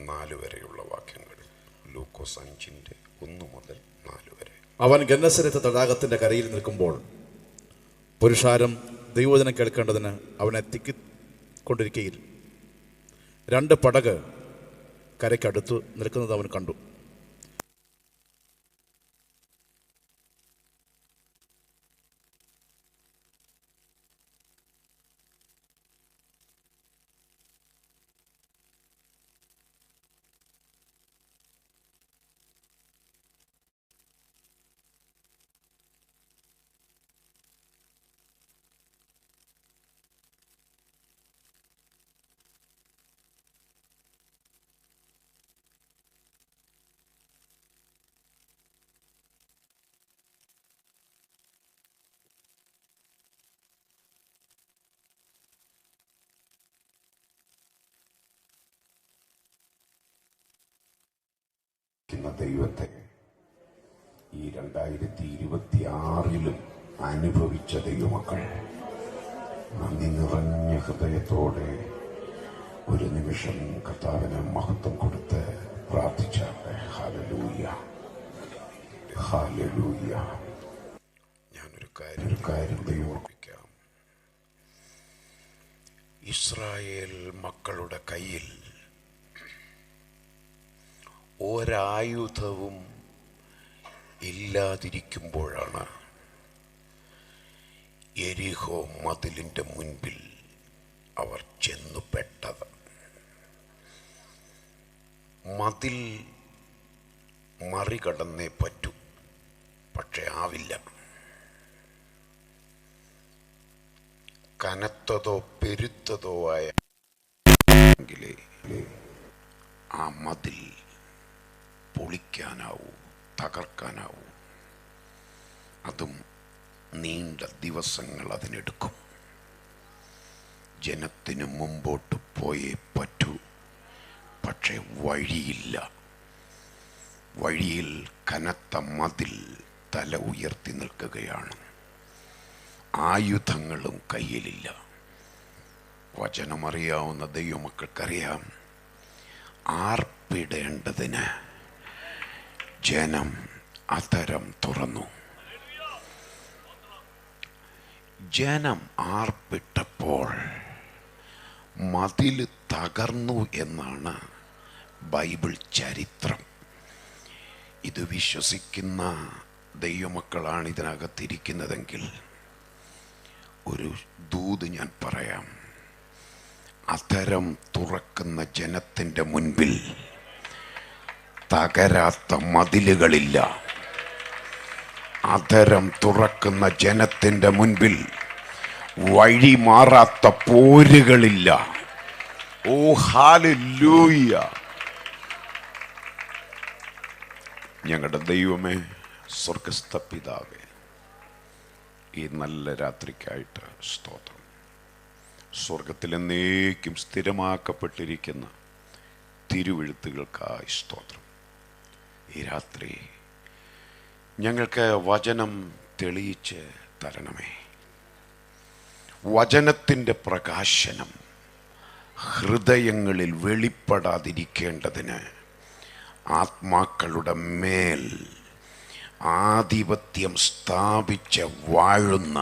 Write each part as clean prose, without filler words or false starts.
4 വരെയുള്ള വാക്യങ്ങൾ. ലൂക്കോസ് 5:1-4 വരെ. അവൻ ഗന്നസരത്ത് തടാകത്തിന്റെ കരയിൽ നിൽക്കുമ്പോൾ പുരുഷാരം ദൈവവചനം കേൾക്കേണ്ടതിന് അവനെ തിക്കിക്കൊണ്ടിരിക്കയിൽ 2 പടക് കരയ്ക്കടുത്തു നിൽക്കുന്നത് അവൻ കണ്ടു. ദൈവത്തെ ഈ 2026 അനുഭവിച്ച ദൈവമക്കൾ നന്ദി നിറഞ്ഞ ഹൃദയത്തോടെ ഒരു നിമിഷം കർത്താവിന് മഹത്വം കൊടുത്ത് പ്രാർത്ഥിച്ചാട്ടെ. Hallelujah, hallelujah. ഞാനൊരു കാര്യം ഓർമ്മിക്കാം. ഇസ്രായേൽ മക്കളുടെ കയ്യിൽ ഒരായുധവും ഇല്ലാതിരിക്കുമ്പോഴാണ് യെരിഹോ മതിലിൻ്റെ മുൻപിൽ അവർ ചെന്നുപെട്ടത്. മതിൽ മറികടന്നേ പറ്റൂ, പക്ഷെ ആവില്ല. കനത്തതോ പെരുത്തതോ ആയ ആ മതിൽ പൊളിക്കാനാവൂ, തകർക്കാനാവൂ. അതും നീണ്ട ദിവസങ്ങൾ അതിനെടുക്കും. ജനത്തിന് മുമ്പോട്ട് പോയേ പറ്റൂ, പക്ഷേ വഴിയില്ല. വഴിയിൽ കനത്ത മതിൽ തല ഉയർത്തി നിൽക്കുകയാണ്. ആയുധങ്ങളും കയ്യിലില്ല. വചനമറിയാവുന്ന ദൈവമക്കൾക്കറിയാം, ആർപ്പിടേണ്ടതിന് ജനം അധരം തുറന്നു. ജനം ആർപ്പിട്ടപ്പോൾ മതിൽ തകർന്നു എന്നാണ് ബൈബിൾ ചരിത്രം. ഇത് വിശ്വസിക്കുന്ന ദൈവമക്കളാണ് ഇതിനകത്തിരിക്കുന്നതെങ്കിൽ ഒരു ദൂത് ഞാൻ പറയാം. അധരം തുറക്കുന്ന ജനത്തിൻ്റെ മുൻപിൽ തകരാത്ത മതിലുകളില്ല. അധരം തുറക്കുന്ന ജനത്തിൻ്റെ മുൻപിൽ വഴി മാറാത്ത പോരുകളില്ല. ഓ ഹല്ലേലൂയ. ഞങ്ങളുടെ ദൈവമേ, സ്വർഗസ്ഥ പിതാവേ, ഈ നല്ല രാത്രിക്കായിട്ട് സ്തോത്രം. സ്വർഗത്തിലെന്നേക്കും സ്ഥിരമാക്കപ്പെട്ടിരിക്കുന്ന തിരുവെഴുത്തുകൾക്കായി സ്തോത്രം. ഈ രാത്രി ഞങ്ങൾക്ക് വചനം തെളിയിച്ച് തരണമേ. വചനത്തിൻ്റെ പ്രകാശനം ഹൃദയങ്ങളിൽ വെളിപ്പെടാതിരിക്കേണ്ടതിന് ആത്മാക്കളുടെ മേൽ ആധിപത്യം സ്ഥാപിച്ച് വാഴുന്ന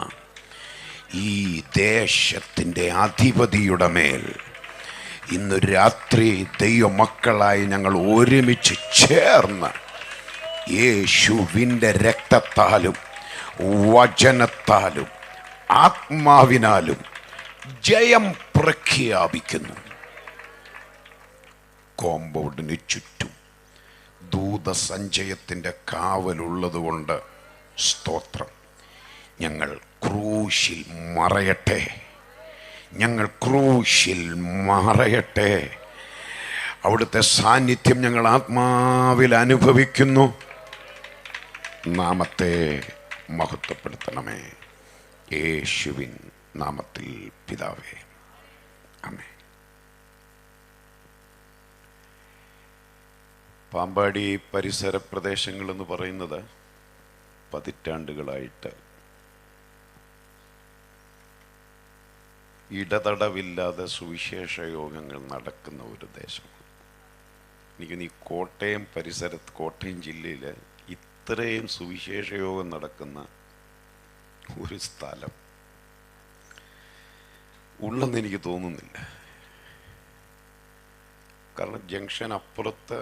ഈ ദേശത്തിൻ്റെ അധിപതിയുടെ മേൽ ഇന്ന് രാത്രി ദൈവമക്കളായി ഞങ്ങൾ ഒരുമിച്ച് ചേർന്ന് യേശുവിൻ്റെ രക്തത്താലും വചനത്താലും ആത്മാവിനാലും ജയം പ്രഖ്യാപിക്കുന്നു. കോമ്പൗണ്ടിന് ചുറ്റും ദൂതസഞ്ചയത്തിൻ്റെ കാവലുള്ളതുകൊണ്ട് സ്തോത്രം. ഞങ്ങൾ ക്രൂശിൽ മറയട്ടെ, ഞങ്ങൾ ക്രൂശിൽ മറയട്ടെ. അവിടുത്തെ സാന്നിധ്യം ഞങ്ങൾ ആത്മാവിൽ അനുഭവിക്കുന്നു. നാമത്തെ മഹത്വപ്പെടുത്തണമേ. യേശുവിൻ നാമത്തിൽ പിതാവേ, ആമേൻ. പാമ്പാടി പരിസര പ്രദേശങ്ങൾ എന്ന് പറയുന്നത് പതിറ്റാണ്ടുകളായിട്ട് ഇടതടവില്ലാതെ സുവിശേഷ യോഗങ്ങൾ നടക്കുന്ന ഒരു ദേശമാണ്. എനിക്ക് ഈ കോട്ടയം പരിസരത്ത്, കോട്ടയം ജില്ലയിൽ ഇത്രയും സുവിശേഷ യോഗം നടക്കുന്ന ഒരു സ്ഥലം ഉള്ളെന്ന് എനിക്ക് തോന്നുന്നില്ല. കാരണം ജംഗ്ഷൻ അപ്പുറത്ത്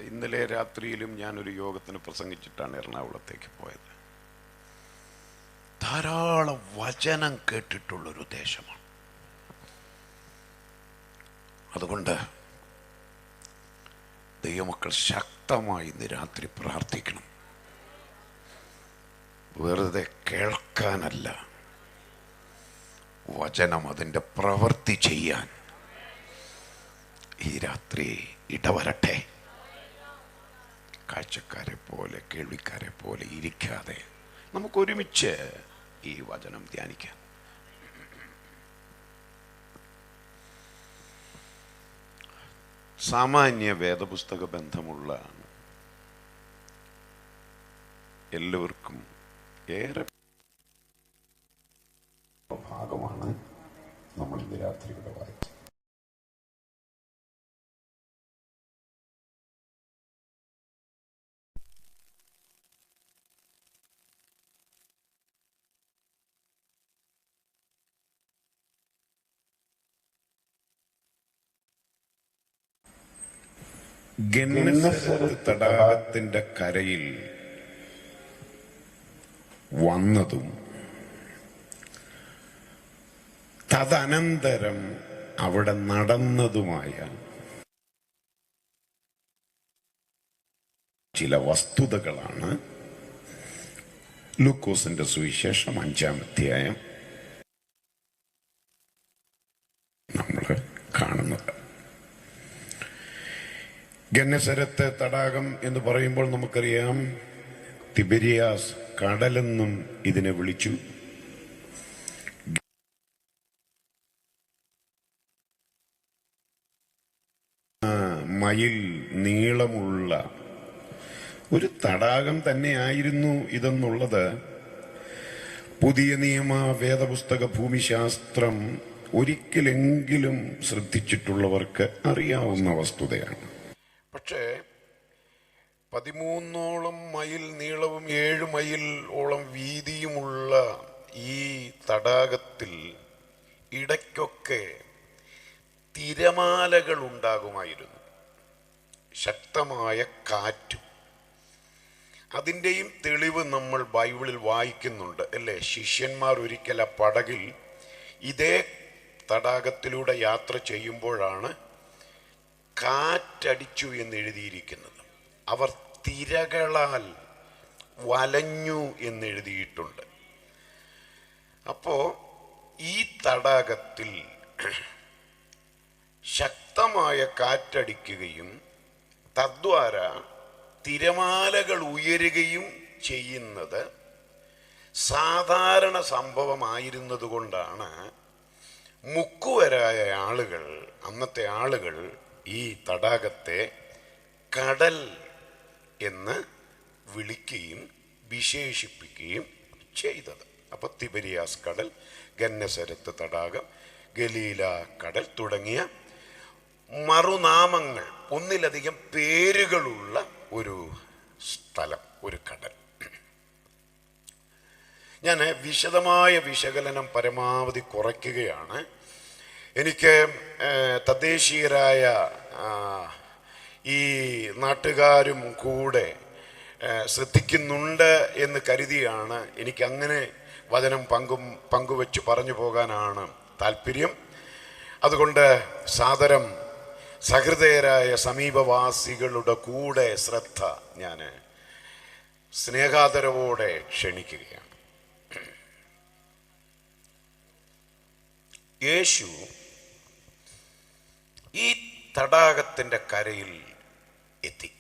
ഇന്നലെ രാത്രിയിലും ഞാനൊരു യോഗത്തിന് പ്രസംഗിച്ചിട്ടാണ് എറണാകുളത്തേക്ക് പോയത്. ധാരാളം വചനം കേട്ടിട്ടുള്ളൊരു ദേശമാണ്. അതുകൊണ്ട് ദൈവമക്കൾ ശക്തമായി ഇന്ന് രാത്രി പ്രാർത്ഥിക്കണം. വെറുതെ കേൾക്കാനല്ല, വചനം അതിൻ്റെ പ്രവൃത്തി ചെയ്യാൻ ഈ രാത്രി ഇടവരട്ടെ. കാഴ്ചക്കാരെ പോലെ കേൾവിക്കാരെ പോലെ ഇരിക്കാതെ നമുക്കൊരുമിച്ച് ഈ വചനം ധ്യാനിക്കാം. സാമാന്യ വേദപുസ്തക ബന്ധമുള്ള എല്ലാവർക്കും ഏറെ ഭാഗമാണ് നമ്മൾ ഇന്ന് രാത്രി ഇവിടെ വായിച്ചത്. ഗന്നസരത്ത് തടാകത്തിന്റെ കരയിൽ വന്നതും തദനന്തരം അവിടെ നടന്നതുമായ ചില വസ്തുതകളാണ് ലൂക്കോസിന്റെ സുവിശേഷം 5-ാം അധ്യായം നമ്മൾ കാണുന്നത്. ഗന്നസരത്ത് തടാകം എന്ന് പറയുമ്പോൾ നമുക്കറിയാം, തിബെരിയാസ് കടലെന്നും ഇതിനെ വിളിച്ചു. മൈൽ നീളമുള്ള ഒരു തടാകം തന്നെയായിരുന്നു ഇതെന്നുള്ളത് പുതിയ നിയമ വേദപുസ്തക ഭൂമിശാസ്ത്രം ഒരിക്കലെങ്കിലും ശ്രദ്ധിച്ചിട്ടുള്ളവർക്ക് അറിയാവുന്ന വസ്തുതയാണ്. പക്ഷേ 13 മൈൽ നീളവും 7 മൈൽ വീതിയുമുള്ള ഈ തടാകത്തിൽ ഇടയ്ക്കൊക്കെ തിരമാലകൾ ഉണ്ടാകുമായിരുന്നു, ശക്തമായ കാറ്റും. അതിൻ്റെയും തെളിവ് നമ്മൾ ബൈബിളിൽ വായിക്കുന്നുണ്ട്, അല്ലേ? ശിഷ്യന്മാർ ഒരിക്കൽ ആ പടകിൽ ഇതേ തടാകത്തിലൂടെ യാത്ര ചെയ്യുമ്പോഴാണ് കാറ്റടിച്ചു എന്ന് എഴുതിയിരിക്കുന്നത്. അവർ തിരകളാൽ വലഞ്ഞു എന്നെഴുതിയിട്ടുണ്ട്. അപ്പോ ഈ തടാകത്തിൽ ശക്തമായ കാറ്റടിക്കുകയും തദ്വാര തിരമാലകൾ ഉയരുകയും ചെയ്യുന്നത് സാധാരണ സംഭവമായിരുന്നത് കൊണ്ടാണ് മുക്കുവരായ ആളുകൾ, അന്നത്തെ ആളുകൾ, ഈ തടാകത്തെ കടൽ എന്ന് വിളിക്കുകയും വിശേഷിപ്പിക്കുകയും ചെയ്തത്. അപ്പൊ തിബെരിയാസ് കടൽ, ഗന്നസരത്ത് തടാകം, ഗലീല കടൽ തുടങ്ങിയ മറുനാമങ്ങൾ, ഒന്നിലധികം പേരുകളുള്ള ഒരു സ്ഥലം, ഒരു കടൽ. ഞാൻ വിശദമായ വിശകലനം പരമാവധി കുറയ്ക്കുകയാണ്. എനിക്ക് തദ്ദേശീയരായ ഈ നാട്ടുകാരും കൂടെ ശ്രദ്ധിക്കുന്നുണ്ട് എന്ന് കരുതിയാണ് എനിക്കങ്ങനെ വചനം പങ്കുവെച്ച് പറഞ്ഞു പോകാനാണ് താല്പര്യം. അതുകൊണ്ട് സാദരം സഹൃദയരായ സമീപവാസികളുടെ കൂടെ ശ്രദ്ധ ഞാൻ സ്നേഹാദരവോടെ ക്ഷണിക്കുകയാണ്. യേശു ഈ തടാകത്തിൻ്റെ കരയിൽ എത്തി.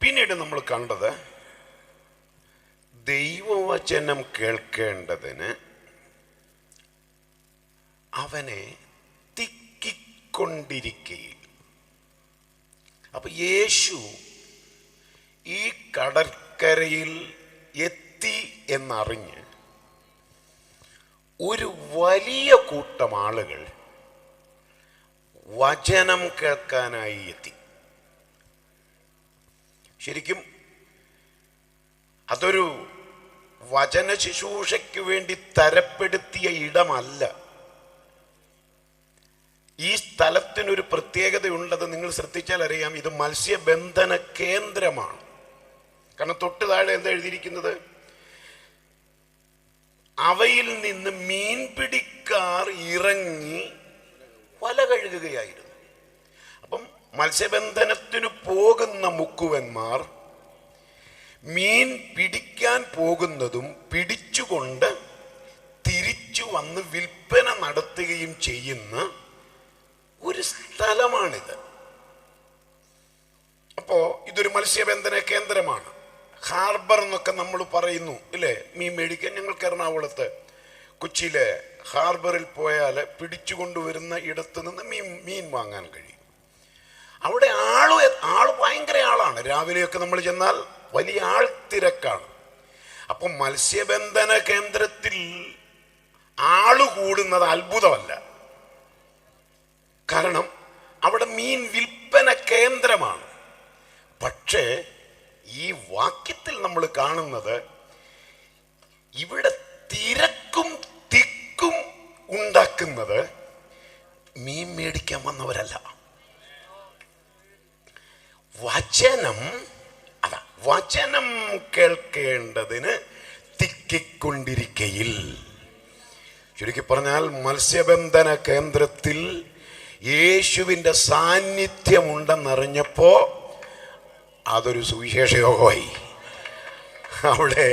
പിന്നീട് നമ്മൾ കണ്ടത്, ദൈവവചനം കേൾക്കേണ്ടതിന് അവനെ തിക്കിക്കൊണ്ടിരിക്കയിൽ. അപ്പൊ യേശു ഈ കടൽക്കരയിൽ എത്തി എന്നറിഞ്ഞ് ഒരു വലിയ കൂട്ടം ആളുകൾ വചനം കേൾക്കാനായി എത്തി. ശരിക്കും അതൊരു വചന ശുശ്രൂഷയ്ക്ക് വേണ്ടി തരപ്പെടുത്തിയ ഇടമല്ല. ഈ സ്ഥലത്തിനൊരു പ്രത്യേകതയുള്ളത് നിങ്ങൾ ശ്രദ്ധിച്ചാൽ അറിയാം. ഇത് മത്സ്യബന്ധന കേന്ദ്രമാണ്. കാരണം തൊട്ട് താഴെ എന്താ എഴുതിയിരിക്കുന്നത്? അവയിൽ നിന്ന് മീൻപിടിക്കാർ ഇറങ്ങി വല കഴുകുകയായിരുന്നു. അപ്പം മത്സ്യബന്ധനത്തിന് പോകുന്ന മുക്കുവന്മാർ മീൻ പിടിക്കാൻ പോകുന്നതും പിടിച്ചുകൊണ്ട് തിരിച്ചു വന്ന് വിൽപ്പന നടത്തുകയും ചെയ്യുന്ന ഒരു സ്ഥലമാണിത്. അപ്പോ ഇതൊരു മത്സ്യബന്ധന കേന്ദ്രമാണ്. ഹാർബർ എന്നൊക്കെ നമ്മൾ പറയുന്നു ഇല്ലേ? മീൻ മേടിക്കാൻ ഞങ്ങൾക്ക് എറണാകുളത്ത് കൊച്ചിയിലെ ഹാർബറിൽ പോയാൽ പിടിച്ചുകൊണ്ടുവരുന്ന ഇടത്ത് നിന്ന് മീൻ വാങ്ങാൻ കഴിയും. അവിടെ ആള് ഭയങ്കര ആളാണ്. രാവിലെയൊക്കെ നമ്മൾ ചെന്നാൽ വലിയ ആൾത്തിരക്കാണ്. അപ്പം മത്സ്യബന്ധന കേന്ദ്രത്തിൽ ആള് കൂടുന്നത് അത്ഭുതമല്ല. കാരണം അവിടെ മീൻ വിൽപ്പന കേന്ദ്രമാണ്. പക്ഷേ ഈ വാക്യത്തിൽ നമ്മൾ കാണുന്നത് ഇവിടെ തിരക്കും തിക്കും ഉണ്ടാക്കുന്നത് മീൻ മേടിക്കാൻ വന്നവരല്ല. വചനം കേൾക്കേണ്ടതിന് തിക്കിക്കൊണ്ടിരിക്കയിൽ. ചുരുക്കി പറഞ്ഞാൽ മത്സ്യബന്ധന കേന്ദ്രത്തിൽ യേശുവിൻ്റെ സാന്നിധ്യമുണ്ടെന്നറിഞ്ഞപ്പോ അതൊരു സുവിശേഷ യോഗമായി. അവിടെ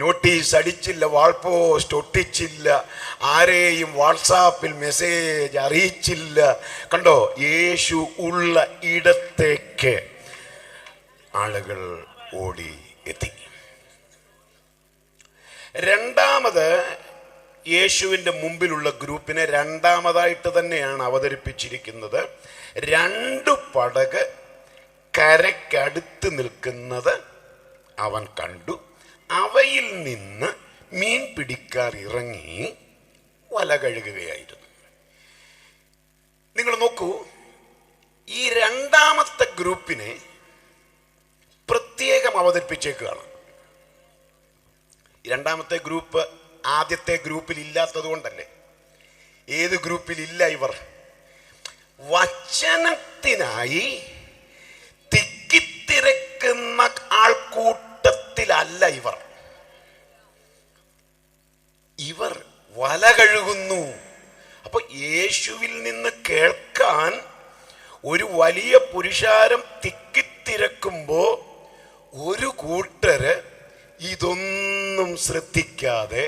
നോട്ടീസ് അടിച്ചില്ല, വാൾ പോസ്റ്റ് ഒട്ടിച്ചില്ല, ആരെയും വാട്സാപ്പിൽ മെസ്സേജ് അറിയിച്ചില്ല. കണ്ടോ, യേശു ഉള്ള ഇടത്തേക്ക് ആളുകൾ ഓടി എത്തി. രണ്ടാമത് യേശുവിൻ്റെ മുമ്പിലുള്ള ഗ്രൂപ്പിനെ രണ്ടാമതായിട്ട് തന്നെയാണ് അവതരിപ്പിച്ചിരിക്കുന്നത്. 2 പടക് കരയ്ക്കടുത്ത് നിൽക്കുന്നത് അവൻ കണ്ടു. അവയിൽ നിന്ന് മീൻ പിടിക്കാർ ഇറങ്ങി വല കഴുകുകയായിരുന്നു. നിങ്ങൾ നോക്കൂ, ഈ രണ്ടാമത്തെ ഗ്രൂപ്പിനെ പ്രത്യേകം അവതരിപ്പിച്ചേക്കുകയാണ്. രണ്ടാമത്തെ ഗ്രൂപ്പ് ആദ്യത്തെ ഗ്രൂപ്പിൽ ഇല്ലാത്തത് കൊണ്ടല്ലേ? ഏത് ഗ്രൂപ്പിലില്ല ഇവർ? വചനത്തിനായി തിക്കിത്തിരക്കുന്ന ആൾക്കൂട്ടത്തിലല്ല ഇവർ. ഇവർ വല കഴുകുന്നു. അപ്പൊ യേശുവിൽ നിന്ന് കേൾക്കാൻ ഒരു വലിയ പുരുഷാരം തിക്കിത്തിരക്കുമ്പോ ഒരു കൂട്ടര് ഇതൊന്നും ശ്രദ്ധിക്കാതെ,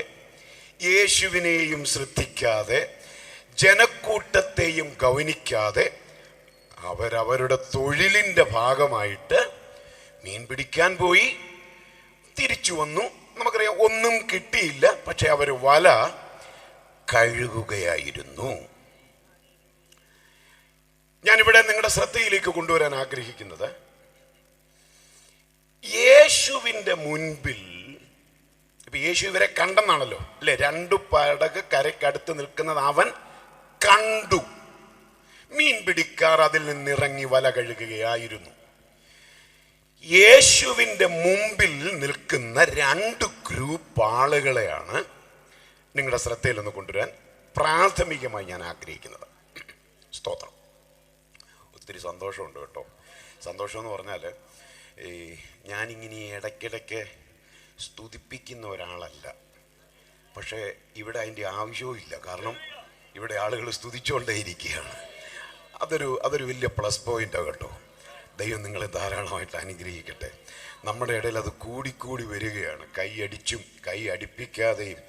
യേശുവിനെയും ശ്രദ്ധിക്കാതെ, ജനക്കൂട്ടത്തെയും ഗൗനിക്കാതെ അവരവരുടെ തൊഴിലിൻ്റെ ഭാഗമായിട്ട് മീൻ പിടിക്കാൻ പോയി. തിരിച്ചു വന്നു. നമുക്കറിയാം, ഒന്നും കിട്ടിയില്ല. പക്ഷെ അവർ വല കഴുകുകയായിരുന്നു. ഞാനിവിടെ നിങ്ങളുടെ ശ്രദ്ധയിലേക്ക് കൊണ്ടുവരാൻ ആഗ്രഹിക്കുന്നത്, യേശുവിൻ്റെ മുൻപിൽ ഇപ്പൊ യേശു ഇവരെ കണ്ടെന്നാണല്ലോ അല്ലെ? 2 പടക് കരയ്ക്കടുത്ത് നിൽക്കുന്നത് അവൻ കണ്ടു. മീൻ പിടിക്കാർ അതിൽ നിന്നിറങ്ങി വല കഴുകുകയായിരുന്നു. യേശുവിൻ്റെ മുമ്പിൽ നിൽക്കുന്ന 2 ഗ്രൂപ്പ് ആളുകളെയാണ് നിങ്ങളുടെ ശ്രദ്ധയിലൊന്ന് കൊണ്ടുവരാൻ പ്രാഥമികമായി ഞാൻ ആഗ്രഹിക്കുന്നത്. സ്തോത്രം. ഒത്തിരി സന്തോഷമുണ്ട് കേട്ടോ. സന്തോഷം എന്ന് പറഞ്ഞാൽ ഞാനിങ്ങനെ ഇടയ്ക്കിടയ്ക്ക് സ്തുതിപ്പിക്കുന്ന ഒരാളല്ല. പക്ഷേ ഇവിടെ അതിൻ്റെ ആവശ്യവും ഇല്ല. കാരണം ഇവിടെ ആളുകൾ സ്തുതിച്ചുകൊണ്ടേയിരിക്കുകയാണ്. അതൊരു വലിയ പ്ലസ് പോയിൻ്റാണ് കേട്ടോ. ദൈവം നിങ്ങളെ ധാരാളമായിട്ട് അനുഗ്രഹിക്കട്ടെ. നമ്മുടെ ഇടയിൽ അത് കൂടിക്കൂടി വരികയാണ്. കൈയടിച്ചും കൈ അടിപ്പിക്കാതെയും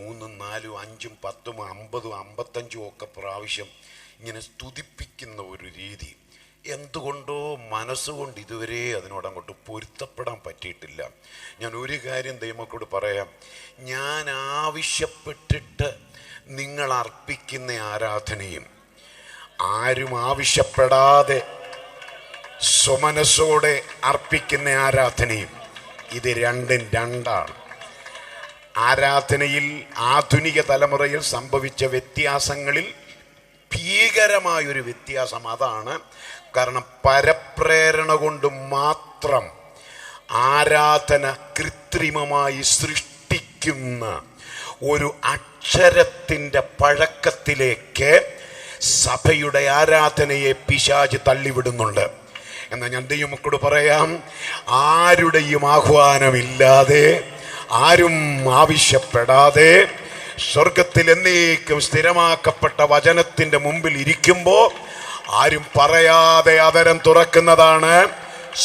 3, 4, 5, 10, 50, 55 ഒക്കെ പ്രാവശ്യം ഇങ്ങനെ സ്തുതിപ്പിക്കുന്ന ഒരു രീതി എന്തുകൊണ്ടോ മനസ്സുകൊണ്ട് ഇതുവരെ അതിനോടങ്ങോട്ട് പൊരുത്തപ്പെടാൻ പറ്റിയിട്ടില്ല. ഞാൻ ഒരു കാര്യം ദൈവമക്കളോട് പറയാം. ഞാൻ ആവശ്യപ്പെട്ടിട്ട് നിങ്ങൾ അർപ്പിക്കുന്ന ആരാധനയും ആരും ആവശ്യപ്പെടാതെ സ്വമനസ്സോടെ അർപ്പിക്കുന്ന ആരാധനയും ഇത് രണ്ടും രണ്ടാണ്. ആരാധനയിൽ ആധുനിക തലമുറയിൽ സംഭവിച്ച വ്യത്യാസങ്ങളിൽ ഭീകരമായൊരു വ്യത്യാസം അതാണ്. കാരണം പരപ്രേരണ കൊണ്ട് മാത്രം ആരാധന കൃത്രിമമായി സൃഷ്ടിക്കുന്ന ഒരു അക്ഷരത്തിൻ്റെ പഴക്കത്തിലേക്ക് സഭയുടെ ആരാധനയെ പിശാച് തള്ളിവിടുന്നുണ്ട്. എന്നാൽ ഞാൻ ദൈവമക്കളോട് പറയാം, ആരുടെയും ആഹ്വാനമില്ലാതെ, ആരും ആവശ്യപ്പെടാതെ, സ്വർഗത്തിൽ എന്നേക്കും സ്ഥിരമാക്കപ്പെട്ട വചനത്തിൻ്റെ മുമ്പിൽ ഇരിക്കുമ്പോൾ ആരും പറയാതെ അതരം തുറക്കുന്നതാണ്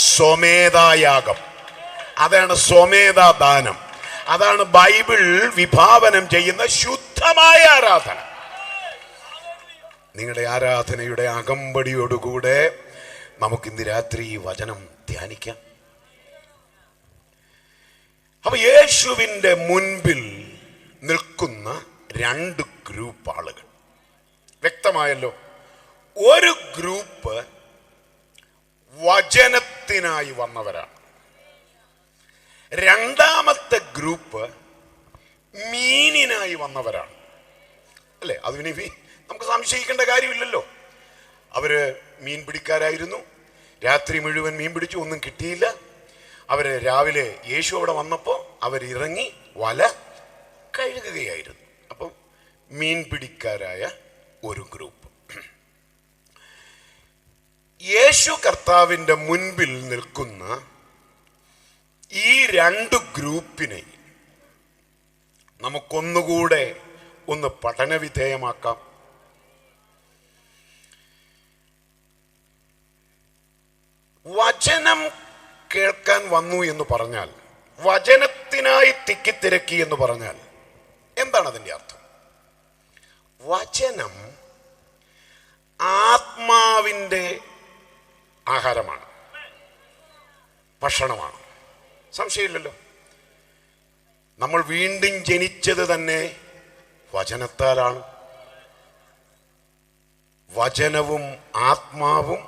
സ്വമേധായാഗം. അതാണ് സ്വമേധാദാനം. അതാണ് ബൈബിൾ വിഭാവനം ചെയ്യുന്ന ശുദ്ധമായ ആരാധന. നിങ്ങളുടെ ആരാധനയുടെ അകമ്പടിയോടുകൂടെ നമുക്കിന്ന് രാത്രി ഈ വചനം ധ്യാനിക്കാം. അപ്പൊ യേശുവിൻ്റെ മുൻപിൽ നിൽക്കുന്ന രണ്ട് ഗ്രൂപ്പ് ആളുകൾ വ്യക്തമായല്ലോ. ഒരു ഗ്രൂപ്പ് വചനത്തിനായി വന്നവരാണ്. രണ്ടാമത്തെ ഗ്രൂപ്പ് മീനിനായി വന്നവരാണ്. അല്ലേ? അതിനി നമുക്ക് സംശയിക്കേണ്ട കാര്യമില്ലല്ലോ. അവര് മീൻ പിടിക്കാരായിരുന്നു. രാത്രി മുഴുവൻ മീൻ പിടിച്ചു, ഒന്നും കിട്ടിയില്ല. അവര് രാവിലെ യേശു അവിടെ വന്നപ്പോൾ അവരിറങ്ങി വല കഴുകുകയായിരുന്നു. അപ്പം മീൻ പിടിക്കാരായ ഒരു ഗ്രൂപ്പ്. യേശു കർത്താവിൻ്റെ മുൻപിൽ നിൽക്കുന്ന ഈ രണ്ട് ഗ്രൂപ്പിനെ നമുക്കൊന്നുകൂടെ ഒന്ന് പഠനവിധേയമാക്കാം. വചനം കേൾക്കാൻ വന്നു എന്ന് പറഞ്ഞാൽ, വചനത്തിനായി തിക്കിത്തിരക്കി എന്ന് പറഞ്ഞാൽ എന്താണ് അതിൻ്റെ അർത്ഥം? വചനം ആത്മാവിൻ്റെ ആഹാരമാണ്, ഭക്ഷണമാണ്. സംശയമില്ലല്ലോ. നമ്മൾ വീണ്ടും ജനിച്ചത് തന്നെ വചനത്താലാണ്. വചനവും ആത്മാവും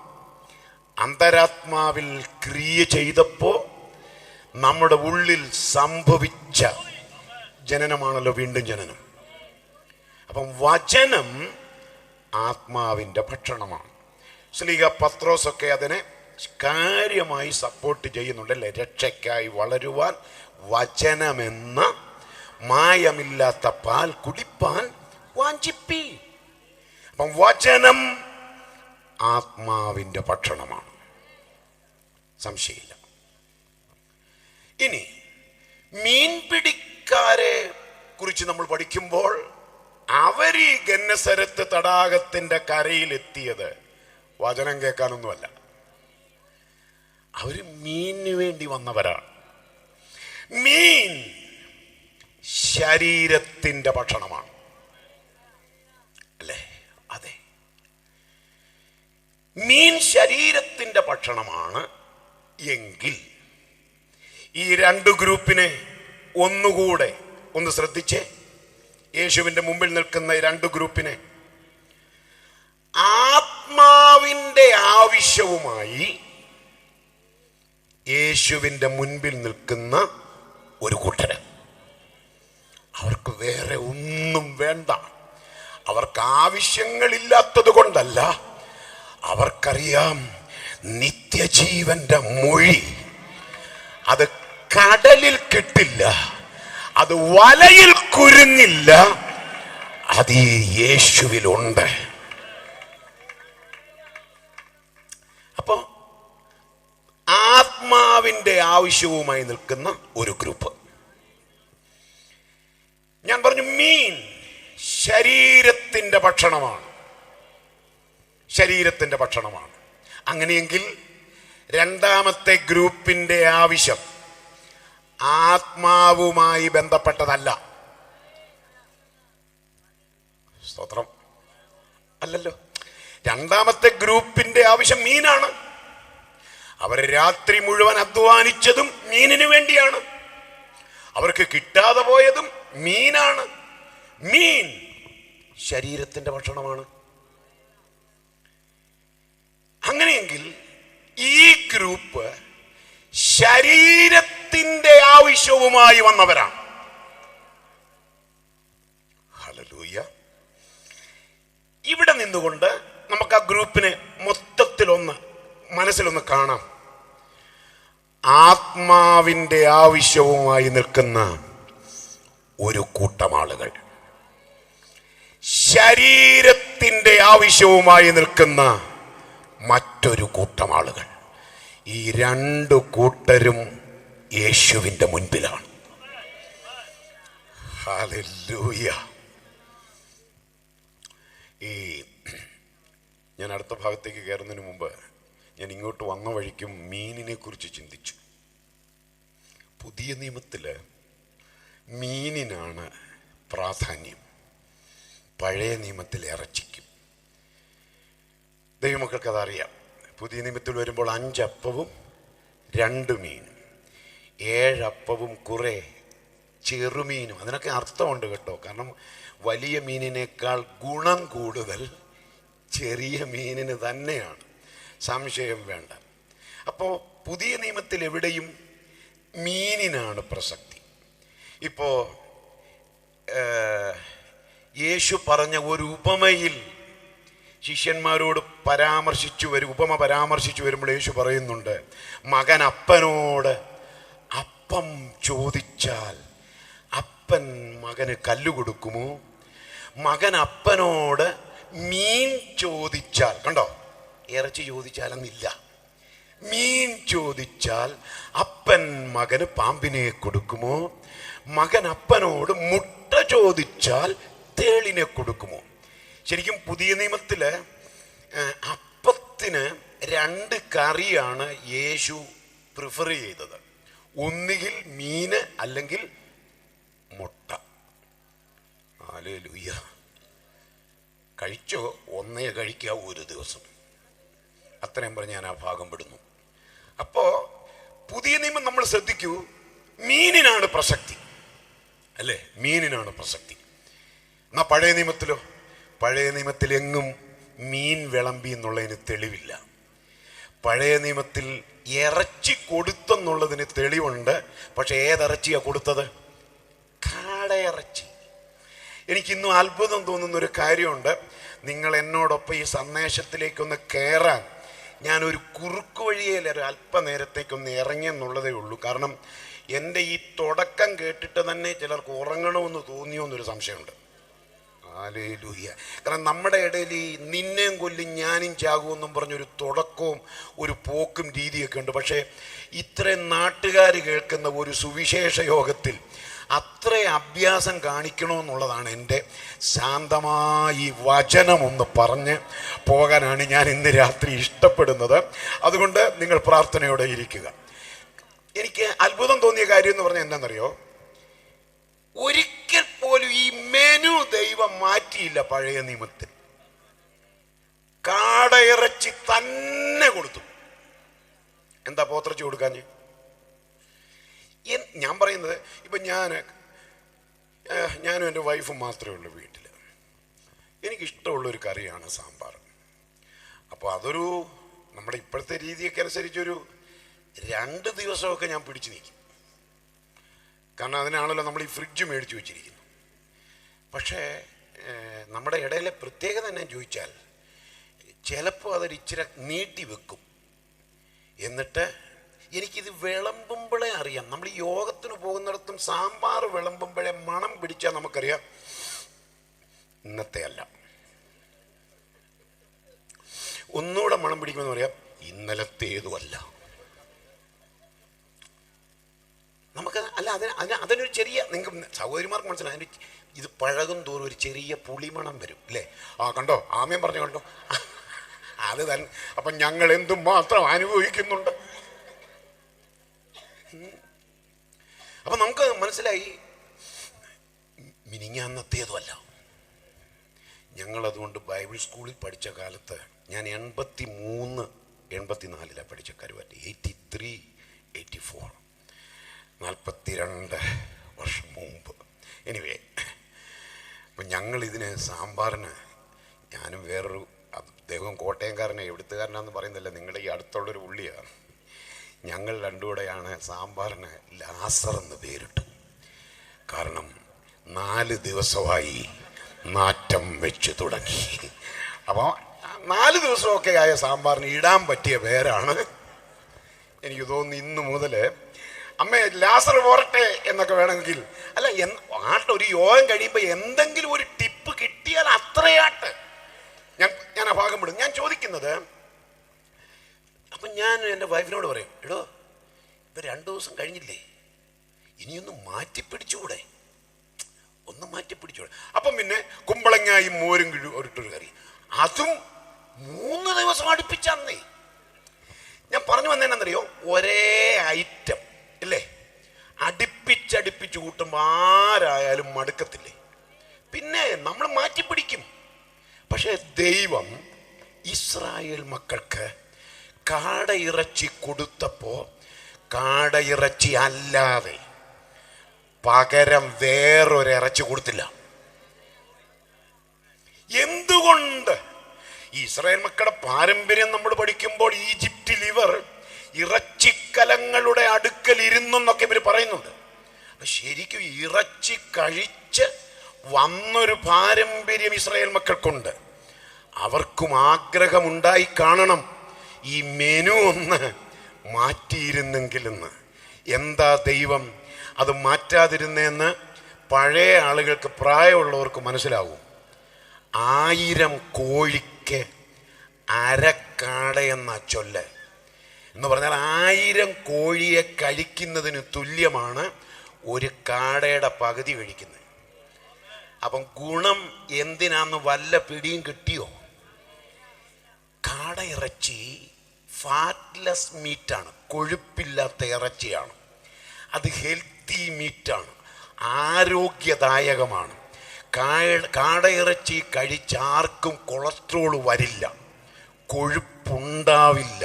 അന്തരാത്മാവിൽ ക്രിയ ചെയ്തപ്പോൾ നമ്മുടെ ഉള്ളിൽ സംഭവിച്ച ജനനമാണല്ലോ വീണ്ടും ജനനം. അപ്പം വചനം ആത്മാവിൻ്റെ ഭക്ഷണമാണ്. ശ്ലീഹ പത്രോസൊക്കെ അതിനെ കാര്യമായി സപ്പോർട്ട് ചെയ്യുന്നുണ്ടല്ലേ. രക്ഷയ്ക്കായി വളരുവാൻ വചനമെന്ന മായമില്ലാത്ത പാൽ കുടിപ്പാൻ വാഞ്ചിപ്പി. അപ്പം വചനം ആത്മാവിൻ്റെ ഭക്ഷണമാണ്, സംശയമില്ല. ഇനി മീൻപിടിക്കാരെ കുറിച്ച് നമ്മൾ പഠിക്കുമ്പോൾ അവർ ഈ ഗന്നസരത്ത് തടാകത്തിൻ്റെ കരയിലെത്തിയത് വചനം കേൾക്കാനൊന്നുമല്ല. അവർ മീനിന് വേണ്ടി വന്നവരാണ്. മീൻ ശരീരത്തിൻ്റെ ഭക്ഷണമാണ്, അല്ലേ? അതെ, മീൻ ശരീരത്തിൻ്റെ ഭക്ഷണമാണ്. എങ്കിൽ ഈ രണ്ട് ഗ്രൂപ്പിനെ ഒന്നുകൂടെ ഒന്ന് ശ്രദ്ധിച്ചേ. യേശുവിൻ്റെ മുമ്പിൽ നിൽക്കുന്ന ഈ രണ്ട് ഗ്രൂപ്പിനെ ആത്മാവിൻ്റെ ആവശ്യവുമായി യേശുവിൻ്റെ മുൻപിൽ നിൽക്കുന്ന ഒരു കൂട്ടര്. അവർക്ക് വേറെ ഒന്നും വേണ്ട. അവർക്ക് ആവശ്യങ്ങളില്ലാത്തത് കൊണ്ടല്ല, അവർക്കറിയാം നിത്യജീവന്റെ മൊഴി അത് കടലിൽ കിട്ടില്ല, അത് വലയിൽ കുരുങ്ങില്ല, അത് ഈ യേശുവിലുണ്ട്. അപ്പൊ ആത്മാവിൻ്റെ ആവശ്യവുമായി നിൽക്കുന്ന ഒരു ഗ്രൂപ്പ്. ഞാൻ പറഞ്ഞു മീൻ ശരീരത്തിൻ്റെ ഭക്ഷണമാണ്, ശരീരത്തിൻ്റെ ഭക്ഷണമാണ്. അങ്ങനെയെങ്കിൽ രണ്ടാമത്തെ ഗ്രൂപ്പിൻ്റെ ആവശ്യം ആത്മാവുമായി ബന്ധപ്പെട്ടതല്ല. സ്തോത്രം. അല്ലല്ലോ. രണ്ടാമത്തെ ഗ്രൂപ്പിൻ്റെ ആവശ്യം മീനാണ്. അവർ രാത്രി മുഴുവൻ അധ്വാനിച്ചതും മീനിനു വേണ്ടിയാണ്. അവർക്ക് കിട്ടാതെ പോയതും മീനാണ്. മീൻ ശരീരത്തിൻ്റെ ഭക്ഷണമാണ്. അങ്ങനെയെങ്കിൽ ഈ ഗ്രൂപ്പ് ശരീരത്തിൻ്റെ ആവശ്യവുമായി വന്നവരാണ്. ഹല്ലേലൂയ. ഇവിടെ നിന്നുകൊണ്ട് നമുക്ക് ആ ഗ്രൂപ്പിനെ മൊത്തത്തിലൊന്ന് മനസ്സിലൊന്ന് കാണാം. ആത്മാവിൻ്റെ ആവശ്യവുമായി നിൽക്കുന്ന ഒരു കൂട്ടം ആളുകൾ, ശരീരത്തിൻ്റെ ആവശ്യവുമായി നിൽക്കുന്ന മറ്റൊരു കൂട്ടം ആളുകൾ. ഈ രണ്ടു കൂട്ടരും യേശുവിൻ്റെ മുൻപിലാണ്. ഹല്ലേലൂയ. ഞാൻ അടുത്ത ഭാഗത്തേക്ക് കയറുന്നതിന് മുമ്പ് ഞാൻ ഇങ്ങോട്ട് വന്ന വഴിക്കും മീനിനെ കുറിച്ച് ചിന്തിച്ചു. പുതിയ നിയമത്തിൽ മീനിനാണ് പ്രാധാന്യം, പഴയ നിയമത്തിൽ ഇറച്ചിക്കും. ദൈവമക്കൾക്ക് അതറിയാം. പുതിയ നിയമത്തിൽ വരുമ്പോൾ 5 അപ്പവും 2 മീനും, 7 അപ്പവും കുറേ ചെറുമീനും. അതിനൊക്കെ അർത്ഥമുണ്ട് കേട്ടോ. കാരണം വലിയ മീനിനേക്കാൾ ഗുണം കൂടുതൽ ചെറിയ മീനിന് തന്നെയാണ്, സംശയം വേണ്ട. അപ്പോൾ പുതിയ നിയമത്തിൽ എവിടെയും മീനിനാണ് പ്രസക്തി. ഇപ്പോൾ യേശു പറഞ്ഞ ഒരു ഉപമയിൽ ശിഷ്യന്മാരോട് ഉപമ പരാമർശിച്ചു വരുമ്പോൾ യേശു പറയുന്നുണ്ട്, മകൻ അപ്പനോട് അപ്പം ചോദിച്ചാൽ അപ്പൻ മകന് കല്ല് കൊടുക്കുമോ? മകൻ അപ്പനോട് മീൻ ചോദിച്ചാൽ, കണ്ടോ, ഇറച്ചി ചോദിച്ചാലെന്നില്ല, മീൻ ചോദിച്ചാൽ അപ്പൻ മകന് പാമ്പിനെ കൊടുക്കുമോ? മകൻ അപ്പനോട് മുട്ട ചോദിച്ചാൽ തേളിനെ കൊടുക്കുമോ? ശരിക്കും പുതിയ നിയമത്തിൽ അപ്പത്തിന് 2 കറിയാണ് യേശു പ്രിഫർ ചെയ്തത്. ഒന്നുകിൽ മീന് അല്ലെങ്കിൽ മുട്ട. ഹല്ലേലൂയ. കഴിച്ചോ? ഒന്നേ കഴിക്കാവൂ ഒരു ദിവസം. അത്രയും പറഞ്ഞ് ഞാൻ ആ ഭാഗം വിടുന്നു. അപ്പോൾ പുതിയ നിയമം നമ്മൾ ശ്രദ്ധിക്കൂ, മീനിനാണ് പ്രസക്തി അല്ലേ? മീനിനാണ് പ്രസക്തി. എന്നാൽ പഴയ നിയമത്തിലോ? പഴയ നിയമത്തിൽ എങ്ങും മീൻ വിളമ്പി എന്നുള്ളതിന് തെളിവില്ല. പഴയ നിയമത്തിൽ ഇറച്ചി കൊടുത്തെന്നുള്ളതിന് തെളിവുണ്ട്. പക്ഷെ ഏതിറച്ചിയാണ് കൊടുത്തത്? കാടയിറച്ചി. എനിക്കിന്നും അത്ഭുതം തോന്നുന്നൊരു കാര്യമുണ്ട്. നിങ്ങൾ എന്നോടൊപ്പം ഈ സന്ദേശത്തിലേക്കൊന്ന് കയറാൻ ഞാനൊരു കുറുക്കു വഴിയിൽ ഒരു അല്പനേരത്തേക്കൊന്ന് ഇറങ്ങിയെന്നുള്ളതേ ഉള്ളൂ. കാരണം എൻ്റെ ഈ തുടക്കം കേട്ടിട്ട് തന്നെ ചിലർക്ക് ഉറങ്ങണമെന്ന് തോന്നിയോ എന്നൊരു സംശയമുണ്ട്. ഹല്ലേലൂയ. കാരണം നമ്മുടെ ഇടയിൽ ഈ നിന്നെയും കൊല്ലും ഞാനും ചാകുമെന്നും പറഞ്ഞൊരു തുടക്കവും ഒരു പോക്കും രീതിയൊക്കെ ഉണ്ട്. പക്ഷേ ഇത്രയും നാട്ടുകാർ കേൾക്കുന്ന ഒരു സുവിശേഷ യോഗത്തിൽ അത്ര അഭ്യാസം കാണിക്കണമെന്നുള്ളതാണ് എൻ്റെ ശാന്തമായി വചനമൊന്ന് പറഞ്ഞ് പോകാനാണ് ഞാൻ ഇന്ന് രാത്രി ഇഷ്ടപ്പെടുന്നത്. അതുകൊണ്ട് നിങ്ങൾ പ്രാർത്ഥനയോടെ ഇരിക്കുക. എനിക്ക് അത്ഭുതം തോന്നിയ കാര്യം എന്ന് പറഞ്ഞാൽ എന്താണെന്നറിയോ? ഒരിക്കൽ പോലും ഈ മെനു ദൈവം മാറ്റിയില്ല. പഴയ നിയമത്തിൽ കാടയിറച്ചി തന്നെ കൊടുത്തു. എന്താ പോത്തിറച്ചി കൊടുക്കാഞ്ഞ്? ഞാൻ പറയുന്നത്, ഇപ്പം ഞാനും എൻ്റെ വൈഫും മാത്രമേ ഉള്ളൂ വീട്ടിൽ. എനിക്കിഷ്ടമുള്ളൊരു കറിയാണ് സാമ്പാർ. അപ്പോൾ അതൊരു നമ്മുടെ ഇപ്പോഴത്തെ രീതിയൊക്കെ അനുസരിച്ചൊരു 2 ദിവസമൊക്കെ ഞാൻ പിടിച്ചു നിൽക്കും. കാരണം അതിനാണല്ലോ നമ്മൾ ഈ ഫ്രിഡ്ജ് മേടിച്ച് വെച്ചിരിക്കുന്നു. പക്ഷേ നമ്മുടെ ഇടയിലെ പ്രത്യേകത തന്നെ ചോദിച്ചാൽ ചിലപ്പോൾ അതൊരു ഇച്ചിരി നീട്ടി വെക്കും. എന്നിട്ട് എനിക്കിത് വിളമ്പുമ്പോഴേ അറിയാം. നമ്മൾ ഈ യോഗത്തിന് പോകുന്നിടത്തും സാമ്പാർ വിളമ്പുമ്പോഴേ മണം പിടിച്ചാൽ നമുക്കറിയാം ഇന്നത്തെ അല്ല. ഒന്നുകൂടെ മണം പിടിക്കുമെന്ന് പറയാം ഇന്നലത്തേതുമല്ല. നമുക്ക് അല്ല അതിനൊരു ചെറിയ, നിങ്ങൾക്ക് സഹോദരിമാർക്ക് മനസ്സിലായി, അതിന് ഇത് പഴകും തോറും ഒരു ചെറിയ പുളിമണം വരും അല്ലേ? ആ കണ്ടോ, ആമയം പറഞ്ഞു കണ്ടോ, അത് തന്നെ. അപ്പം ഞങ്ങൾ എന്തും മാത്രം അനുഭവിക്കുന്നുണ്ട്. അപ്പം നമുക്ക് മനസ്സിലായി മിനിങ്ങാന്നത്തേതുമല്ല. ഞങ്ങളതുകൊണ്ട് ബൈബിൾ സ്കൂളിൽ പഠിച്ച കാലത്ത്, ഞാൻ 83-84 പഠിച്ച കരുവാറ്റ്, 83-84, 42 വർഷം മുമ്പ്. എനിവേ, അപ്പം ഞങ്ങളിതിന് സാമ്പാറിന്, ഞാനും വേറൊരു അദ്ദേഹം കോട്ടയംകാരനെ, എവിടുത്തുകാരനാന്ന് പറയുന്നില്ല, നിങ്ങളുടെ ഈ അടുത്തുള്ളൊരു പുള്ളിയാണ്, ഞങ്ങൾ രണ്ടുകൂടെയാണ് സാമ്പാറിന് ലാസർ എന്ന് പേരിട്ടു. കാരണം 4 ദിവസമായി നാറ്റം വെച്ച് തുടങ്ങി. അപ്പോൾ 4 ദിവസമൊക്കെ ആയ സാമ്പാറിന് ഇടാൻ പറ്റിയ പേരാണ്. എനിക്ക് തോന്നുന്നു ഇന്ന് മുതൽ അമ്മ ലാസർ പോരട്ടെ എന്നൊക്കെ വേണമെങ്കിൽ, അല്ല ഒരു യോഗം കഴിയുമ്പോൾ എന്തെങ്കിലും ഒരു ടിപ്പ് കിട്ടിയാൽ അത്രയാട്ട് ഞാൻ ആ ഭാഗം വിടും. ഞാൻ ചോദിക്കുന്നത്, അപ്പം ഞാൻ എൻ്റെ വൈഫിനോട് പറയും, എടോ ഇപ്പം 2 ദിവസം കഴിഞ്ഞില്ലേ, ഇനിയൊന്ന് മാറ്റിപ്പിടിച്ചുകൂടെ, ഒന്ന് മാറ്റിപ്പിടിച്ചുകൂടെ. അപ്പം പിന്നെ കുമ്പളങ്ങായും മോരും ഒരിട്ടൊരു കറി, അതും 3 ദിവസം അടുപ്പിച്ചന്നേ. ഞാൻ പറഞ്ഞു വന്നേന്നറിയോ, ഒരേ ഐറ്റം ഇല്ലേ അടുപ്പിച്ചടുപ്പിച്ച് കൂട്ടുമ്പോൾ ആരായാലും മടുക്കത്തില്ലേ, പിന്നെ നമ്മൾ മാറ്റിപ്പിടിക്കും. പക്ഷേ ദൈവം ഇസ്രായേൽ മക്കൾക്ക് കാടയിറച്ചി കൊടുത്തപ്പോൾ കാടയിറച്ചി അല്ലാതെ പകരം വേറൊരിറച്ചി കൊടുത്തില്ല. എന്തുകൊണ്ട്? ഇസ്രായേൽ മക്കളുടെ പാരമ്പര്യം നമ്മൾ പഠിക്കുമ്പോൾ ഈജിപ്തിൽ ഇവർ ഇറച്ചിക്കലങ്ങളുടെ അടുക്കൽ ഇരുന്നെന്നൊക്കെ ഇവർ പറയുന്നുണ്ട്. ശരിക്കും ഇറച്ചി കഴിച്ച് വന്നൊരു പാരമ്പര്യം ഇസ്രായേൽ മക്കൾക്കുണ്ട്. അവർക്കും ആഗ്രഹമുണ്ടായി കാണണം ഈ മെനു ഒന്ന് മാറ്റിയിരുന്നെങ്കിലെന്ന്. എന്താ ദൈവം അത് മാറ്റാതിരുന്നതെന്ന് പഴയ ആളുകൾക്ക്, പ്രായമുള്ളവർക്ക് മനസ്സിലാവും. 1000 കോഴിക്ക് അരക്കാടയെന്ന ചൊല്ല് എന്ന് പറഞ്ഞാൽ 1000 കോഴിയെ കഴിക്കുന്നതിന് തുല്യമാണ് ഒരു കാടയുടെ പകുതി കഴിക്കുന്നത്. അപ്പം ഗുണം എന്തിനാന്ന് വല്ല പിടിയും കിട്ടിയോ? കാടയിറച്ചി ഫാറ്റ്ലെസ് മീറ്റാണ്, കൊഴുപ്പില്ലാത്ത ഇറച്ചിയാണ്. അത് ഹെൽത്തി മീറ്റാണ്, ആരോഗ്യദായകമാണ്. കാടയിറച്ചി കഴിച്ചാർക്കും കൊളസ്ട്രോൾ വരില്ല, കൊഴുപ്പുണ്ടാവില്ല.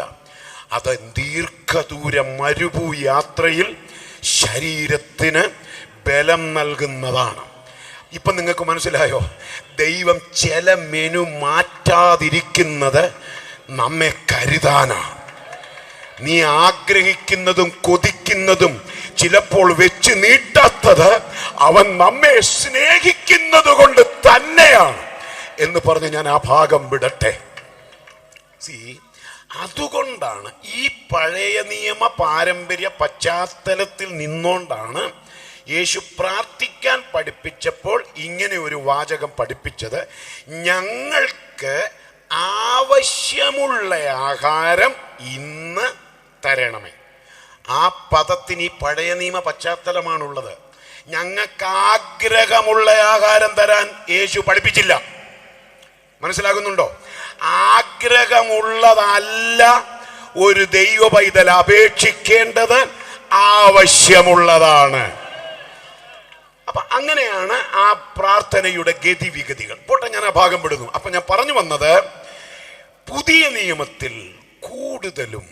അത് ദീർഘദൂര മരുഭൂ യാത്രയിൽ ശരീരത്തിന് ബലം നൽകുന്നതാണ്. ഇപ്പം നിങ്ങൾക്ക് മനസ്സിലായോ? ദൈവം ചില മെനു മാറ്റാതിരിക്കുന്നത് നമ്മെ കരുതാനാണ്. നീ ആഗ്രഹിക്കുന്നതും കൊതിക്കുന്നതും ചിലപ്പോൾ വെച്ച് നീട്ടാത്തത് അവൻ നമ്മെ സ്നേഹിക്കുന്നത് കൊണ്ട് തന്നെയാണ് എന്ന് പറഞ്ഞ് ഞാൻ ആ ഭാഗം വിടട്ടെ. അതുകൊണ്ടാണ് ഈ പഴയ നിയമ പാരമ്പര്യ പശ്ചാത്തലത്തിൽ നിന്നുകൊണ്ടാണ് യേശു പ്രാർത്ഥിക്കാൻ പഠിപ്പിച്ചപ്പോൾ ഇങ്ങനെ ഒരു വാചകം പഠിപ്പിച്ചത്, ഞങ്ങൾക്ക് ആവശ്യമുള്ള ആഹാരം ഇന്ന് തരണമേ. ആ പദത്തിന് ഈ പഴയ നിയമ പശ്ചാത്തലമാണുള്ളത്. ഞങ്ങൾക്ക് ആഗ്രഹമുള്ള ആഹാരം തരാൻ യേശു പഠിപ്പിച്ചില്ല. മനസ്സിലാകുന്നുണ്ടോ? ആഗ്രഹമുള്ളതല്ല ഒരു ദൈവ പൈതൽ അപേക്ഷിക്കേണ്ടത്, ആവശ്യമുള്ളതാണ്. അപ്പൊ അങ്ങനെയാണ് ആ പ്രാർത്ഥനയുടെ ഗതിവിഗതികൾ. പോട്ടെ, ഞാൻ ആ ഭാഗം വിടുന്നു. അപ്പൊ ഞാൻ പറഞ്ഞു വന്നത്, പുതിയ നിയമത്തിൽ കൂടുതലും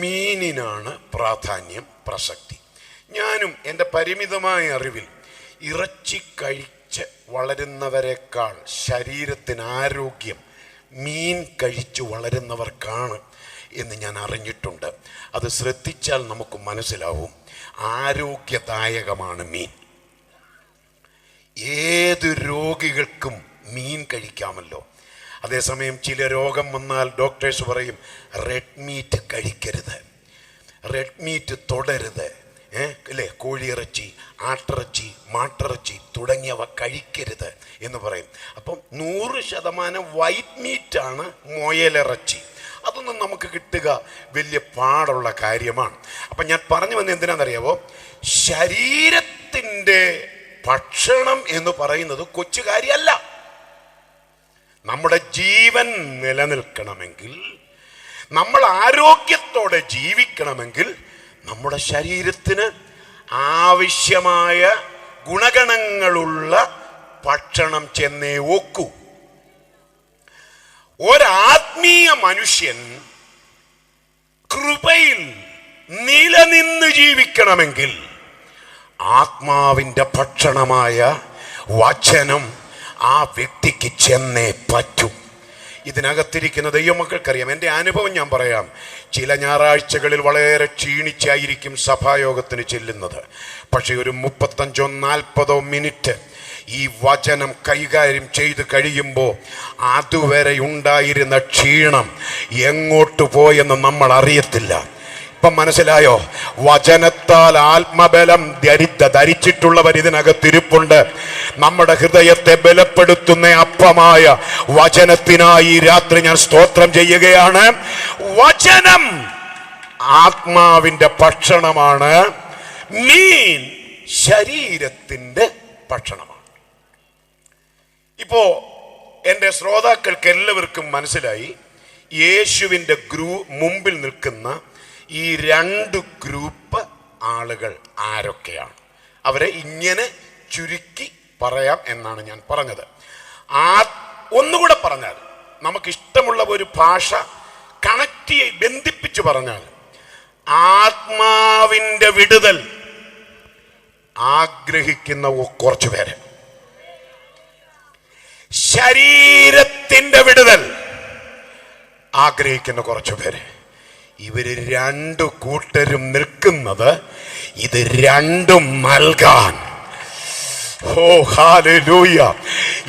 മീനിനാണ് പ്രാധാന്യം, പ്രസക്തി. ഞാനും എൻ്റെ പരിമിതമായ അറിവിൽ ഇറച്ചി കഴിച്ച് വളരുന്നവരെക്കാൾ ശരീരത്തിന് ആരോഗ്യം മീൻ കഴിച്ചു വളരുന്നവർക്കാണ് എന്ന് ഞാൻ അറിഞ്ഞിട്ടുണ്ട്. അത് ശ്രദ്ധിച്ചാൽ നമുക്ക് മനസ്സിലാവും. ആരോഗ്യദായകമാണ് മീൻ. ഏത് രോഗികൾക്കും മീൻ കഴിക്കാമല്ലോ. അതേസമയം ചില രോഗം വന്നാൽ ഡോക്ടേഴ്സ് പറയും റെഡ് മീറ്റ് കഴിക്കരുത്, റെഡ് മീറ്റ് തൊടരുത്, അല്ലേ, കോഴിയിറച്ചി, ആട്ടിറച്ചി, മാട്ടിറച്ചി തുടങ്ങിയവ കഴിക്കരുത് എന്ന് പറയും. അപ്പം 100% വൈറ്റ് മീറ്റാണ് മുയലിറച്ചി. അതൊന്നും നമുക്ക് കിട്ടുക വലിയ പാടുള്ള കാര്യമാണ്. അപ്പം ഞാൻ പറഞ്ഞു വന്നത് എന്തിനാണെന്നറിയാവോ? ശരീരത്തിൻ്റെ ഭക്ഷണം എന്ന് പറയുന്നത് കൊച്ചു കാര്യമല്ല. നമ്മുടെ ജീവൻ നിലനിൽക്കണമെങ്കിൽ, നമ്മൾ ആരോഗ്യത്തോടെ ജീവിക്കണമെങ്കിൽ നമ്മുടെ ശരീരത്തിന് ആവശ്യമായ ഗുണഗണങ്ങളുള്ള ഭക്ഷണം ചെന്നേ ഒക്കൂ. ഒരാത്മീയ മനുഷ്യൻ കൃപയിൽ നിലനിന്ന് ജീവിക്കണമെങ്കിൽ ആത്മാവിൻ്റെ ഭക്ഷണമായ വചനം ആ വ്യക്തിക്ക് ചെന്നേ പറ്റും. ഇതിനകത്തിരിക്കുന്ന ദൈവമക്കൾക്കറിയാം. എൻ്റെ അനുഭവം ഞാൻ പറയാം. ചില ഞായറാഴ്ചകളിൽ വളരെ ക്ഷീണിച്ചായിരിക്കും സഭായോഗത്തിന് ചെല്ലുന്നത്. പക്ഷേ ഒരു 35-40 മിനിറ്റ് ഈ വചനം കൈകാര്യം ചെയ്ത് കഴിയുമ്പോൾ അതുവരെ ഉണ്ടായിരുന്ന ക്ഷീണം എങ്ങോട്ട് പോയെന്ന് നമ്മൾ അറിയത്തില്ല. ഇപ്പം മനസ്സിലായോ? വചനത്താൽ ആത്മബലം ധരിച്ചിട്ടുള്ളവർ ഇതിനകത്തിരിപ്പുണ്ട്. നമ്മുടെ ഹൃദയത്തെ ബലപ്പെടുത്തുന്ന അപ്പമായ വചനത്തിനായി ഈ രാത്രി ഞാൻ സ്തോത്രം ചെയ്യുകയാണ്. വചനം ആത്മാവിന്റെ ഭക്ഷണമാണ്, മീൻ ശരീരത്തിന്റെ ഭക്ഷണമാണ്. ഇപ്പോ എൻ്റെ ശ്രോതാക്കൾക്ക് എല്ലാവർക്കും മനസ്സിലായി യേശുവിൻ്റെ മുമ്പിൽ നിൽക്കുന്ന ഈ 2 ഗ്രൂപ്പ് ആളുകൾ ആരൊക്കെയാണ്. അവരെ ഇങ്ങനെ ചുരുക്കി പറയാം എന്നാണ് ഞാൻ പറഞ്ഞത്. ഒന്നുകൂടെ പറഞ്ഞാൽ, നമുക്കിഷ്ടമുള്ള ഒരു ഭാഷ കണക്ട് ബന്ധിപ്പിച്ച് പറഞ്ഞാൽ, ആത്മാവിൻ്റെ വിടുതൽ ആഗ്രഹിക്കുന്ന കുറച്ചു പേര്, ശരീരത്തിന്റെ വിടുതൽ ആഗ്രഹിക്കുന്ന കുറച്ചു പേര്. ഇവര് 2 കൂട്ടരും നിൽക്കുന്നത് ഇത് രണ്ടും നൽകാൻ. ഓ ഹല്ലേലൂയ!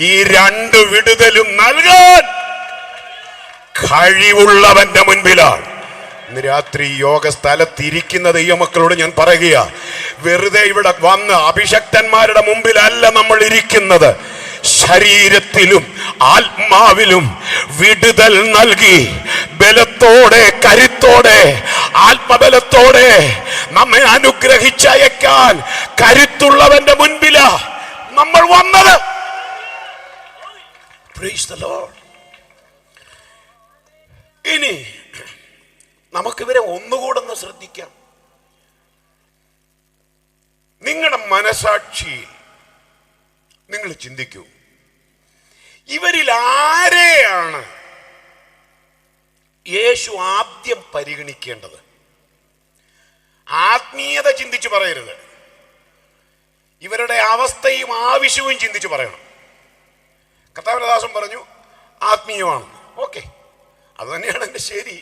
ഈ 2 വിടുതലും നൽകാൻ കഴിവുള്ളവന്റെ മുൻപിലാണ് ഇന്ന് രാത്രി യോഗ സ്ഥലത്തിരിക്കുന്ന ദൈവമക്കളോട് ഞാൻ പറയുക, വെറുതെ ഇവിടെ വന്ന് അഭിഷക്തന്മാരുടെ മുമ്പിലല്ല നമ്മൾ ഇരിക്കുന്നത്. ശരീരത്തിലും ആത്മാവിലും വിടുതൽ നൽകി ബലത്തോടെ, കരുത്തോടെ, ആത്മബലത്തോടെ നമ്മെ അനുഗ്രഹിച്ചയക്കാൻ കരുത്തുള്ളവന്റെ മുൻപിലാ നമ്മൾ വന്നത്. Praise the Lord. ഇനി നമുക്കിവരെ ഒന്നുകൂടെ ഒന്ന് ശ്രദ്ധിക്കാം. നിങ്ങളുടെ മനസാക്ഷിയിൽ നിങ്ങൾ ചിന്തിക്കൂ, ഇവരിൽ ആരെയാണ് യേശു ആദ്യം പരിഗണിക്കേണ്ടത്? ആത്മീയത ചിന്തിച്ചു പറയരുത്, ഇവരുടെ അവസ്ഥയും ആവശ്യവും ചിന്തിച്ചു പറയണം. കർത്താവിന്റെ ദാസൻ പറഞ്ഞു ആത്മീയമാണ്, ഓക്കെ, അത് തന്നെയാണ് എൻ്റെ ശരി.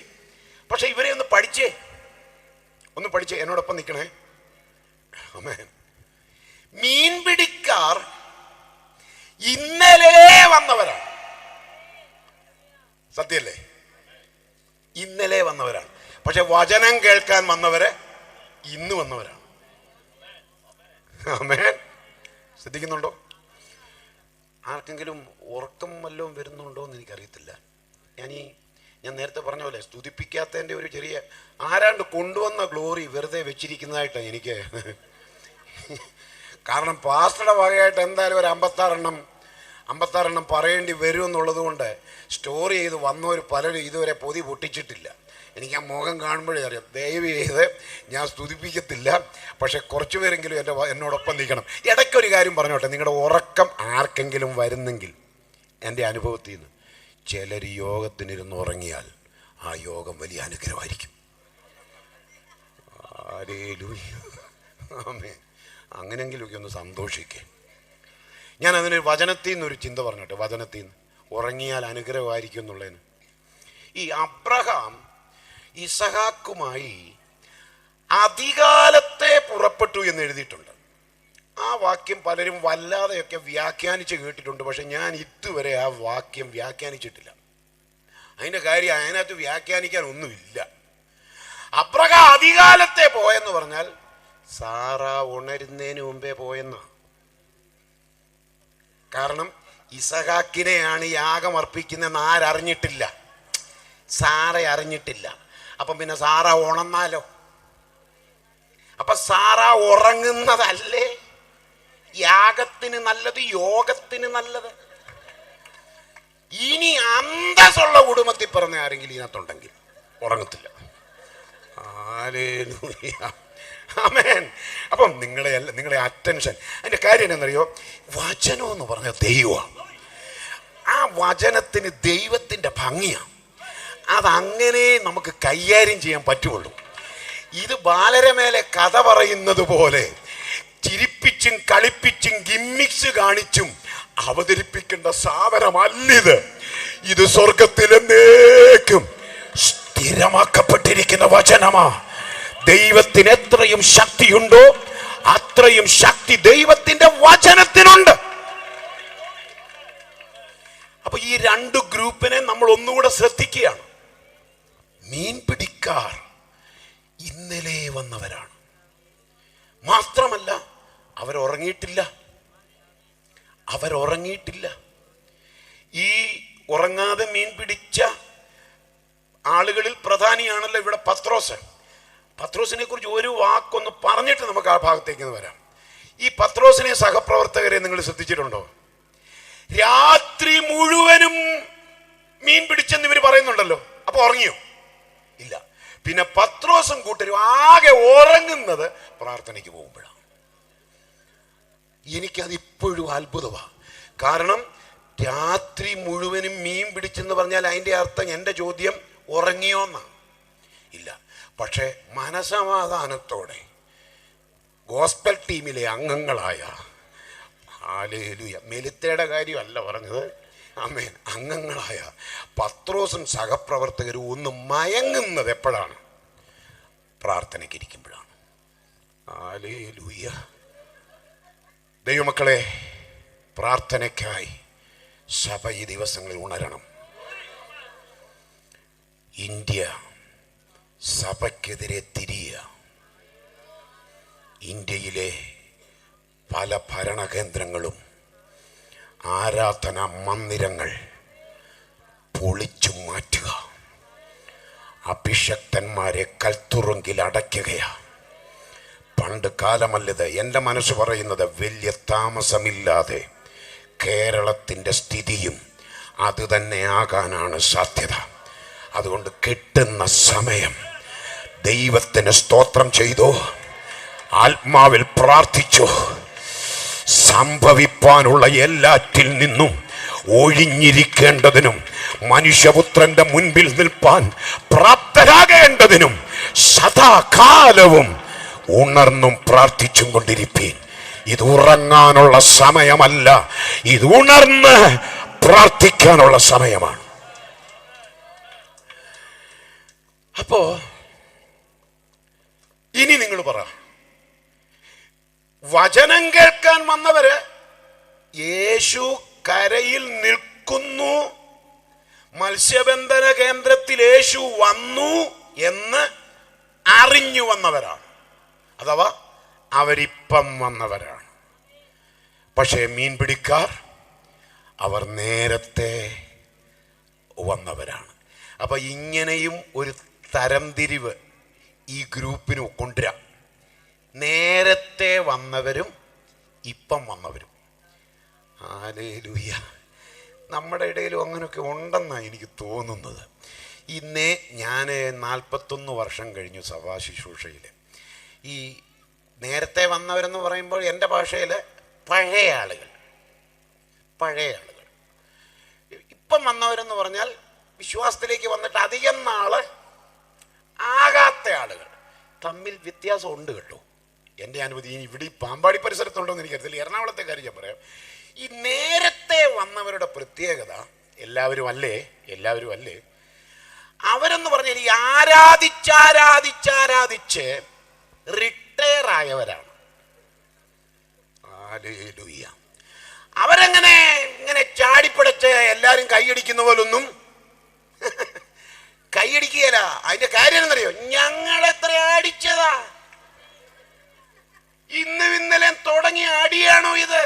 പക്ഷെ ഇവരെ ഒന്ന് പഠിച്ചേ, എന്നോടൊപ്പം നിൽക്കണേ. ആമേൻ. മീൻപിടിക്കാർ ഇന്നലെ വന്നവരാണ്, സത്യല്ലേ? ഇന്നലെ വന്നവരാണ്. പക്ഷെ വചനം കേൾക്കാൻ വന്നവരെ ഇന്ന് വന്നവരാണ്. ആമേൻ. ശ്രദ്ധിക്കുന്നുണ്ടോ? ആർക്കെങ്കിലും ഉറക്കം വല്ലതും വരുന്നുണ്ടോ എന്ന് എനിക്കറിയത്തില്ല. ഞാൻ നേരത്തെ പറഞ്ഞ പോലെ സ്തുതിപ്പിക്കാത്തതിൻ്റെ ഒരു ചെറിയ ആരാണ്ട് കൊണ്ടുവന്ന ഗ്ലോറി വെറുതെ വെച്ചിരിക്കുന്നതായിട്ടാണ് എനിക്ക്. കാരണം പാസ്റ്ററുടെ വകയായിട്ട് എന്തായാലും ഒരു 56 എണ്ണം പറയേണ്ടി വരും എന്നുള്ളത് കൊണ്ട് സ്റ്റോർ ചെയ്ത് വന്നവർ പലരും ഇതുവരെ പൊതി പൊട്ടിച്ചിട്ടില്ല. എനിക്ക് ആ മുഖം കാണുമ്പോഴേ അറിയാം. ദയവ് ചെയ്ത് ഞാൻ സ്തുതിപ്പിക്കത്തില്ല, പക്ഷെ കുറച്ചു പേരെങ്കിലും എന്നോടൊപ്പം നിൽക്കണം. ഇടയ്ക്കൊരു കാര്യം പറഞ്ഞോട്ടെ, നിങ്ങളുടെ ഉറക്കം ആർക്കെങ്കിലും വരുന്നെങ്കിൽ എൻ്റെ അനുഭവത്തിൽ നിന്ന് ചിലർ യോഗത്തിനിരുന്ന് ഉറങ്ങിയാൽ ആ യോഗം വലിയ അനുഗ്രഹമായിരിക്കും. ആമേൻ. അങ്ങനെയെങ്കിലൊക്കെ ഒന്ന് സന്തോഷിക്കേ. ഞാൻ അതിനൊരു വചനത്തിൽ നിന്നൊരു ചിന്ത പറഞ്ഞോട്ടെ. വചനത്തിൽ നിന്ന് ഉറങ്ങിയാൽ അനുഗ്രഹമായിരിക്കും എന്നുള്ളതിന്. ഈ അബ്രഹാം ഇസഹാക്കുമായി അതികാലത്തെ പുറപ്പെട്ടു എന്ന് എഴുതിയിട്ടുണ്ട്. ആ വാക്യം പലരും വല്ലാതെയൊക്കെ വ്യാഖ്യാനിച്ച് കേട്ടിട്ടുണ്ട്. പക്ഷെ ഞാൻ ഇതുവരെ ആ വാക്യം വ്യാഖ്യാനിച്ചിട്ടില്ല. അതിൻ്റെ കാര്യം അതിനകത്ത് വ്യാഖ്യാനിക്കാൻ ഒന്നുമില്ല. അബ്രഹാം അതികാലത്തെ പോയെന്ന് പറഞ്ഞാൽ സാറ ഉണരുന്നതിന് മുമ്പേ പോയെന്ന. കാരണം ഇസഹാക്കിനെയാണ് യാഗം അർപ്പിക്കുന്നതെന്ന് ആരറിഞ്ഞിട്ടില്ല, സാറ അറിഞ്ഞിട്ടില്ല. അപ്പം പിന്നെ സാറ ഉണർന്നാലോ? അപ്പൊ സാറ ഉറങ്ങുന്നതല്ലേ യാഗത്തിന് നല്ലത്, യോഗത്തിന് നല്ലത്? ഇനി അന്തസ്സുള്ള കുടുംബത്തിൽ പറഞ്ഞ ആരെങ്കിലും ഇതിനകത്തുണ്ടെങ്കിൽ ഉറങ്ങത്തില്ല. ആമേൻ. അപ്പം നിങ്ങളെ അറ്റൻഷൻ, അതിൻ്റെ കാര്യം എന്നറിയോ? വചനം എന്ന് പറഞ്ഞ ദൈവമാണ്. ആ വചനത്തിന് ദൈവത്തിൻ്റെ ഭംഗിയാണ്. അതങ്ങനെ നമുക്ക് കൈകാര്യം ചെയ്യാൻ പറ്റുള്ളൂ. ഇത് ബാലരമേലെ കഥ പറയുന്നത് പോലെ ചിരിപ്പിച്ചും കളിപ്പിച്ചും ഗിമ്മിക്സ് കാണിച്ചും അവതരിപ്പിക്കേണ്ട സാധനമല്ലിത്. ഇത് സ്വർഗത്തിലെന്നേക്കും സ്ഥിരമാക്കപ്പെട്ടിരിക്കുന്ന വചനമാ. ദൈവത്തിന് എത്രയും ശക്തിയുണ്ടോ അത്രയും ശക്തി ദൈവത്തിന്റെ വചനത്തിനുണ്ട്. അപ്പൊ ഈ രണ്ട് ഗ്രൂപ്പിനെ നമ്മൾ ഒന്നുകൂടെ ശ്രദ്ധിക്കുകയാണ്. മീൻപിടിക്കാർ ഇന്നലെ വന്നവരാണ്. മാത്രമല്ല അവരുറങ്ങിയിട്ടില്ല. ഈ ഉറങ്ങാതെ മീൻ പിടിച്ച ആളുകളിൽ പ്രധാനിയാണല്ലോ ഇവിടെ പത്രോസിനെ കുറിച്ച് ഒരു വാക്കൊന്ന് പറഞ്ഞിട്ട് നമുക്ക് ആ ഭാഗത്തേക്ക് വരാം. ഈ പത്രോസിനെ സഹപ്രവർത്തകരെ നിങ്ങൾ ശ്രദ്ധിച്ചിട്ടുണ്ടോ? രാത്രി മുഴുവനും മീൻ പിടിച്ചെന്ന് ഇവർ പറയുന്നുണ്ടല്ലോ. അപ്പൊ ഉറങ്ങിയോ? ഇല്ല. പിന്നെ പത്രോസും കൂട്ടരും ആകെ ഉറങ്ങുന്നത് പ്രാർത്ഥനയ്ക്ക് പോകുമ്പോഴാണ്. എനിക്കത് ഇപ്പോഴും അത്ഭുതമാണ്. കാരണം രാത്രി മുഴുവനും മീൻ പിടിച്ചെന്ന് പറഞ്ഞാൽ അതിൻ്റെ അർത്ഥം, എൻ്റെ ചോദ്യം, ഉറങ്ങിയോന്നാണ്. ഇല്ല. പക്ഷെ മനസമാധാനത്തോടെ ഗോസ്പൽ ടീമിലെ അംഗങ്ങളായ, ഹല്ലേലൂയ, മെലിത്തയുടെ കാര്യമല്ല പറഞ്ഞത്, ആമേൻ, അംഗങ്ങളായ പത്രോസും സഹപ്രവർത്തകരും ഒന്ന് മയങ്ങുന്നത് എപ്പോഴാണ്? പ്രാർത്ഥനയ്ക്ക് ഇരിക്കുമ്പോഴാണ്. ഹല്ലേലൂയ. ദൈവമക്കളെ, പ്രാർത്ഥനയ്ക്കായി സഭ ഈ ദിവസങ്ങളിൽ ഉണരണം. ഇന്ത്യ സഭയ്ക്കെതിരെ തിരിയുക. ഇന്ത്യയിലെ പല ഭരണകേന്ദ്രങ്ങളും ആരാധനാ മന്ദിരങ്ങൾ പൊളിച്ചു മാറ്റുക, അഭിഷക്തന്മാരെ കൽത്തുറുങ്കിൽ അടയ്ക്കുകയാണ്. പണ്ട് കാലമല്ലത്. എൻ്റെ മനസ്സ് പറയുന്നത്, വലിയ താമസമില്ലാതെ കേരളത്തിൻ്റെ സ്ഥിതിയും അത് തന്നെ ആകാനാണ് സാധ്യത. അതുകൊണ്ട് കിട്ടുന്ന സമയം ദൈവത്തിന് സ്തോത്രം ചെയ്തു, ആത്മാവിൽ പ്രാർത്ഥിച്ചു, സംഭവിപ്പാനുള്ള എല്ലാറ്റിൽ നിന്നും ഒഴിഞ്ഞിരിക്കേണ്ടതിനും മനുഷ്യപുത്രന്റെ മുൻപിൽ നിൽപ്പാൻ പ്രാപ്തരാകേണ്ടതിനും സദാകാലവും ഉണർന്നും പ്രാർത്ഥിച്ചും കൊണ്ടിരിപ്പീൻ. ഇത് ഉറങ്ങാനുള്ള സമയമല്ല, ഇത് ഉണർന്ന് പ്രാർത്ഥിക്കാനുള്ള സമയമാണ്. അപ്പോ ഇനി നിങ്ങൾ പറ, വചനം കേൾക്കാൻ വന്നവര് യേശു കരയിൽ നിൽക്കുന്നു, മത്സ്യബന്ധന കേന്ദ്രത്തിൽ യേശു വന്നു എന്ന് അറിഞ്ഞു വന്നവരാണ്, അഥവാ അവരിപ്പം വന്നവരാണ്. പക്ഷേ മീൻപിടിക്കാർ അവർ നേരത്തെ വന്നവരാണ്. അപ്പൊ ഇങ്ങനെയും ഒരു തരംതിരിവ് ഈ ഗ്രൂപ്പിന് കൊണ്ടുവരാം. നേരത്തെ വന്നവരും ഇപ്പം വന്നവരും. ഹല്ലേലൂയ. നമ്മുടെ ഇടയിലും അങ്ങനെയൊക്കെ ഉണ്ടെന്നാണ് എനിക്ക് തോന്നുന്നത്. ഇന്നേ ഞാൻ 41 വർഷം കഴിഞ്ഞു സഭാ ശുശ്രൂഷയിൽ. ഈ നേരത്തെ വന്നവരെന്ന് പറയുമ്പോൾ എൻ്റെ ഭാഷയിൽ പഴയ ആളുകൾ. ഇപ്പം വന്നവരെന്ന് പറഞ്ഞാൽ വിശ്വാസത്തിലേക്ക് വന്നിട്ട് അധികം നാള് ആകാത്ത ആളുകൾ. തമ്മിൽ വ്യത്യാസം ഉണ്ട് കേട്ടോ. എൻ്റെ അനുമതി ഇവിടെ ഈ പാമ്പാടി പരിസരത്തുണ്ടോ എന്ന് എനിക്കറിയില്ല. എറണാകുളത്തെ കാര്യം ഞാൻ പറയാം. ഈ നേരത്തെ വന്നവരുടെ പ്രത്യേകത, എല്ലാവരും അല്ലേ, അവരെന്ന് പറഞ്ഞാൽ ഈ ആരാധിച്ച് റിട്ടയർ ആയവരാണ്. ഹല്ലേലൂയ. അവരെങ്ങനെ ഇങ്ങനെ ചാടിപ്പിടച്ച് എല്ലാവരും കൈയടിക്കുന്ന പോലൊന്നും കൈയടിക്കുകയല്ല. അതിന്റെ കാര്യം എന്നറിയോ? ഞങ്ങൾ എത്ര അടിച്ചതാ, ഇന്നലെ തുടങ്ങിയ അടിയാണോ ഇത്?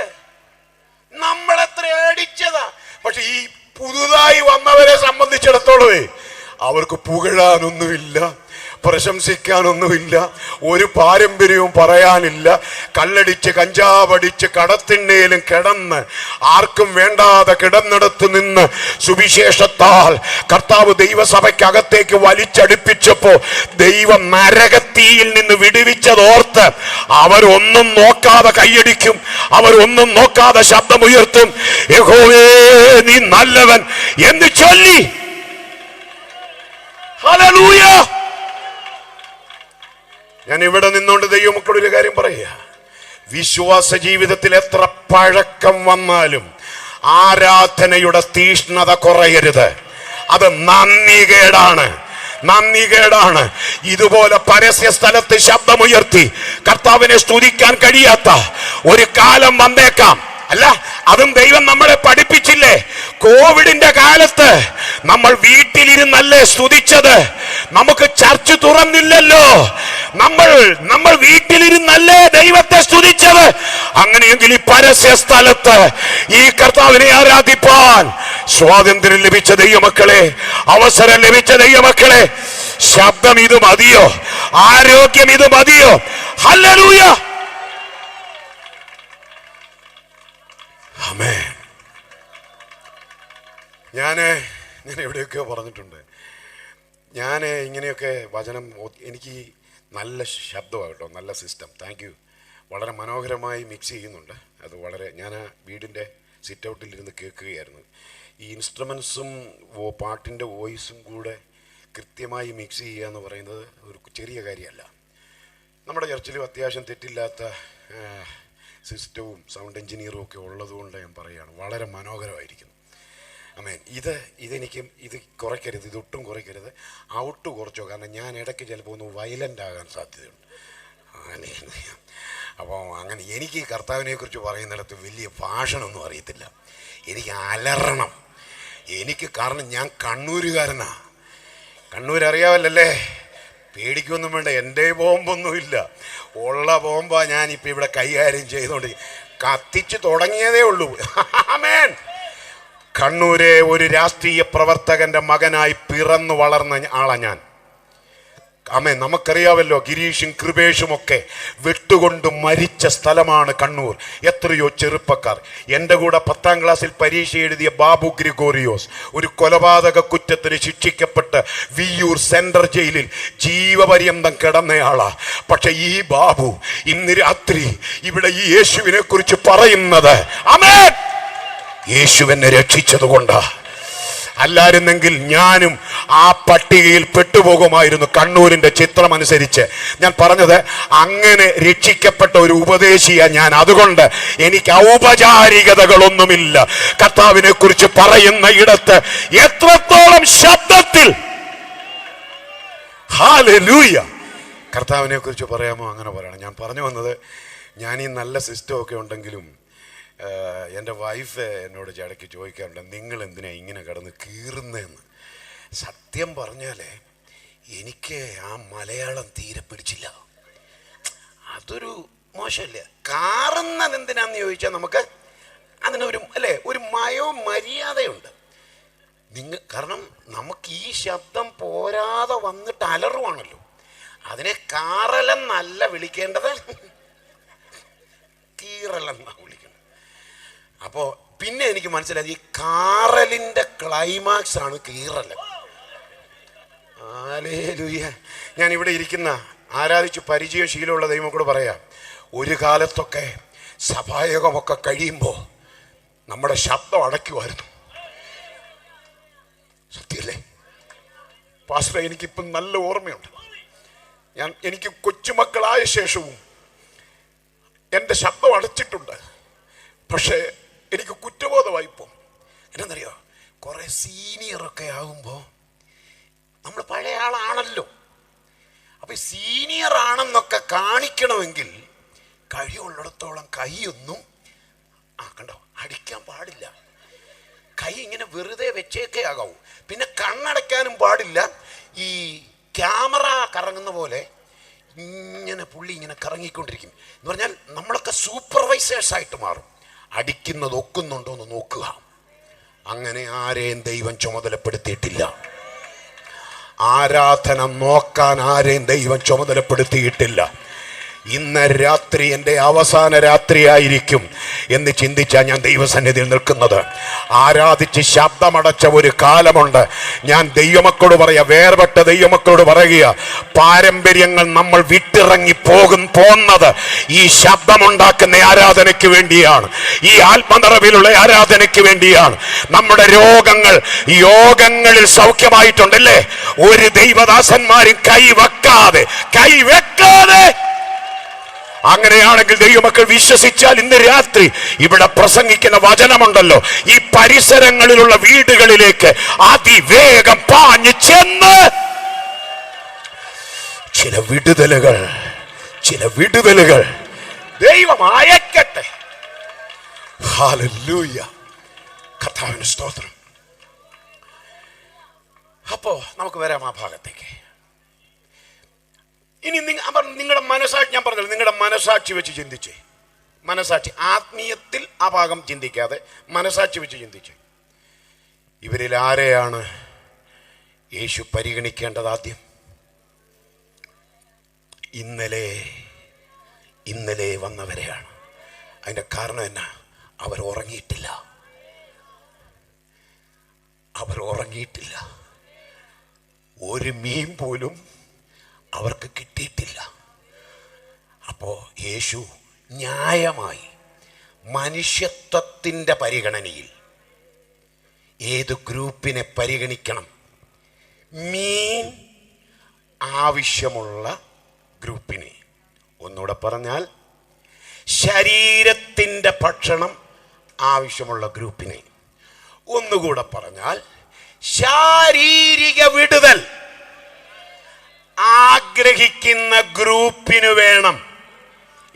നമ്മൾ എത്ര അടിച്ചതാ. പക്ഷെ ഈ പുതുതായി വന്നവരെ സംബന്ധിച്ചിടത്തോളം അവർക്ക് പുകഴാനൊന്നുമില്ല, പ്രശംസിക്കാനൊന്നുമില്ല, ഒരു പാരമ്പര്യവും പറയാനില്ല. കള്ളടിച്ച് കഞ്ചാവടിച്ച് കടത്തിണ്ണയിലും കിടന്ന് ആർക്കും വേണ്ടാതെ കിടന്നിടത്ത് നിന്ന് സുവിശേഷത്താൽ കർത്താവ് ദൈവസഭയ്ക്കകത്തേക്ക് വലിച്ചടുപ്പിച്ചപ്പോ ദൈവം നരകത്തീയിൽ നിന്ന് വിടുവിച്ചതോർത്ത് അവരൊന്നും നോക്കാതെ കൈയടിക്കും, അവരൊന്നും നോക്കാതെ ശബ്ദമുയർത്തും, യഹോവേ നീ നല്ലവൻ എന്ന് ചൊല്ലി. ഹല്ലേലൂയ. ഞാൻ ഇവിടെ നിന്നുകൊണ്ട് ദൈവമക്കളോട് ഒരു കാര്യം പറയുക. വിശ്വാസ ജീവിതത്തിൽ എത്ര പഴക്കം വന്നാലും ആരാധനയുടെ തീഷ്ണത കുറയരുത്. അത് നന്ദികേടാണ്. ഇതുപോലെ പരസ്യ സ്ഥലത്ത് ശബ്ദമുയർത്തി കർത്താവിനെ സ്തുതിക്കാൻ കഴിയാത്ത ഒരു കാലം വന്നേക്കാം. അല്ല, അതും ദൈവം നമ്മളെ പഠിപ്പിച്ചില്ലേ? കോവിഡിന്റെ കാലത്ത് നമ്മൾ വീട്ടിലിരുന്നല്ലേ സ്തുതിച്ചത്? നമുക്ക് ചർച്ച് തുറന്നില്ലല്ലോ. നമ്മൾ വീട്ടിലിരുന്നല്ലേ ദൈവത്തെ സ്തുതിച്ചത്? അങ്ങനെയെങ്കിൽ ഈ പരസ്യ സ്ഥലത്ത് ഈ കർത്താവിനെ ആരാധിപ്പാൻ സ്വാതന്ത്ര്യം ലഭിച്ച ദൈവമക്കളെ, അവസരം ലഭിച്ച ദൈവമക്കളെ, ശബ്ദം ഇത് മതിയോ? ആരോഗ്യം ഇത് മതിയോ? ഹല്ലേലൂയ, ആമേൻ. ഞാൻ എവിടെയൊക്കെയോ പറഞ്ഞിട്ടുണ്ട്. ഞാൻ ഇങ്ങനെയൊക്കെ വചനം, എനിക്ക് നല്ല ശബ്ദമാണ് കേട്ടോ, നല്ല സിസ്റ്റം. Thank you. വളരെ മനോഹരമായി മിക്സ് ചെയ്യുന്നുണ്ട്. അത് വളരെ, ഞാൻ ആ വീടിൻ്റെ സിറ്റ് ഔട്ടിലിരുന്ന് കേൾക്കുകയായിരുന്നു. ഈ ഇൻസ്ട്രുമെൻസും പാട്ടിൻ്റെ വോയിസും കൂടെ കൃത്യമായി മിക്സ് ചെയ്യുക എന്ന് പറയുന്നത് ഒരു ചെറിയ കാര്യമല്ല. നമ്മുടെ ചർച്ചിലും അത്യാവശ്യം തെറ്റില്ലാത്ത സിസ്റ്റവും സൗണ്ട് എഞ്ചിനീയറും ഒക്കെ ഉള്ളതുകൊണ്ട് ഞാൻ പറയുകയാണ്, വളരെ മനോഹരമായിരിക്കുന്നു. ആമേൻ. ഇത് കുറയ്ക്കരുത്, ഇതൊട്ടും കുറയ്ക്കരുത്. ഔട്ട് കുറച്ചോ, കാരണം ഞാൻ ഇടയ്ക്ക് ചിലപ്പോൾ ഒന്ന് വയലൻ്റ് ആകാൻ സാധ്യതയുണ്ട്. അപ്പോൾ അങ്ങനെ എനിക്ക് കർത്താവിനെക്കുറിച്ച് പറയുന്നിടത്ത് വലിയ ഭാഷണമൊന്നും അറിയത്തില്ല. എനിക്ക് അലറണം. കാരണം ഞാൻ കണ്ണൂരുകാരനാ. കണ്ണൂർ അറിയാമല്ലേ? പേടിക്കൊന്നും വേണ്ട, എൻ്റെ ബോംബൊന്നുമില്ല. ഉള്ള ബോംബാ ഞാനിപ്പോൾ ഇവിടെ കൈകാര്യം ചെയ്തുകൊണ്ട് കത്തിച്ച് തുടങ്ങിയതേ ഉള്ളൂ. ആമേൻ. കണ്ണൂരെ ഒരു രാഷ്ട്രീയ പ്രവർത്തകന്റെ മകനായി പിറന്നു വളർന്ന ആളാ ഞാൻ. ആമേൻ. നമുക്കറിയാമല്ലോ, ഗിരീഷും കൃപേഷും ഒക്കെ വെട്ടുകൊണ്ട് മരിച്ച സ്ഥലമാണ് കണ്ണൂർ. എത്രയോ ചെറുപ്പക്കാർ. എൻ്റെ കൂടെ 10ാം ക്ലാസ്സിൽ പരീക്ഷ എഴുതിയ ബാബു ഗ്രിഗോറിയോസ് ഒരു കൊലപാതക കുറ്റത്തിന് ശിക്ഷിക്കപ്പെട്ട് വിയ്യൂർ സെൻട്രൽ ജയിലിൽ ജീവപര്യന്തം കിടന്നയാളാ. പക്ഷെ ഈ ബാബു ഇന്ന് രാത്രി ഇവിടെ ഈ യേശുവിനെ കുറിച്ച് പറയുന്നത്, ആമേൻ, യേശുവിനെ രക്ഷിച്ചതുകൊണ്ടാ. അല്ലായിരുന്നെങ്കിൽ ഞാനും ആ പട്ടികയിൽ പെട്ടുപോകുമായിരുന്നു. കണ്ണൂരിന്റെ ചിത്രം അനുസരിച്ച് ഞാൻ പറഞ്ഞത്, അങ്ങനെ രക്ഷിക്കപ്പെട്ട ഒരു ഉപദേശിയാ ഞാൻ. അതുകൊണ്ട് എനിക്ക് ഔപചാരികതകളൊന്നുമില്ല. കർത്താവിനെ കുറിച്ച് പറയുന്ന ഇടത്ത് എത്രത്തോളം ശബ്ദത്തിൽ ഹല്ലേലൂയ കർത്താവിനെ കുറിച്ച് പറയാമോ അങ്ങനെ പറയണം. ഞാൻ പറഞ്ഞു വന്നത്, ഞാൻ ഈ നല്ല സിസ്റ്റമൊക്കെ ഉണ്ടെങ്കിലും എൻ്റെ വൈഫ് എന്നോട് ഇടയ്ക്ക് ചോദിക്കാറുണ്ട്, നിങ്ങൾ എന്തിനാ ഇങ്ങനെ കിടന്ന് കീറുന്നതെന്ന്. സത്യം പറഞ്ഞാൽ എനിക്ക് ആ മലയാളം തീരെ പിടിച്ചില്ല. അതൊരു മോശമല്ലേ? കാറുന്നത് എന്തിനാന്ന് ചോദിച്ചാൽ നമുക്ക് അതിനൊരു ഒരു മയവും മര്യാദയുണ്ട്. കാരണം നമുക്ക് ഈ ശബ്ദം പോരാതെ വന്നിട്ട് അലറുവാണല്ലോ. അതിനെ കാറലെന്നല്ല വിളിക്കേണ്ടത്, കീറലെന്നാ വിളിക്കേണ്ടത്. അപ്പോൾ പിന്നെ എനിക്ക് മനസ്സിലായി, ഈ കാറലിൻ്റെ ക്ലൈമാക്സ് ആണ് കീറൽ. ഹല്ലേലൂയ. ഞാൻ ഇവിടെ ഇരിക്കുന്ന ആരാധിച്ച് പരിചയം ശീലമുള്ള ദൈവം കൂടെ പറയാം, ഒരു കാലത്തൊക്കെ സഭായോഗമൊക്കെ കഴിയുമ്പോൾ നമ്മുടെ ശബ്ദം അടയ്ക്കുമായിരുന്നു. സത്യല്ലേ പാസ്റ്റർ? എനിക്കിപ്പം നല്ല ഓർമ്മയുണ്ട്. എനിക്ക് കൊച്ചുമക്കളായ ശേഷവും എൻ്റെ ശബ്ദം അടച്ചിട്ടുണ്ട്. പക്ഷേ എനിക്ക് കുറ്റബോധമായിപ്പോൾ. എന്നറിയോ, കുറേ സീനിയറൊക്കെ ആകുമ്പോൾ നമ്മൾ പഴയ ആളാണല്ലോ. അപ്പം സീനിയർ ആണെന്നൊക്കെ കാണിക്കണമെങ്കിൽ കഴിവുള്ളിടത്തോളം കൈയൊന്നും കണ്ടോ അടിക്കാൻ പാടില്ല. കൈ ഇങ്ങനെ വെറുതെ വെച്ചേക്കേ ആകാവൂ. പിന്നെ കണ്ണടയ്ക്കാനും പാടില്ല. ഈ ക്യാമറ കറങ്ങുന്ന പോലെ ഇങ്ങനെ പുള്ളി ഇങ്ങനെ കറങ്ങിക്കൊണ്ടിരിക്കും. എന്ന് പറഞ്ഞാൽ നമ്മളൊക്കെ സൂപ്പർവൈസേഴ്സായിട്ട് മാറും. അടിക്കുന്നത് ഒക്കുന്നുണ്ടോ എന്ന് നോക്കുക. അങ്ങനെ ആരെയും ദൈവം ചുമതലപ്പെടുത്തിയിട്ടില്ല. ആരാധന നോക്കാൻ ആരെയും ദൈവം ചുമതലപ്പെടുത്തിയിട്ടില്ല. ഇന്ന് രാത്രി എൻ്റെ അവസാന രാത്രിയായിരിക്കും എന്ന് ചിന്തിച്ചാൽ ഞാൻ ദൈവസന്നിധിയിൽ നിൽക്കുന്നത്. ആരാധിച്ച് ശബ്ദമടച്ച ഒരു കാലമുണ്ട്. ഞാൻ ദൈവമക്കളോട് പറയാ, വേർപെട്ട ദൈവമക്കളോട് പറയുക, പാരമ്പര്യങ്ങൾ നമ്മൾ വിട്ടിറങ്ങി പോകുന്നത് ഈ ശബ്ദമുണ്ടാക്കുന്ന ആരാധനയ്ക്ക് വേണ്ടിയാണ്, ഈ ആത്മനിറവിലുള്ള ആരാധനയ്ക്ക് വേണ്ടിയാണ്. നമ്മുടെ യോഗങ്ങളിൽ സൗഖ്യമായിട്ടുണ്ടല്ലേ? ഒരു ദൈവദാസന്മാരും കൈവെക്കാതെ അങ്ങനെയാണെങ്കിൽ ദൈവമക്കൾ വിശ്വസിച്ചാൽ ഇന്ന് രാത്രി ഇവിടെ പ്രസംഗിക്കുന്ന വചനമുണ്ടല്ലോ, ഈ പരിസരങ്ങളിലുള്ള വീടുകളിലേക്ക് അതിവേഗം പാഞ്ഞു ചെന്ന് ചില വിടുതലുകൾ ദൈവം അയക്കട്ടെ. ഹല്ലേലൂയ. കർത്താവിന് സ്തോത്രം. അപ്പോ നമുക്ക് വരാം ആ ഭാഗത്തേക്ക്. ഇനി നിങ്ങളുടെ മനസാക്ഷി, ഞാൻ പറഞ്ഞല്ലോ, നിങ്ങളുടെ മനസാക്ഷി വെച്ച് ചിന്തിച്ചേ. മനസാക്ഷി, ആത്മീയത്തിൽ ആ ഭാഗം ചിന്തിക്കാതെ മനസാക്ഷി വെച്ച് ചിന്തിച്ചേ. ഇവരിൽ ആരെയാണ് യേശു പരിഗണിക്കേണ്ടത്? ആദ്യം ഇന്നലെ വന്നവരെയാണ്. അതിൻ്റെ കാരണം എന്നാ? അവർ ഉറങ്ങിയിട്ടില്ല. ഒരു മീൻ പോലും അവർക്ക് കിട്ടിയിട്ടില്ല. അപ്പോൾ യേശു ന്യായമായി മനുഷ്യത്വത്തിൻ്റെ പരിഗണനയിൽ ഏത് ഗ്രൂപ്പിനെ പരിഗണിക്കണം? മീൻ ആവശ്യമുള്ള ഗ്രൂപ്പിനെ, ഒന്നുകൂടെ പറഞ്ഞാൽ ശരീരത്തിൻ്റെ ഭക്ഷണം ആവശ്യമുള്ള ഗ്രൂപ്പിനെ, ഒന്നുകൂടെ പറഞ്ഞാൽ ശാരീരിക വിടുതൽ ആഗ്രഹിക്കുന്ന ഗ്രൂപ്പിന് വേണം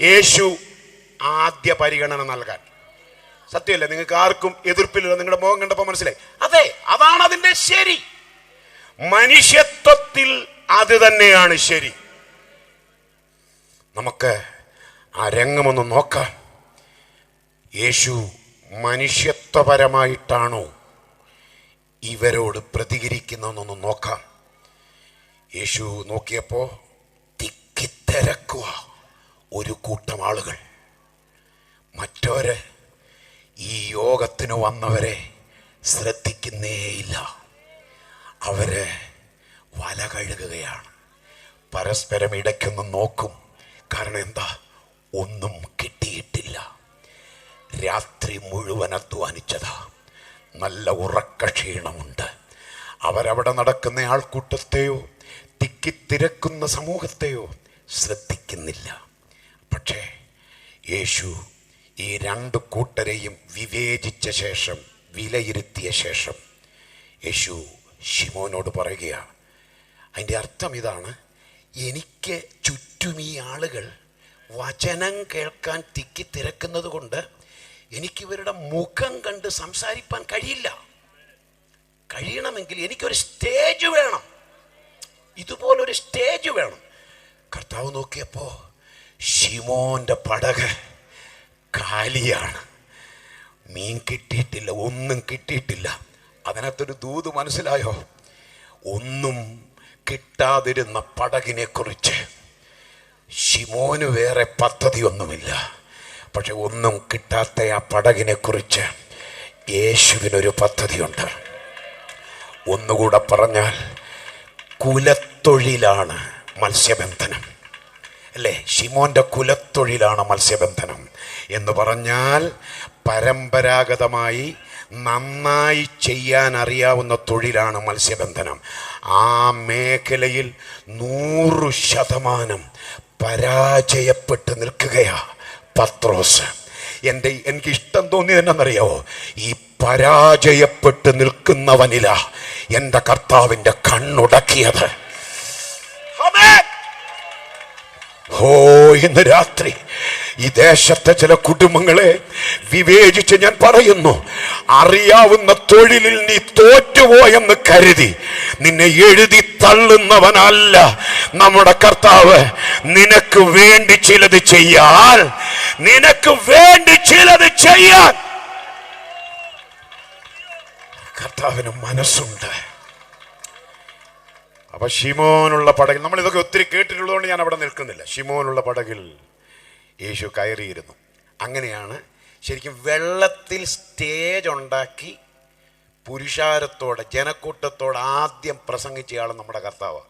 യേശു ആദ്യ പരിഗണന നൽകാൻ. സത്യമല്ലേ? നിങ്ങൾക്ക് ആർക്കും എതിർപ്പില്ല. നിങ്ങളുടെ മുഖം കണ്ടപ്പോൾ മനസ്സിലായി. അതെ, അതാണ് അതിൻ്റെ ശരി. മനുഷ്യത്വത്തിൽ അത് തന്നെയാണ് ശരി. നമുക്ക് ആ രംഗമൊന്ന് നോക്കാം. യേശു മനുഷ്യത്വപരമായിട്ടാണോ ഇവരോട് പ്രതികരിക്കുന്നതെന്നൊന്ന് നോക്കാം. യേശു നോക്കിയപ്പോൾ തിക്കിത്തിരക്കുക ഒരു കൂട്ടം ആളുകൾ. മറ്റവര് ഈ യോഗത്തിന് വന്നവരെ ശ്രദ്ധിക്കുന്നേയില്ല. അവര് വല കഴുകുകയാണ്. പരസ്പരം ഇടയ്ക്കൊന്ന് നോക്കും. കാരണം എന്താ? ഒന്നും കിട്ടിയിട്ടില്ല. രാത്രി മുഴുവൻ അധ്വാനിച്ചതാ. നല്ല ഉറക്കക്ഷീണമുണ്ട്. അവരവിടെ നടക്കുന്ന ആൾക്കൂട്ടത്തെയോ തിക്കിത്തിരക്കുന്ന സമൂഹത്തെയോ ശ്രദ്ധിക്കുന്നില്ല. പക്ഷേ യേശു ഈ രണ്ട് കൂട്ടരെയും വിവേചിച്ച ശേഷം, വിലയിരുത്തിയ ശേഷം യേശു ശിമോനോട് പറയുകയാണ്. അതിൻ്റെ അർത്ഥം ഇതാണ്: എനിക്ക് ചുറ്റും ഈ ആളുകൾ വചനം കേൾക്കാൻ തിക്കിത്തിരക്കുന്നത് കൊണ്ട് എനിക്കിവരുടെ മുഖം കണ്ട് സംസാരിപ്പാൻ കഴിയില്ല. കഴിയണമെങ്കിൽ എനിക്കൊരു സ്റ്റേജ് വേണം. ഇതുപോലൊരു സ്റ്റേജ് വേണം. കർത്താവ് നോക്കിയപ്പോൾ ശിമോന്റെ പടക് കാലിയാണ്. മീൻ കിട്ടിയിട്ടില്ല, ഒന്നും കിട്ടിയിട്ടില്ല. അതിനകത്തൊരു ദൂത് മനസ്സിലായോ? ഒന്നും കിട്ടാതിരുന്ന പടകിനെ കുറിച്ച് ശിമോന് വേറെ പദ്ധതിയൊന്നുമില്ല. പക്ഷെ ഒന്നും കിട്ടാത്ത ആ പടകിനെ കുറിച്ച് യേശുവിനൊരു പദ്ധതിയുണ്ട്. ഒന്നുകൂടെ പറഞ്ഞാൽ കുലത്തൊഴിലാണ് മത്സ്യബന്ധനം, അല്ലേ? ശിമോന്റെ കുലത്തൊഴിലാണ് മത്സ്യബന്ധനം എന്ന് പറഞ്ഞാൽ പരമ്പരാഗതമായി നന്നായി ചെയ്യാൻ അറിയാവുന്ന തൊഴിലാണ് മത്സ്യബന്ധനം. ആ മേഖലയിൽ 100% പരാജയപ്പെട്ട് നിൽക്കുകയാ പത്രോസ്. എനിക്ക് ഇഷ്ടം തോന്നിയത് എന്നറിയാവോ? ഈ പരാജയപ്പെട്ട് നിൽക്കുന്നവനിലാ എൻ്റെ കർത്താവിൻ്റെ കണ്ണുടക്കിയത്. ഇന്ന് രാത്രി ഈ ദേശത്തെ ചില കുടുംബങ്ങളെ വിവേചിച്ച് ഞാൻ പറയുന്നു, അറിയാവുന്ന തൊഴിലിൽ നീ തോറ്റുപോയെന്ന് കരുതി നിന്നെ എഴുതി തള്ളുന്നവനല്ല നമ്മുടെ കർത്താവ്. നിനക്ക് വേണ്ടി ചിലത് ചെയ്യാൻ കർത്താവിന് മനസ്സുണ്ട്. അപ്പൊ ശിമോനുള്ള പടകിൽ, നമ്മൾ ഇതൊക്കെ ഒത്തിരി കേട്ടിട്ടുള്ളതുകൊണ്ട് ഞാൻ അവിടെ നിൽക്കുന്നില്ല. ശിമോനുള്ള പടകിൽ യേശു കയറിയിരുന്നു. അങ്ങനെയാണ് ശരിക്കും വെള്ളത്തിൽ സ്റ്റേജ് ഉണ്ടാക്കി പുരുഷാരത്തോടെ, ജനക്കൂട്ടത്തോടെ ആദ്യം പ്രസംഗിച്ചയാൾ നമ്മുടെ കർത്താവ്.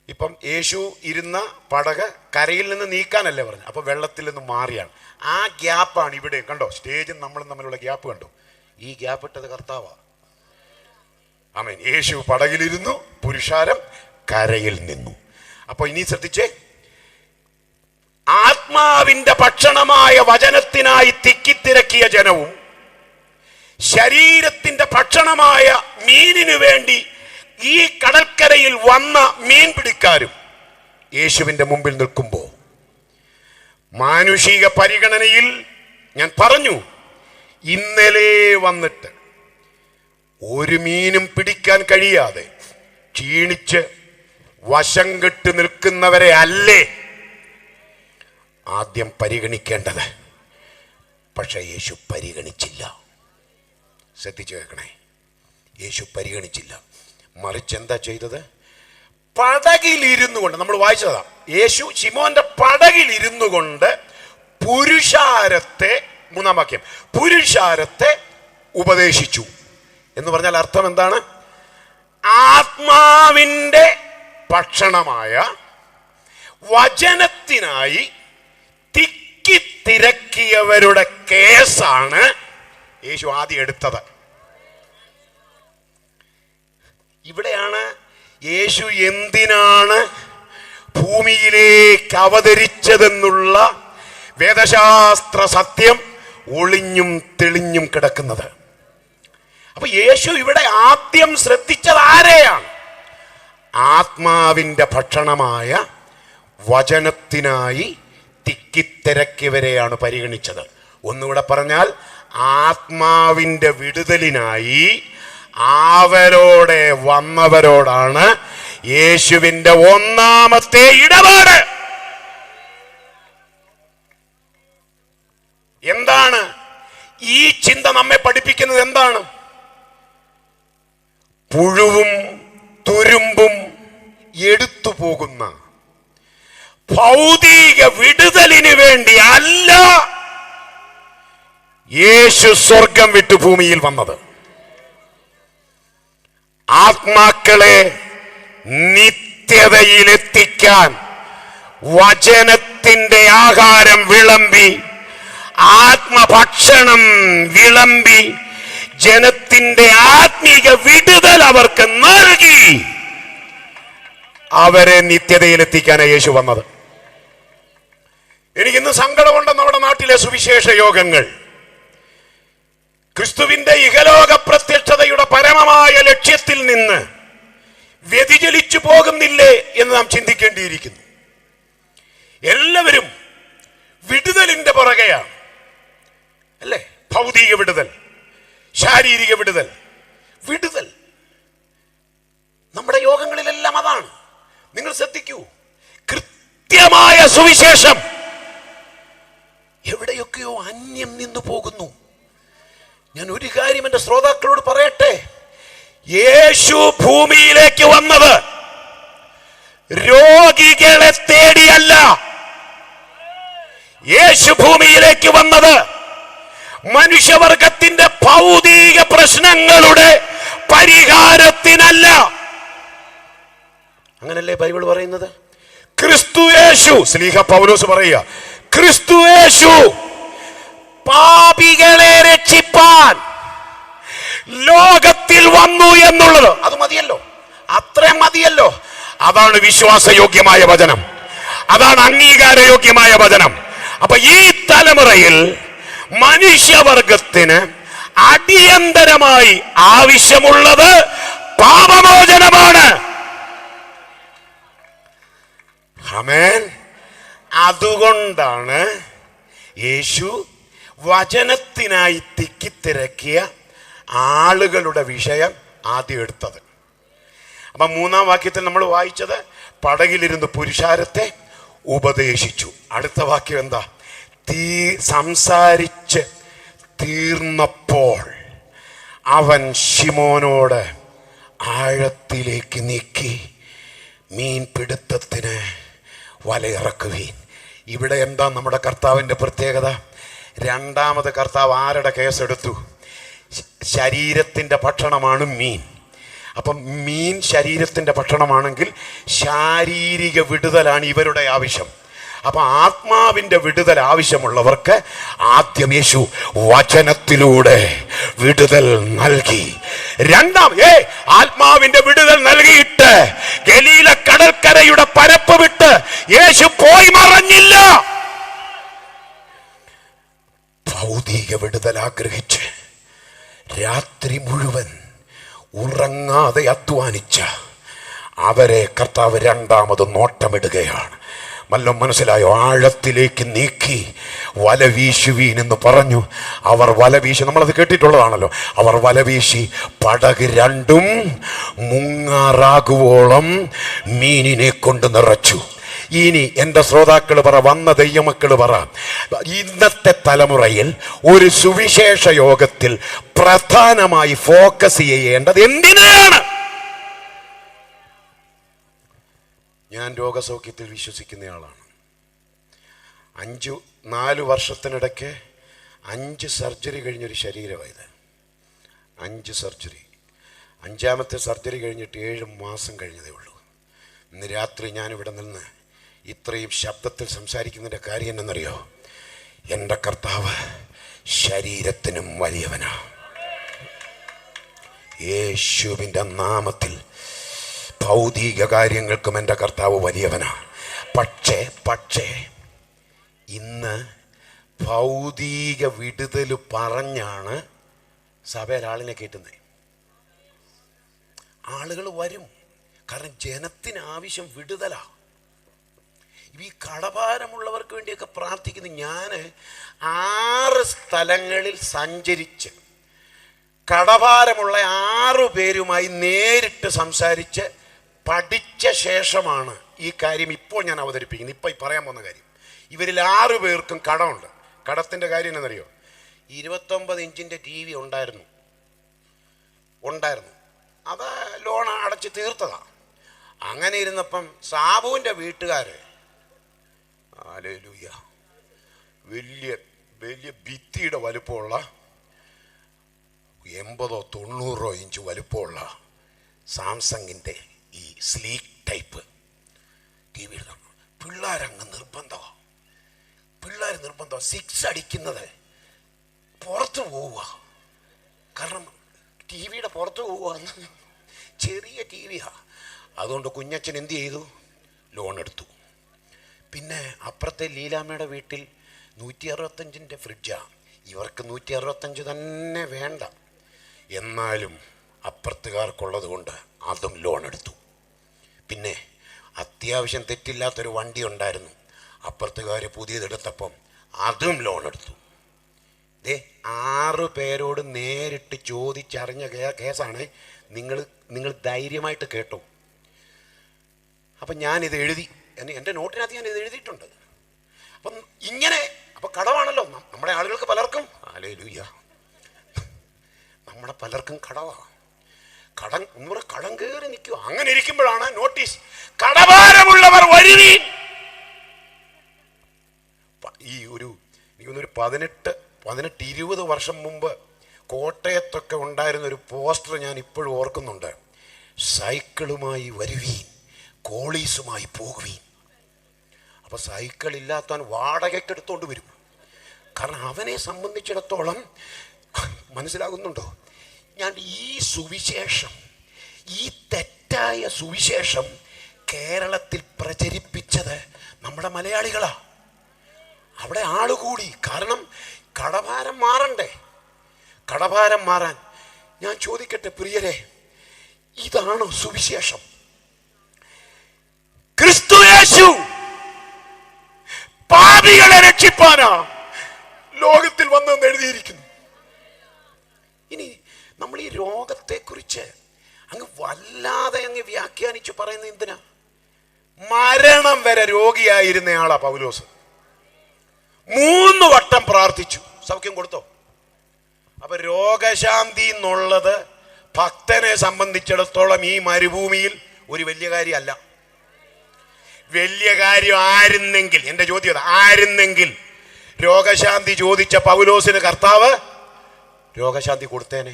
ഇപ്പം യേശു ഇരുന്ന പടക് കരയിൽ നിന്ന് നീക്കാനല്ലേ പറഞ്ഞു, അപ്പൊ വെള്ളത്തിൽ നിന്ന് മാറിയാണ്. ആ ഗ്യാപ്പാണ് ഇവിടെ കണ്ടോ, സ്റ്റേജും നമ്മളും തമ്മിലുള്ള ഗ്യാപ്പ് കണ്ടോ? ഈ ഗ്യാപ്പ് ഇട്ടത് കർത്താവാണ്. ആമേൻ. യേശു പടകിലിരുന്നു, പുരുഷാരം കരയിൽ നിന്നു. അപ്പൊ ഇനി ശ്രദ്ധിച്ചേ, ആത്മാവിന്റെ ഭക്ഷണമായ വചനത്തിനായി തിക്കിത്തിരക്കിയ ജനവും ശരീരത്തിന്റെ ഭക്ഷണമായ മീനിനു വേണ്ടി ഈ കടൽക്കരയിൽ വന്ന മീൻ പിടിക്കാരും യേശുവിന്റെ മുമ്പിൽ നിൽക്കുമ്പോൾ മാനുഷിക പരിഗണനയിൽ ഞാൻ പറഞ്ഞു, ഇന്നലെ വന്നിട്ട് ഒരു മീനും പിടിക്കാൻ കഴിയാതെ ക്ഷീണിച്ച് വശം കെട്ട് നിൽക്കുന്നവരെ അല്ലേ ആദ്യം പരിഗണിക്കേണ്ടത്. പക്ഷെ യേശു പരിഗണിച്ചില്ല. ശ്രദ്ധിച്ചു കേൾക്കണേ, യേശു പരിഗണിച്ചില്ല. മറിച്ച് എന്താ ചെയ്തത്? പടകിലിരുന്നു കൊണ്ട്, നമ്മൾ വായിച്ചതാ, യേശു ശിമോന്റെ പടകിലിരുന്നു കൊണ്ട് പുരുഷാരത്തെ, 3-ാം വാക്യം, പുരുഷാരത്തെ ഉപദേശിച്ചു എന്ന് പറഞ്ഞാൽ അർത്ഥം എന്താണ്? ആത്മാവിൻ്റെ ഭക്ഷണമായ വചനത്തിനായി തിക്കിത്തിരക്കിയവരുടെ കേസാണ് യേശു ആദ്യം എടുത്തത്. ഇവിടെയാണ് യേശു എന്തിനാണ് ഭൂമിയിലേക്ക് അവതരിച്ചതെന്നുള്ള വേദശാസ്ത്ര സത്യം ഒളിഞ്ഞും തെളിഞ്ഞും കിടക്കുന്നത്. അപ്പൊ യേശു ഇവിടെ ആദ്യം ശ്രദ്ധിച്ചത് ആരെയാണ്? ആത്മാവിൻ്റെ ഭക്ഷണമായ വചനത്തിനായി തിക്കിത്തിരക്കിയവരെയാണ് പരിഗണിച്ചത്. ഒന്നുകൂടെ പറഞ്ഞാൽ, ആത്മാവിൻ്റെ വിടുതലിനായി ആവലോടെ വന്നവരോടാണ് യേശുവിൻ്റെ ഒന്നാമത്തെ ഇടപാട്. എന്താണ് ഈ ചിന്ത നമ്മെ പഠിപ്പിക്കുന്നത്? എന്താണ്? പുഴുവും തുരുമ്പും എടുത്തു പോകുന്ന ഭൗതിക വിടുതലിന് വേണ്ടി അല്ല യേശു സ്വർഗം വിട്ടു ഭൂമിയിൽ വന്നത്. ആത്മാക്കളെ നിത്യതയിലെത്തിക്കാൻ വചനത്തിന്റെ ആഹാരം വിളമ്പി, ആത്മഭക്ഷണം വിളമ്പി, ജനത്തിന്റെ ആത്മീക വിടുതൽ അവർക്ക് നൽകി അവരെ നിത്യതയിലെത്തിക്കാനാണ് യേശു വന്നത്. എനിക്കിന്ന് സങ്കടമുണ്ട്. നമ്മുടെ നാട്ടിലെ സുവിശേഷ യോഗങ്ങൾ ക്രിസ്തുവിന്റെ ഇഹലോക പ്രത്യക്ഷതയുടെ പരമമായ ലക്ഷ്യത്തിൽ നിന്ന് വ്യതിചലിച്ചു പോകുന്നില്ലേ എന്ന് നാം ചിന്തിക്കേണ്ടിയിരിക്കുന്നു. എല്ലാവരും വിടുതലിന്റെ പുറകെയാണ്, അല്ലേ? ഭൗതിക വിടുതൽ, ശാരീരിക വിടുതൽ, വിടുതൽ നമ്മുടെ യോഗങ്ങളിലെല്ലാം അതാണ്. നിങ്ങൾ ശ്രദ്ധിക്കൂ, കൃത്യമായ സുവിശേഷം എവിടെയൊക്കെയോ അന്യം നിന്നു പോകുന്നു. ഞാൻ ഒരു കാര്യം എൻ്റെ ശ്രോതാക്കളോട് പറയട്ടെ, യേശു ഭൂമിയിലേക്ക് വന്നത് രോഗികളെ തേടിയല്ല. യേശു ഭൂമിയിലേക്ക് വന്നത് മനുഷ്യവർഗത്തിന്റെ ഭൗതിക പ്രശ്നങ്ങളുടെ പരിഹാരത്തിനല്ല. അങ്ങനല്ലേ ബൈബിൾ പറയുന്നത്? ക്രിസ്തു യേശു, ശ്ലീഹ പൗലോസ് പറയുക, ക്രിസ്തു യേശു പാപികളെ രക്ഷിപ്പാൻ ലോകത്തിൽ വന്നു എന്നുള്ളത് അത് മതിയല്ലോ, അത്രയും മതിയല്ലോ. അതാണ് വിശ്വാസയോഗ്യമായ വചനം, അതാണ് അംഗീകാരയോഗ്യമായ വചനം. അപ്പൊ ഈ തലമുറയിൽ മനുഷ്യവർഗത്തിന് അടിയന്തരമായി ആവശ്യമുള്ളത് പാപമോചനമാണ്. ആമേൻ. അതുകൊണ്ടാണ് യേശു വചനത്തിനായി തിക്കിത്തിരക്കിയ ആളുകളുടെ വിഷയം ആദ്യം എടുത്തത്. അപ്പം 3-ാം വാക്യത്തിൽ നമ്മൾ വായിച്ചത് പടകിലിരുന്ന് പുരുഷാരത്തെ ഉപദേശിച്ചു. അടുത്ത വാക്യം എന്താ? സംസാരിച്ച് തീർന്നപ്പോൾ അവൻ ശിമോനോട് ആഴത്തിലേക്ക് നീക്കി മീൻപിടുത്തത്തിന് വലയിറക്കുവീൻ. ഇവിടെ എന്താ നമ്മുടെ കർത്താവിൻ്റെ പ്രത്യേകത? രണ്ടാമത് കർത്താവ് ആരുടെ കേസെടുത്തു? ശരീരത്തിൻ്റെ ഭക്ഷണമാണ് മീൻ. അപ്പം മീൻ ശരീരത്തിൻ്റെ ഭക്ഷണമാണെങ്കിൽ ശാരീരിക വിടുതലാണ് ഇവരുടെ ആവശ്യം. അപ്പം ആത്മാവിൻ്റെ വിടുതൽ ആവശ്യമുള്ളവർക്ക് ആദ്യം യേശു വചനത്തിലൂടെ വിടുതൽ നൽകി. ആത്മാവിന്റെ വിടുതൽ നൽകിയിട്ട് ഗലീല കടൽക്കരയുടെ പരപ്പ് വിട്ട് യേശു പോയി മറഞ്ഞില്ല. ഭൗതിക വിടുതൽ ആഗ്രഹിച്ച് രാത്രി മുഴുവൻ ഉറങ്ങാതെ അധ്വാനിച്ച അവരെ കർത്താവ് രണ്ടാമത് നോട്ടമിടുകയാണ്. വല്ലതും മനസ്സിലായോ? ആഴത്തിലേക്ക് നീക്കി വല വീശുവീൻ എന്ന് പറഞ്ഞു. അവർ വല വീശി, നമ്മളത് കേട്ടിട്ടുള്ളതാണല്ലോ. അവർ വല വീശി പടക് രണ്ടും മുങ്ങാറാകുവോളം മീനിനെ കൊണ്ട് നിറച്ചു. ഇനി എൻ്റെ ശ്രോതാക്കൾ പറ, വന്ന ദൈവമക്കൾ പറ, ഇന്നത്തെ തലമുറയിൽ ഒരു സുവിശേഷ യോഗത്തിൽ പ്രധാനമായി ഫോക്കസ് ചെയ്യേണ്ടത് എന്തിനാണ്? ഞാൻ രോഗസൗഖ്യത്തിൽ വിശ്വസിക്കുന്നയാളാണ്. 4 വർഷത്തിനിടയ്ക്ക് 5 സർജറി കഴിഞ്ഞൊരു ശരീരമായത്. 5 സർജറി. 5ാമത്തെ സർജറി കഴിഞ്ഞിട്ട് 7 മാസം കഴിഞ്ഞതേ ഉള്ളൂ. ഇന്ന് രാത്രി ഞാനിവിടെ നിന്ന് ഇത്രയും ശബ്ദത്തിൽ സംസാരിക്കുന്നതിൻ്റെ കാര്യം എന്നറിയോ? എൻ്റെ കർത്താവ് ശരീരത്തിനും വലിയവനാ. യേശുവിൻ്റെ നാമത്തിൽ ഭൗതിക കാര്യങ്ങൾക്കും എൻ്റെ കർത്താവ് വലിയവനാ. പക്ഷേ ഇന്ന് ഭൗതിക വിടുതൽ പറഞ്ഞാണ് സഭയിൽ ആളിനെ കയറ്റുന്നത്. ആളുകൾ വരും, കാരണം ജനത്തിന് ആവശ്യം വിടുതലാ. ഈ കടഭാരമുള്ളവർക്ക് വേണ്ടിയൊക്കെ പ്രാർത്ഥിക്കുന്നു. ഞാൻ 6 സ്ഥലങ്ങളിൽ സഞ്ചരിച്ച് കടഭാരമുള്ള 6 പേരുമായി നേരിട്ട് സംസാരിച്ച് പഠിച്ച ശേഷമാണ് ഈ കാര്യം ഇപ്പോൾ ഞാൻ അവതരിപ്പിക്കുന്നത്. ഇപ്പോൾ ഈ പറയാൻ പോകുന്ന കാര്യം, ഇവരിൽ 6 പേർക്കും കടമുണ്ട്. കടത്തിൻ്റെ കാര്യം എന്നറിയോ? 29 ഇഞ്ചിൻ്റെ TV ഉണ്ടായിരുന്നു. അത് ലോൺ അടച്ച് തീർത്തതാണ്. അങ്ങനെ ഇരുന്നപ്പം സാബുവിൻ്റെ വീട്ടുകാർ ഹല്ലേലൂയ വലിയ ഭിത്തിയുടെ വലുപ്പമുള്ള 80-90 ഇഞ്ച് വലുപ്പമുള്ള സാംസങ്ങിൻ്റെ ഈ സ്ലീക്ക് ടൈപ്പ് TV ഇടണം. പിള്ളേരങ്ങ് നിർബന്ധമാണ്. 6 അടിക്കുന്നത് പുറത്ത് പോവുക. കാരണം TV-യുടെ പുറത്ത് പോവുക. ചെറിയ TV-യാണ്. അതുകൊണ്ട് കുഞ്ഞച്ഛൻ എന്ത് ചെയ്തു? ലോൺ എടുത്തു. പിന്നെ അപ്പുറത്തെ ലീലാമ്മയുടെ വീട്ടിൽ 165-ൻ്റെ ഫ്രിഡ്ജാണ്. ഇവർക്ക് 165 തന്നെ വേണ്ട. എന്നാലും അപ്പുറത്തുകാർക്കുള്ളത് കൊണ്ട് അതും ലോൺ എടുത്തു. പിന്നെ അത്യാവശ്യം തെറ്റില്ലാത്തൊരു വണ്ടി ഉണ്ടായിരുന്നു. അപ്പുറത്തുകാർ പുതിയതെടുത്തപ്പം അതും ലോൺ എടുത്തു. 6 പേരോട് നേരിട്ട് ചോദിച്ചറിഞ്ഞ കേസാണ്. നിങ്ങൾ ധൈര്യമായിട്ട് കേട്ടോ. അപ്പം ഞാനിത് എഴുതി, എൻ്റെ നോട്ടിനകത്ത് ഞാനിത് എഴുതിയിട്ടുണ്ട്. അപ്പം ഇങ്ങനെ, അപ്പം കടമാണല്ലോ നമ്മുടെ ആളുകൾക്ക് പലർക്കും. ഹല്ലേലൂയ, നമ്മുടെ പലർക്കും കടമാണ്. കടം കയറി നിൽക്കുക. അങ്ങനെ ഇരിക്കുമ്പോഴാണ് നോട്ടീസ്, കടഭാരമുള്ളവർ വരുവീൻ. ഈ ഒരു 18-20 വർഷം മുമ്പ് കോട്ടയത്തൊക്കെ ഉണ്ടായിരുന്ന ഒരു പോസ്റ്റർ ഞാൻ ഇപ്പോഴും ഓർക്കുന്നുണ്ട്. സൈക്കിളുമായി വരുവീൻ, കോളീസുമായി പോകുവീൻ. അപ്പോൾ സൈക്കിൾ ഇല്ലാത്തവൻ വാടകയ്ക്ക് എടുത്തോണ്ട് വരും. കാരണം അവനെ സംബന്ധിച്ചിടത്തോളം, മനസ്സിലാകുന്നുണ്ടോ? ഞാൻ ഈ സുവിശേഷം, ഈ തെറ്റായ സുവിശേഷം കേരളത്തിൽ പ്രചരിപ്പിച്ചത് നമ്മുടെ മലയാളികളാണ്. അവിടെ ആളുകൂടി. കാരണം കടഭാരം മാറണ്ടേ? കടഭാരം മാറാൻ ഞാൻ ചോദിക്കട്ടെ പ്രിയരെ, ഇതാണോ സുവിശേഷം? ക്രിസ്തു യേശു പാപികളെ രക്ഷിപ്പാനാ ലോകത്തിൽ വന്നെന്ന് എഴുതിയിരിക്കുന്നു. ഇനി നമ്മൾ ഈ രോഗത്തെക്കുറിച്ച് അങ്ങ് വല്ലാതെ വ്യാഖ്യാനിച്ച് പറയുന്നത് എന്തിനാ? മരണം വരെ രോഗിയായിരുന്നയാളാ പൗലോസ്. 3 വട്ടം പ്രാർത്ഥിച്ചു, സൗഖ്യം കൊടുത്തോ? അപ്പൊ രോഗശാന്തി എന്നുള്ളത് ഭക്തനെ സംബന്ധിച്ചിടത്തോളം ഈ മരുഭൂമിയിൽ ഒരു വലിയ കാര്യമല്ല. വലിയ കാര്യം ആയിരുന്നെങ്കിൽ, എൻ്റെ ചോദ്യം ആയിരുന്നെങ്കിൽ രോഗശാന്തി ചോദിച്ച പൗലോസിന് കർത്താവ് രോഗശാന്തി കൊടുത്തേനെ.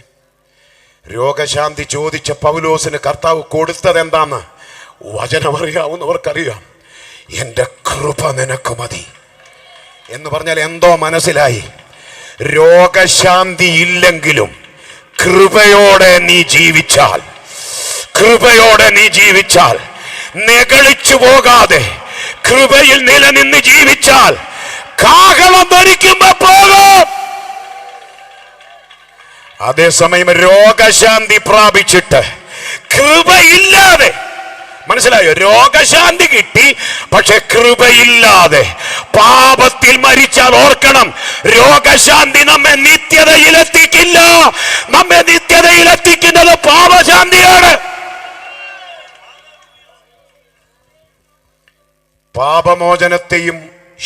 രോഗശാന്തി ചോദിച്ച പൗലോസിന് കർത്താവ് കൊടുത്തത് എന്താന്ന് വചനമറിയാവുന്നവർക്കറിയാം. എൻ്റെ കൃപ നിനക്ക് മതി എന്ന് പറഞ്ഞാൽ എന്തോ മനസ്സിലായി. രോഗശാന്തി ഇല്ലെങ്കിലും കൃപയോടെ നീ ജീവിച്ചാൽ, നെഗളിച്ചു പോകാതെ കൃപയിൽ നിലനിന്ന് ജീവിച്ചാൽ, കാഹളം ധരിക്കുമ്പോ പോകും. അതേസമയം രോഗശാന്തി പ്രാപിച്ചിട്ട് കൃപയില്ലാതെ മനസ്സിലായോ? രോഗശാന്തി കിട്ടി, പക്ഷെ കൃപയില്ലാതെ പാപത്തിൽ മരിച്ചാൽ ഓർക്കണം, രോഗശാന്തി നമ്മെ നിത്യതയിലെത്തിക്കില്ല. നമ്മെ നിത്യതയിലെത്തിക്കുന്നത് പാപശാന്തിയാണ്. പാപമോചനത്തെയും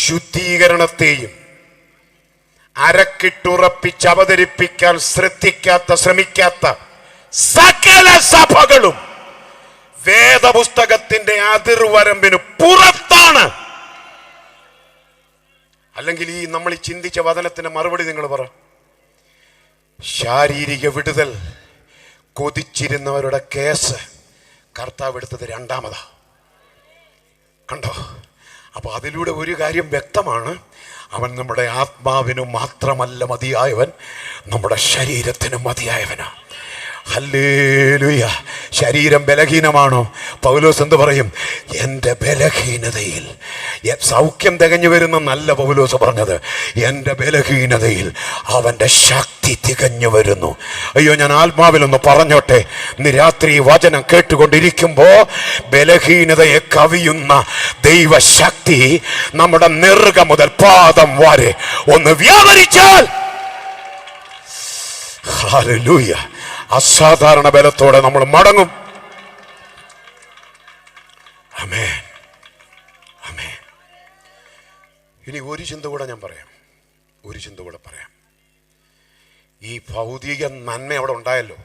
ശുദ്ധീകരണത്തെയും അരക്കിട്ടുറപ്പിച്ച് അവതരിപ്പിക്കാൻ ശ്രമിക്കാത്ത സകല സഭകളും വേദപുസ്തകത്തിന്റെ അതിർവരമ്പിന് പുറത്താണ്. അല്ലെങ്കിൽ നമ്മൾ ഈ ചിന്തിച്ച വചനത്തിന്റെ മറുപടി നിങ്ങൾ പറ. ശാരീരിക വിടുതൽ കൊതിച്ചിരുന്നവരുടെ കേസ് കർത്താവ് എടുത്തത് രണ്ടാമതാ. കണ്ടോ? അപ്പൊ അതിലൂടെ ഒരു കാര്യം വ്യക്തമാണ്, അവൻ നമ്മുടെ ആത്മാവിനു മാത്രമല്ല മതിയായവൻ, നമ്മുടെ ശരീരത്തിനും മതിയായവനാ. ഹല്ലേലൂയ. ശരീരം ബലഹീനമാണോ? പൗലോസ് എന്ത് പറയും? എൻ്റെ ബലഹീനതയിൽ സൗഖ്യം തികഞ്ഞു വരുന്ന നല്ല പൗലോസ് പറഞ്ഞത്, എൻ്റെ ബലഹീനതയിൽ അവൻ്റെ ശക്തി തികഞ്ഞു വരുന്നു. അയ്യോ, ഞാൻ ആത്മാവിലൊന്ന് പറഞ്ഞോട്ടെ. ഇന്ന് രാത്രി വചനം കേട്ടുകൊണ്ടിരിക്കുമ്പോ ബലഹീനതയെ കവിയുന്ന ദൈവശക്തി നമ്മുടെ നെറുക മുതൽ പാദം വരെ ഒന്ന് വ്യാപരിച്ചാൽ, ഹല്ലേലൂയ, അസാധാരണ ബലത്തോടെ നമ്മൾ മടങ്ങും. ആമേൻ, ആമേൻ. ഇനി ഒരു ചിന്ത കൂടെ ഞാൻ പറയാം, ഒരു ചിന്ത കൂടെ പറയാം. ഈ ഭൗതിക നന്മ അവിടെ ഉണ്ടായല്ലോ.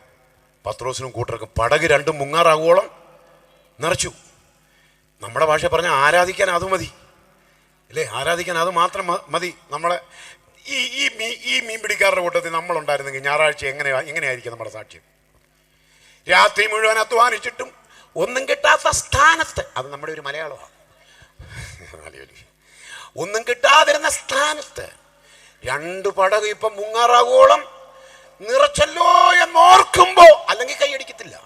പത്രോസിനും കൂട്ടർക്കും പടക് രണ്ടും മുങ്ങാറാകുവോളം നിറച്ചു. നമ്മുടെ ഭാഷ പറഞ്ഞാൽ ആരാധിക്കാൻ അത് മതി അല്ലേ? ആരാധിക്കാൻ അത് മാത്രം മതി. നമ്മളെ ഈ മീൻ പിടിക്കാരുടെ കൂട്ടത്തിൽ നമ്മളുണ്ടായിരുന്നെങ്കിൽ ഞായറാഴ്ച എങ്ങനെയായിരിക്കും നമ്മുടെ സാക്ഷ്യം? രാത്രി മുഴുവൻ അധ്വാനിച്ചിട്ടും ഒന്നും കിട്ടാത്ത സ്ഥാനത്ത്, അത് നമ്മുടെ ഒരു മലയാളമാണ്, ഒന്നും കിട്ടാതിരുന്ന സ്ഥാനത്ത് രണ്ട് പടക് ഇപ്പം മുങ്ങാറാകോളം നിറച്ചല്ലോ എന്നോർക്കുമ്പോ, അല്ലെങ്കിൽ കൈയടിക്കത്തില്ല,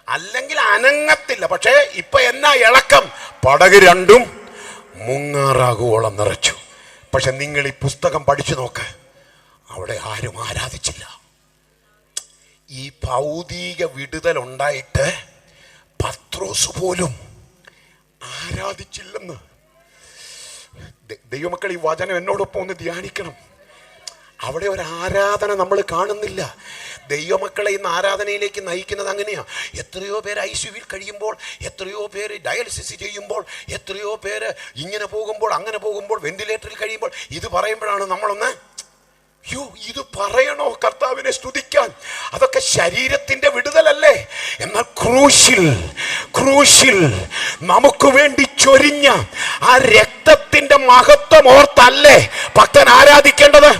അല്ലെങ്കിൽ അനങ്ങത്തില്ല. പക്ഷേ ഇപ്പൊ എന്നാ ഇളക്കം? പടക് രണ്ടും മുങ്ങാറാകുവോളം നിറച്ചു. പക്ഷെ നിങ്ങൾ ഈ പുസ്തകം പഠിച്ചു നോക്ക്, അവിടെ ആരും ആരാധിച്ചില്ല. ഈ ഭൗതിക വിടുതൽ ഉണ്ടായിട്ട് പത്രോസ് പോലും ആരാധിച്ചില്ലെന്ന്. ദൈവമക്കൾ, ഈ വചനം എന്നോടൊപ്പം ഒന്ന് ധ്യാനിക്കണം. അവിടെ ഒരു ആരാധന നമ്മൾ കാണുന്നില്ല. ദൈവമക്കളെ ഇന്ന് ആരാധനയിലേക്ക് നയിക്കുന്നത് അങ്ങനെയാ. എത്രയോ പേര് ICUവിൽ കഴിയുമ്പോൾ, എത്രയോ പേര് ഡയാലിസിസ് ചെയ്യുമ്പോൾ, എത്രയോ പേര് ഇങ്ങനെ പോകുമ്പോൾ, അങ്ങനെ പോകുമ്പോൾ, വെന്റിലേറ്ററിൽ കഴിയുമ്പോൾ, ഇത് പറയുമ്പോഴാണ് നമ്മളൊന്ന്, യോ, ഇത് പറയണോ കർത്താവിനെ സ്തുതിക്കാൻ? അതൊക്കെ ശരീരത്തിന്റെ വിടുതലല്ലേ? എന്നാൽ ക്രൂശിൽ നമുക്ക് വേണ്ടി ചൊരിഞ്ഞ ആ രക്തത്തിന്റെ മഹത്വം ഓർത്തല്ലേ ഭക്തൻ ആരാധിക്കേണ്ടത്?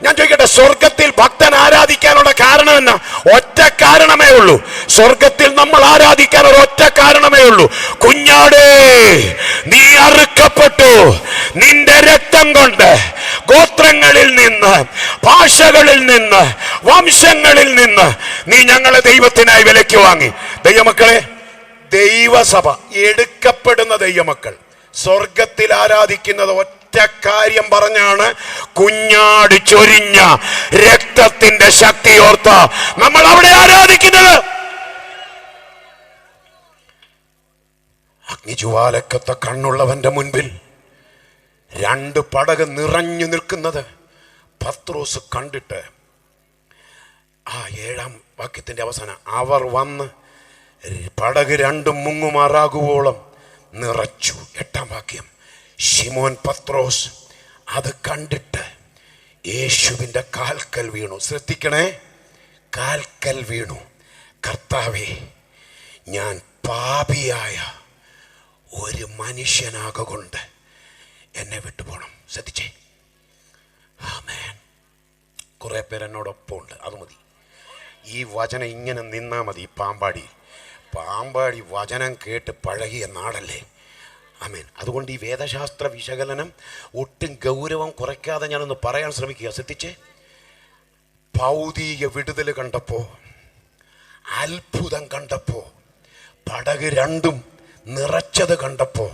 ഞാൻ ചോദിക്കട്ടെ, സ്വർഗത്തിൽ ഭക്തൻ ആരാധിക്കാനുള്ള കാരണം എന്നാ? ഒറ്റ കാരണമേ ഉള്ളൂ. സ്വർഗത്തിൽ നമ്മൾ ആരാധിക്കാൻ ഒരു ഒറ്റ കാരണമേ ഉള്ളൂ. കുഞ്ഞാടേ, നീ അറുക്കപ്പെട്ടു, നിന്റെ രക്തം കൊണ്ട് ഗോത്രങ്ങളിൽ നിന്ന്, ഭാഷകളിൽ നിന്ന്, വംശങ്ങളിൽ നിന്ന് നീ ഞങ്ങളെ ദൈവത്തിനായി വിലയ്ക്ക് വാങ്ങി. ദൈവമക്കളെ, ദൈവസഭ, എടുക്കപ്പെടുന്ന ദൈവമക്കൾ സ്വർഗത്തിൽ ആരാധിക്കുന്നത് ഒറ്റ കാര്യം പറഞ്ഞാണ്, കുഞ്ഞാട് ചൊരിഞ്ഞ രക്തത്തിന്റെ ശക്തി ഓർത്ത നമ്മൾ അവിടെ ആരാധിക്കുന്നത്. അഗ്നിജ്വാലക്കത്ത കണ്ണുള്ളവന്റെ മുൻപിൽ രണ്ട് പടക് നിറഞ്ഞു നിൽക്കുന്നത് പത്രോസ് കണ്ടിട്ട്, ആ 7-ാം വാക്യത്തിന്റെ അവസാനം, അവർ വന്ന് പടക് രണ്ടും മുങ്ങുമാറാകുവോളം നിറച്ചു. 8-ാം വാക്യം, ശിമോൻ പത്രോസ് അത് കണ്ടിട്ട് യേശുവിൻ്റെ കാൽക്കൽ വീണു. ശ്രദ്ധിക്കണേ, കാൽക്കൽ വീണു. കർത്താവേ, ഞാൻ പാപിയായ ഒരു മനുഷ്യനാകൊണ്ട് എന്നെ വിട്ടുപോകണം. ശ്രദ്ധിച്ചേ. ആമേൻ. കുറെ പേര് എന്നോടൊപ്പം ഉണ്ട്, അത് മതി. ഈ വചനം ഇങ്ങനെ നിന്നാ മതി. പാമ്പാടി വചനം കേട്ട് പഴകിയ നാടല്ലേ. ആമേൻ. അതുകൊണ്ട് ഈ വേദശാസ്ത്ര വിശകലനം ഒട്ടും ഗൗരവം കുറയ്ക്കാതെ ഞാനൊന്ന് പറയാൻ ശ്രമിക്കുക. ശ്രദ്ധിച്ചേ. ഭൗതിക വിടുതൽ കണ്ടപ്പോ, അത്ഭുതം കണ്ടപ്പോ, പടക് രണ്ടും നിറച്ചത് കണ്ടപ്പോ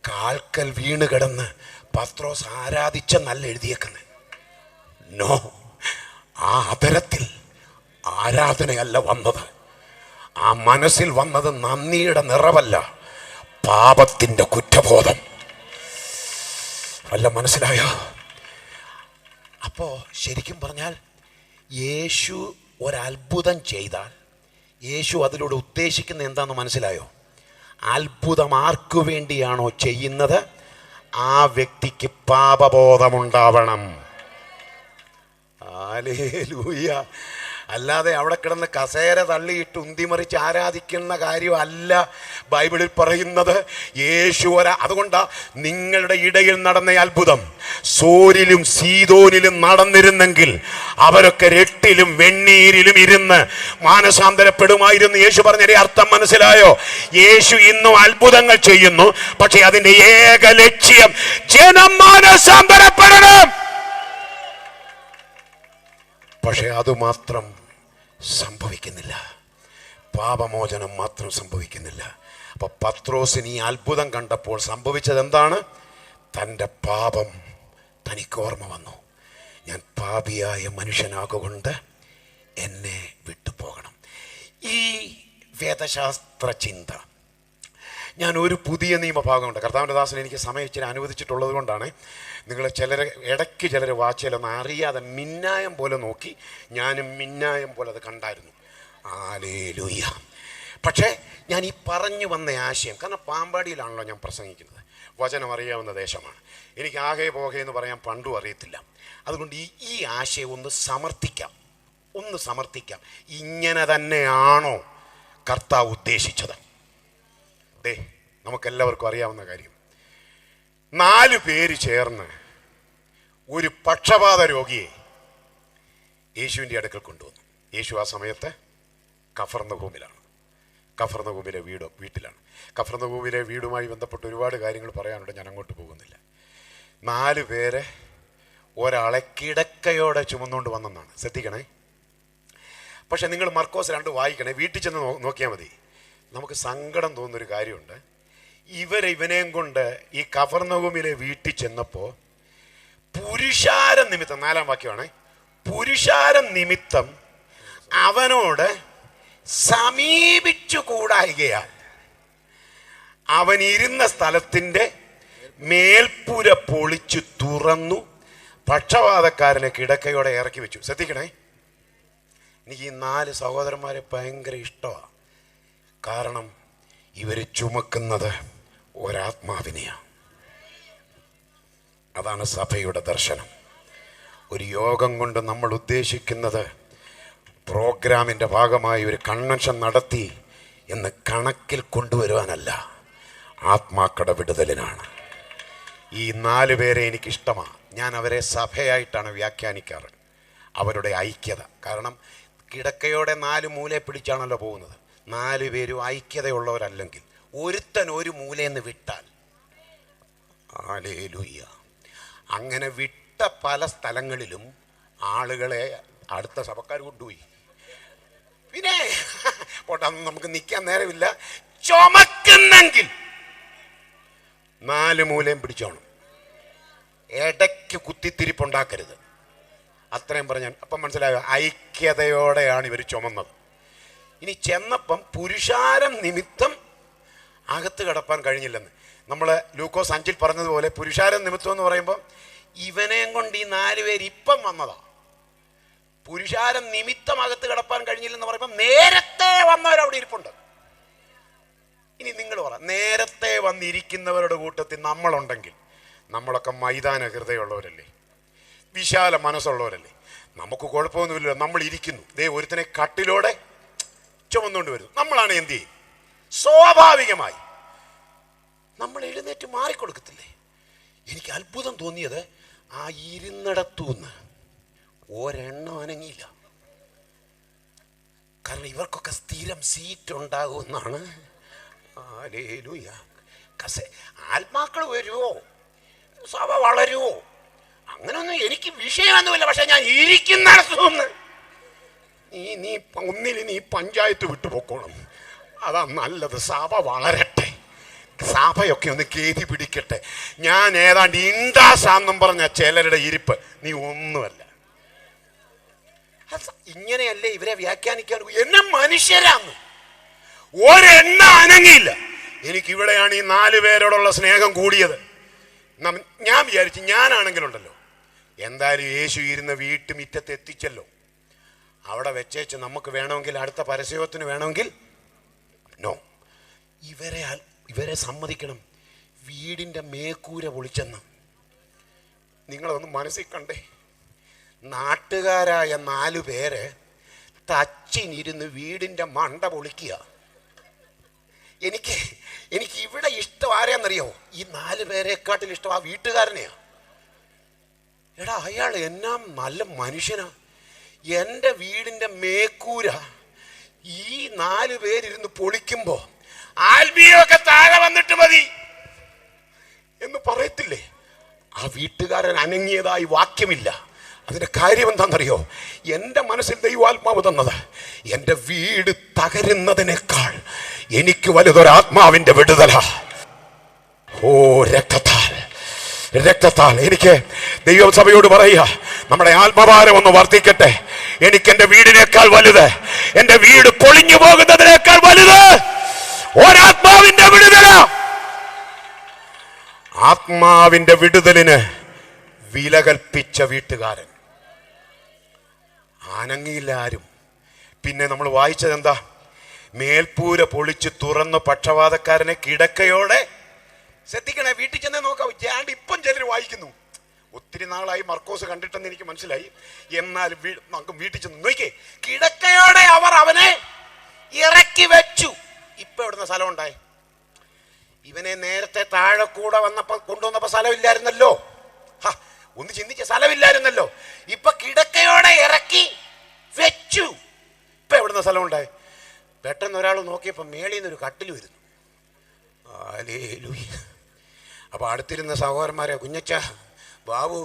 കാൽക്കൽ വീണ് കിടന്ന് പത്രോസ് ആരാധിച്ചെന്നല്ല എഴുതിയേക്കുന്നത്. നോ, ആ അതരത്തിൽ ആരാധനയല്ല വന്നത്. ആ മനസ്സിൽ വന്നത് നന്ദിയുടെ നിറവല്ല, പാപത്തിന്റെ കുറ്റബോധം. വല്ല മനസ്സിലായോ? അപ്പോ ശരിക്കും പറഞ്ഞാൽ യേശു ഒരത്ഭുതം ചെയ്താൽ യേശു അതിലൂടെ ഉദ്ദേശിക്കുന്ന എന്താണെന്ന് മനസ്സിലായോ? അത്ഭുതം ആർക്കു വേണ്ടിയാണോ ചെയ്യുന്നത് ആ വ്യക്തിക്ക് പാപബോധമുണ്ടാവണം. ഹല്ലേലൂയ. അല്ലാതെ അവിടെ കിടന്ന് കസേര തള്ളിയിട്ട് ഉന്തിമറിച്ച് ആരാധിക്കുന്ന കാര്യമല്ല ബൈബിളിൽ പറയുന്നത്. അതുകൊണ്ടാ നിങ്ങളുടെ ഇടയിൽ നടന്ന അത്ഭുതം സോരിലും സീദോനിലും നടന്നിരുന്നെങ്കിൽ അവരൊക്കെ രട്ടിലും വെണ്ണീരിലും ഇരുന്ന് മാനസാന്തരപ്പെടുമായിരുന്നു. യേശു പറഞ്ഞതിന്റെ അർത്ഥം മനസ്സിലായോ? യേശു ഇന്നും അത്ഭുതങ്ങൾ ചെയ്യുന്നു, പക്ഷെ അതിന്റെ ഏക ലക്ഷ്യം ജനം മാനസാന്തരപ്പെടണം. പക്ഷെ അതുമാത്രം സംഭവിക്കുന്നില്ല, പാപമോചനം മാത്രം സംഭവിക്കുന്നില്ല. അപ്പൊ പത്രോസിന് ഈ അത്ഭുതം കണ്ടപ്പോൾ സംഭവിച്ചത് എന്താണ്? തൻ്റെ പാപം തനിക്ക് ഓർമ്മ വന്നു. ഞാൻ പാപിയായ മനുഷ്യനാകൊണ്ട് എന്നെ വിട്ടുപോകണം. ഈ വേദശാസ്ത്ര ചിന്ത ഞാൻ ഒരു പുതിയ നിയമഭാഗമുണ്ട്, കർത്താവിൻ്റെ ദാസൻ എനിക്ക് സമയം ഇച്ചിരി അനുവദിച്ചിട്ടുള്ളത് കൊണ്ടാണ്. നിങ്ങൾ ഇടയ്ക്ക് ചിലർ വായിച്ചാലൊന്നും അറിയാതെ മിന്നായം പോലെ നോക്കി, ഞാനും മിന്നായം പോലെ അത് കണ്ടായിരുന്നു. ഹല്ലേലൂയ. പക്ഷേ ഞാൻ ഈ പറഞ്ഞു വന്ന ആശയം, കാരണം പാമ്പാടിയിലാണല്ലോ ഞാൻ പ്രസംഗിക്കുന്നത്, വചനം അറിയാവുന്ന ദേശമാണ്, എനിക്ക് ആകെ പോകെ എന്ന് പറയാൻ പണ്ടും അറിയത്തില്ല. അതുകൊണ്ട് ഈ ആശയം ഒന്ന് സമർത്ഥിക്കാം. ഇങ്ങനെ തന്നെയാണോ കർത്താവ് ഉദ്ദേശിച്ചത്? നമുക്കെല്ലാവർക്കും അറിയാവുന്ന കാര്യം, 4 പേര് ചേർന്ന് ഒരു പക്ഷപാത രോഗിയെ യേശുവിൻ്റെ അടുക്കൽ കൊണ്ടുവന്നു. യേശു ആ സമയത്ത് കഫർന്നഹൂമിലാണ്, കഫർന്നഹൂമിലെ വീട്ടിലാണ്. കഫർന്നഹൂമിലെ വീടുമായി ബന്ധപ്പെട്ട് ഒരുപാട് കാര്യങ്ങൾ പറയാനുണ്ട്, ഞാൻ അങ്ങോട്ട് പോകുന്നില്ല. 4 പേരെ ഒരാളെ കിടക്കയോടെ ചുമന്നുകൊണ്ട് വന്നെന്നാണ്, ശ്രദ്ധിക്കണേ. പക്ഷെ നിങ്ങൾ മർക്കോസ് 2 വായിക്കണേ, വീട്ടിൽ ചെന്ന് നോക്കിയാൽ മതി. നമുക്ക് സങ്കടം തോന്നുന്നൊരു കാര്യമുണ്ട്. ഇവനെയും കൊണ്ട് ഈ കഫർന്നഹൂമിലെ വീട്ടിൽ ചെന്നപ്പോൾ പുരുഷാരം നിമിത്തം, 4-ാം വാക്യമാണ്, പുരുഷാരം നിമിത്തം അവനോട് സമീപിച്ചു കൂടായികയാൽ അവൻ ഇരുന്ന സ്ഥലത്തിൻ്റെ മേൽപ്പുര പൊളിച്ചു തുറന്നു പക്ഷപാതക്കാരനെ കിടക്കയോടെ ഇറക്കി വെച്ചു. ശ്രദ്ധിക്കണേ, എനിക്ക് ഈ 4 സഹോദരന്മാരെ ഭയങ്കര ഇഷ്ടമാണ്. കാരണം ഇവർ ചുമക്കുന്നത് ഒരാത്മാവിനെയാണ്. അതാണ് സഭയുടെ ദർശനം. ഒരു യോഗം കൊണ്ട് നമ്മൾ ഉദ്ദേശിക്കുന്നത് പ്രോഗ്രാമിൻ്റെ ഭാഗമായി ഒരു കൺവെൻഷൻ നടത്തി എന്ന് കണക്കിൽ കൊണ്ടുവരുവാനല്ല, ആത്മാക്കളുടെ വിടുതലിനാണ്. ഈ 4 പേരെ എനിക്കിഷ്ടമാണ്. ഞാൻ അവരെ സഭയായിട്ടാണ് വ്യാഖ്യാനിക്കാറ്, അവരുടെ ഐക്യത. കാരണം കിടക്കയോടെ 4 മൂലയെ പിടിച്ചാണല്ലോ പോകുന്നത്. 4 പേരും ഐക്യതയുള്ളവരല്ലെങ്കിൽ, ഒരുത്തൻ ഒരു മൂലയെന്ന് വിട്ടാൽ, ഹല്ലേലൂയ, അങ്ങനെ വിട്ട പല സ്ഥലങ്ങളിലും ആളുകളെ അടുത്ത സഭക്കാർ കൊണ്ടുപോയി. പിന്നെ പോട്ടെ, നമുക്ക് നിൽക്കാൻ നേരമില്ല. ചുമക്കുന്നെങ്കിൽ 4 മൂലയും പിടിച്ചോണം, ഇടയ്ക്ക് കുത്തിത്തിരിപ്പുണ്ടാക്കരുത്. അത്രയും പറഞ്ഞാൽ അപ്പം മനസ്സിലായോ? ഐക്യതയോടെയാണ് ഇവർ ചുമന്നത്. ഇനി ചെന്നപ്പം പുരുഷാരം നിമിത്തം അകത്ത് കടപ്പാൻ കഴിഞ്ഞില്ലെന്ന്. നമ്മൾ ലൂക്കോസ് 5 പറഞ്ഞതുപോലെ പുരുഷാരം നിമിത്തം എന്ന് പറയുമ്പോൾ ഇവനെയും കൊണ്ട് ഈ 4 പേര് ഇപ്പം വന്നതാ. പുരുഷാരം നിമിത്തം അകത്ത് കടപ്പാൻ കഴിഞ്ഞില്ലെന്ന് പറയുമ്പോൾ നേരത്തെ വന്നവരവിടെ ഇരിപ്പുണ്ട്. ഇനി നിങ്ങൾ പറ, നേരത്തെ വന്നിരിക്കുന്നവരുടെ കൂട്ടത്തിൽ നമ്മളുണ്ടെങ്കിൽ, നമ്മളൊക്കെ മൈതാന ഹൃദയമുള്ളവരല്ലേ, വിശാല മനസ്സുള്ളവരല്ലേ, നമുക്ക് കുഴപ്പമൊന്നുമില്ലല്ലോ. നമ്മൾ ഇരിക്കുന്നു, ഒരുത്തനെ കട്ടിലോടെ ചുമന്നുകൊണ്ട് വരുന്നു. നമ്മളാണ് എന്ത് ചെയ്യും? സ്വാഭാവികമായി നമ്മൾ എഴുന്നേറ്റ് മാറിക്കൊടുക്കത്തില്ലേ? എനിക്ക് അത്ഭുതം തോന്നിയത്, ആ ഇരുന്നിടത്തുനിന്ന് ഒരെണ്ണം അനങ്ങിയില്ല. കാരണം ഇവർക്കൊക്കെ സ്ഥിരം സീറ്റ് ഉണ്ടാകുമെന്നാണ്. ഹല്ലേലൂയ. ആത്മാക്കൾ വരുമോ, സഭ വളരുമോ, അങ്ങനൊന്നും എനിക്ക് വിഷയമൊന്നുമില്ല. പക്ഷെ ഞാൻ ഇരിക്കുന്നിടത്തുനിന്ന് നീ പഞ്ചായത്ത് വിട്ടു പൊക്കോണം, അതാ നല്ലത്. സഭ വളരട്ടെ, സഭയൊക്കെ ഒന്ന് കേതി പിടിക്കട്ടെ. ഞാൻ ഏതാണ്ട് ഇണ്ടാസാന്നും പറഞ്ഞ ചിലരുടെ ഇരിപ്പ്, നീ ഒന്നുമല്ല. ഇങ്ങനെയല്ലേ ഇവരെ വ്യാഖ്യാനിക്കാൻ? എന്നെ മനുഷ്യരാന്ന് ഒരെണ്ണ അനങ്ങിയില്ല. എനിക്കിവിടെയാണ് ഈ 4 പേരോടുള്ള സ്നേഹം കൂടിയത്. ഞാൻ വിചാരിച്ചു ഞാനാണെങ്കിലുണ്ടല്ലോ, എന്തായാലും യേശു ഇരുന്ന വീട്ടുമുറ്റത്ത് എത്തിച്ചല്ലോ, അവിടെ വെച്ചേച്ച് നമുക്ക് വേണമെങ്കിൽ അടുത്ത പരസ്യത്തിന് വേണമെങ്കിൽ നോ. ഇവരെ സമ്മതിക്കണം. വീടിൻ്റെ മേക്കൂര പൊളിച്ചെന്ന് നിങ്ങളൊന്ന് മനസ്സിൽ കണ്ടേ. നാട്ടുകാരായ 4 പേര് തച്ചിനിരുന്ന് വീടിൻ്റെ മണ്ട പൊളിക്കുക. എനിക്ക് ഇവിടെ ഇഷ്ടം ആരെയാണെന്നറിയോ? ഈ 4 പേരെക്കാട്ടിൽ ഇഷ്ടം ആ വീട്ടുകാരനെയാ. എടാ, അയാൾ എന്നാ നല്ല മനുഷ്യനാ. എൻ്റെ വീടിൻ്റെ മേക്കൂര ഈ 4 പേരിരുന്ന് പൊളിക്കുമ്പോൾ ആൽബിയൊക്കെ താഴെ വന്നിട്ട് മതി എന്ന് പറയത്തില്ലേ? ആ വീട്ടുകാരൻ അനങ്ങിയതായി വാക്യമില്ല. അതിൻ്റെ കാര്യം എന്താണെന്നറിയോ? എൻ്റെ മനസ്സിൽ ദൈവാത്മാവ് തന്നത്, എൻ്റെ വീട് തകരുന്നതിനേക്കാൾ എനിക്ക് വലുതൊരാത്മാവിൻ്റെ വിടുതല. ഓ രക്തത്താൽ എനിക്ക് ദൈവസഭയോട് പറയുക, നമ്മുടെ ആത്മഭാരം ഒന്ന് വർദ്ധിക്കട്ടെ. എനിക്ക് എൻ്റെ വീടിനേക്കാൾ വലുത്, എൻ്റെ വീട് പൊളിഞ്ഞു പോകുന്നതിനേക്കാൾ വലുത് ഒരാത്മാവിൻ്റെ വിടുതല. ആത്മാവിൻ്റെ വിടുതലിന് വില കൽപ്പിച്ച വീട്ടുകാരൻ അനങ്ങിയില്ല ആരും. പിന്നെ നമ്മൾ വായിച്ചത് എന്താ? മേൽപ്പൂര പൊളിച്ച് തുറന്ന് പക്ഷപാതക്കാരനെ കിടക്കയോടെ. ശ്രദ്ധിക്കണേ, വീട്ടിൽ ചെന്നേ നോക്കാം. ഞാൻ ഇപ്പം ചിലർ വായിക്കുന്നു. ഒത്തിരി നാളായി മർക്കോസ് കണ്ടിട്ടെന്ന് എനിക്ക് മനസ്സിലായി. എന്നാലും നമുക്ക് വീട്ടിൽ ചെന്ന് നോക്കിയേ, കിടക്കയോടെ അവർ അവനെ ഇറക്കി വെച്ചു. ഇപ്പൊ എവിടുന്ന സ്ഥലം ഉണ്ടായി? ഇവനെ നേരത്തെ താഴെ കൂടെ വന്നപ്പോ കൊണ്ടുവന്നപ്പോ സ്ഥലമില്ലായിരുന്നല്ലോ. ഒന്ന് ചിന്തിച്ച, സ്ഥലമില്ലായിരുന്നല്ലോ. ഇപ്പൊ കിടക്കയോടെ ഇറക്കി വെച്ചു. ഇപ്പൊ എവിടുന്ന സ്ഥലം ഉണ്ടായി? പെട്ടെന്ന് ഒരാൾ നോക്കിയപ്പോ മേളിൽ നിന്നൊരു കട്ടിൽ വരുന്നു. ഹല്ലേലൂയ. അപ്പൊ അടുത്തിരുന്ന സഹോദരന്മാരെ, കുഞ്ഞച്ച, ബാബു